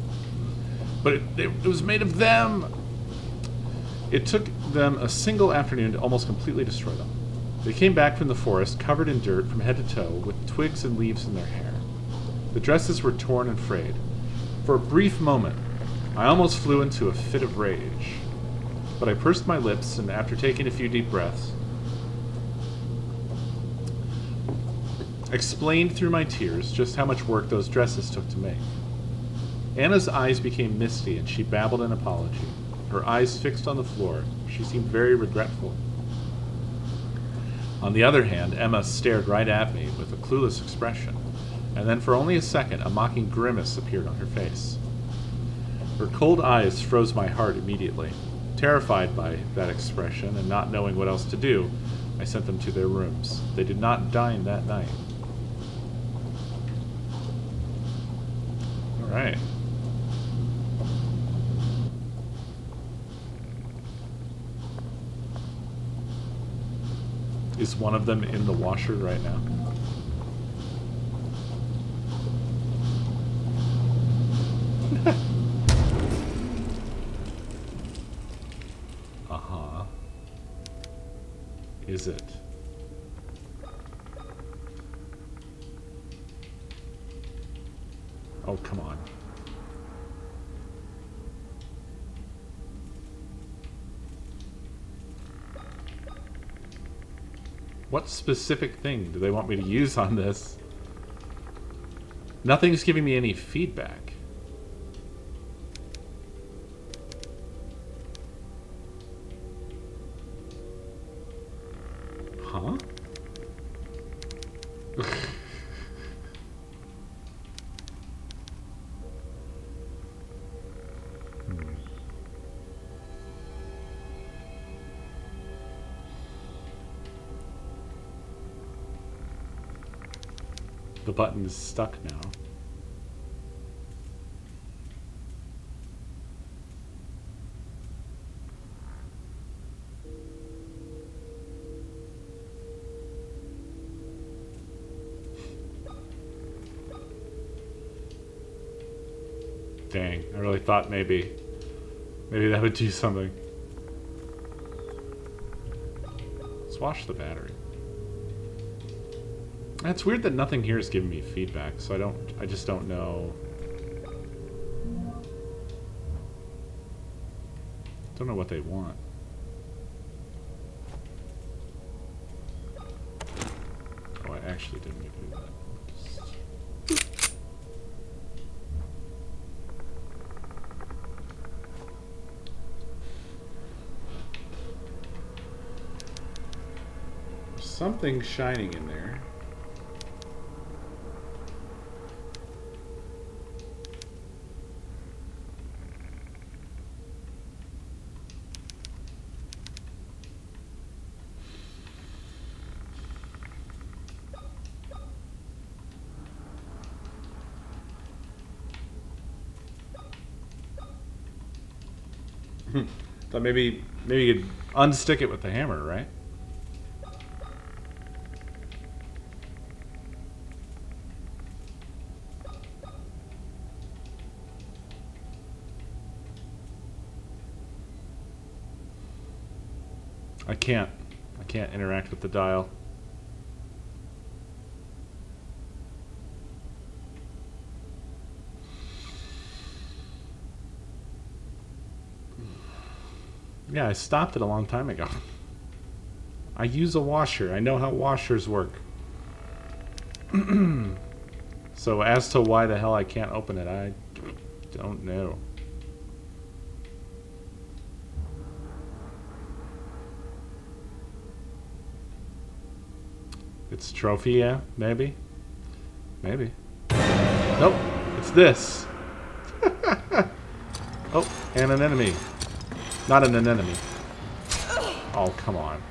But it was made of them! It took them a single afternoon to almost completely destroy them. They came back from the forest, covered in dirt from head to toe, with twigs and leaves in their hair. The dresses were torn and frayed. For a brief moment, I almost flew into a fit of rage. But I pursed my lips, and after taking a few deep breaths, explained through my tears just how much work those dresses took to make. Anna's eyes became misty, and she babbled an apology. Her eyes fixed on the floor, she seemed very regretful. On the other hand, Emma stared right at me with a clueless expression, and then for only a second, a mocking grimace appeared on her face. Her cold eyes froze my heart immediately. Terrified by that expression and not knowing what else to do, I sent them to their rooms. They did not dine that night. All right. Is one of them in the washer right now? Is it? Oh, come on. What specific thing do they want me to use on this? Nothing's giving me any feedback. Huh? The button is stuck now. Dang, I really thought maybe that would do something. Let's wash the battery. It's weird that nothing here is giving me feedback, so I just don't know. Don't know what they want. Oh, I actually didn't mean to do that. There's something shining in there. Thought maybe you could unstick it with the hammer, right? I can't interact with the dial. Yeah, I stopped it a long time ago. I use a washer. I know how washers work. So as to why the hell I can't open it, I don't know. It's trophy, yeah? Maybe? Maybe. Nope, it's this. Oh, and an enemy. Not an enemy. Oh, come on.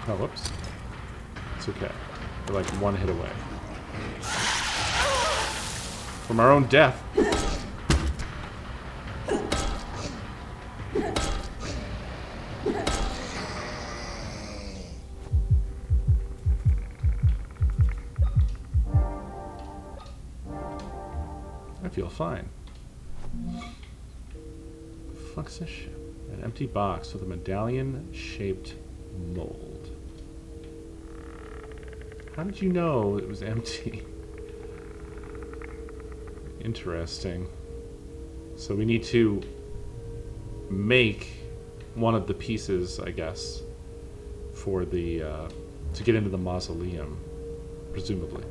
Oh, whoops. It's okay. We're like one hit away. From our own death. I feel fine. The fuck's this shit? An empty box with a medallion-shaped mold. How did you know it was empty? Interesting. So we need to make one of the pieces, I guess, for the to get into the mausoleum, presumably.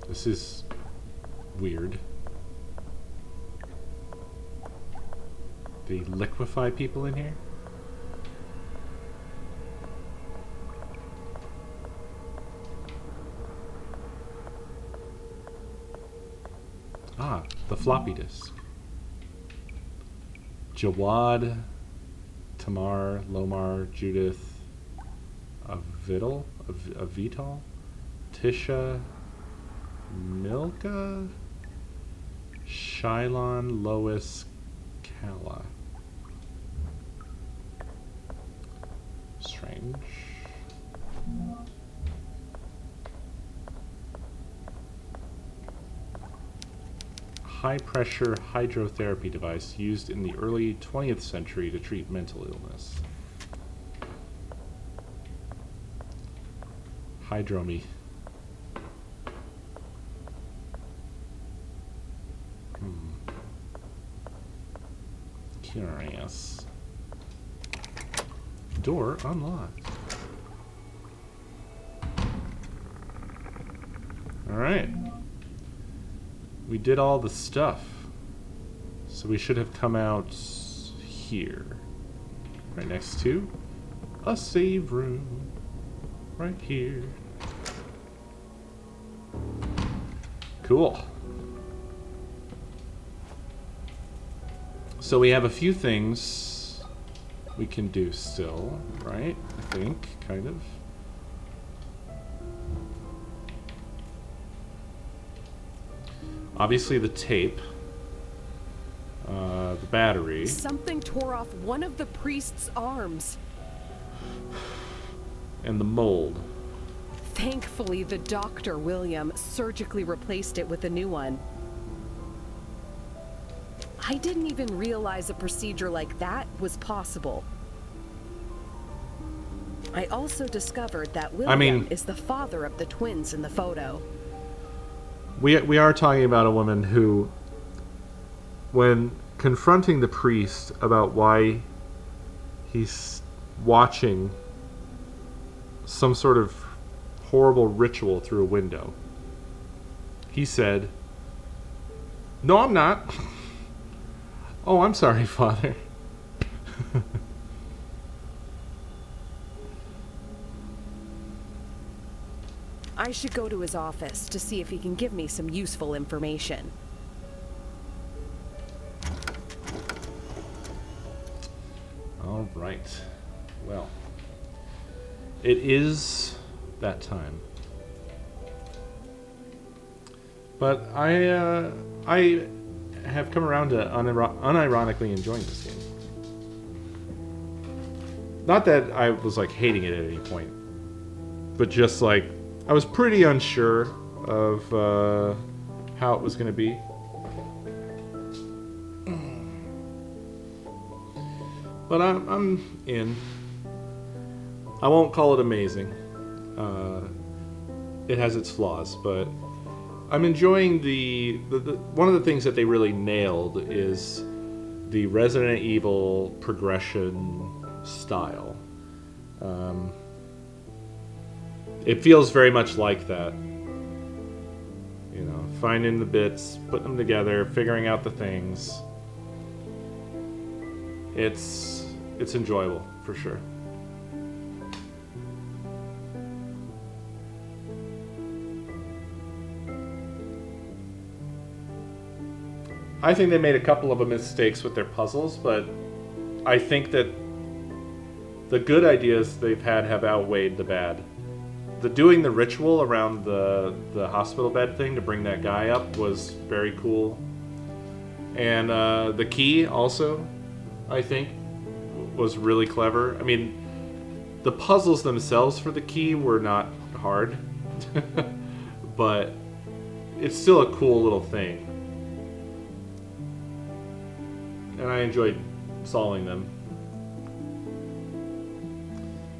This is weird. They liquefy people in here? Ah, the floppy disk. Jawad, Tamar, Lomar, Judith, Avital, Tisha, Milka, Shylon, Lois, Kala. Strange. High-pressure hydrotherapy device used in the early 20th century to treat mental illness. Hydromy. Curious. Door unlocked. Alright. We did all the stuff. So we should have come out here. Right next to a save room. Right here. Cool. So we have a few things we can do still, right? I think, kind of. Obviously the tape. The battery. Something tore off one of the priest's arms. And the mold. Thankfully, the doctor, William, surgically replaced it with a new one. I didn't even realize a procedure like that was possible. I also discovered that William is the father of the twins in the photo. We are talking about a woman who, when confronting the priest about why he's watching some sort of horrible ritual through a window, he said, "No, I'm not." "Oh, I'm sorry, Father." I should go to his office to see if he can give me some useful information. All right. Well, it is that time. But I have come around to unironically enjoying this game. Not that I was like hating it at any point, but just like I was pretty unsure of how it was going to be. But I'm in. I won't call it amazing. It has its flaws, but I'm enjoying the one of the things that they really nailed is the Resident Evil progression style. It feels very much like that. You know, finding the bits, putting them together, figuring out the things. It's enjoyable, for sure. I think they made a couple of mistakes with their puzzles, but I think that the good ideas they've had have outweighed the bad. Doing the ritual around the hospital bed thing to bring that guy up was very cool. And the key also, I think, was really clever. I mean, the puzzles themselves for the key were not hard, but it's still a cool little thing. And I enjoyed solving them.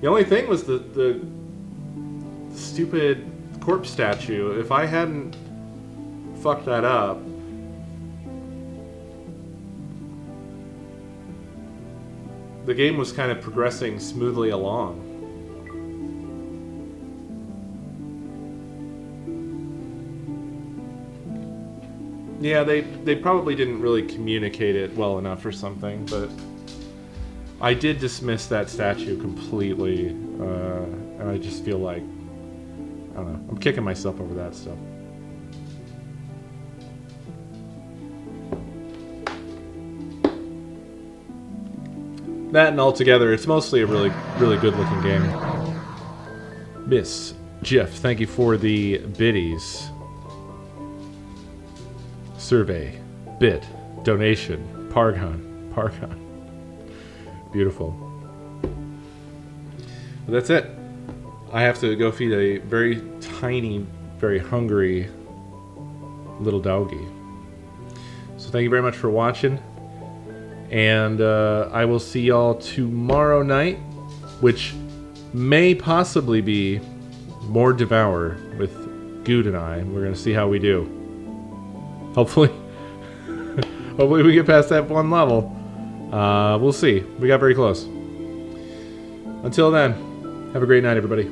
The only thing was the stupid corpse statue. If I hadn't fucked that up, the game was kind of progressing smoothly along. Yeah, they probably didn't really communicate it well enough or something, but I did dismiss that statue completely, and I just feel like, I don't know, I'm kicking myself over that stuff. That and altogether, it's mostly a really, really good looking game. Miss Jeff, thank you for the biddies. Survey, bit, donation, Pargon. Beautiful. But that's it. I have to go feed a very tiny, very hungry little doggy. So thank you very much for watching. And I will see y'all tomorrow night, which may possibly be more Devour with Good and I. We're going to see how we do. Hopefully we get past that one level. We'll see. We got very close. Until then, have a great night, everybody.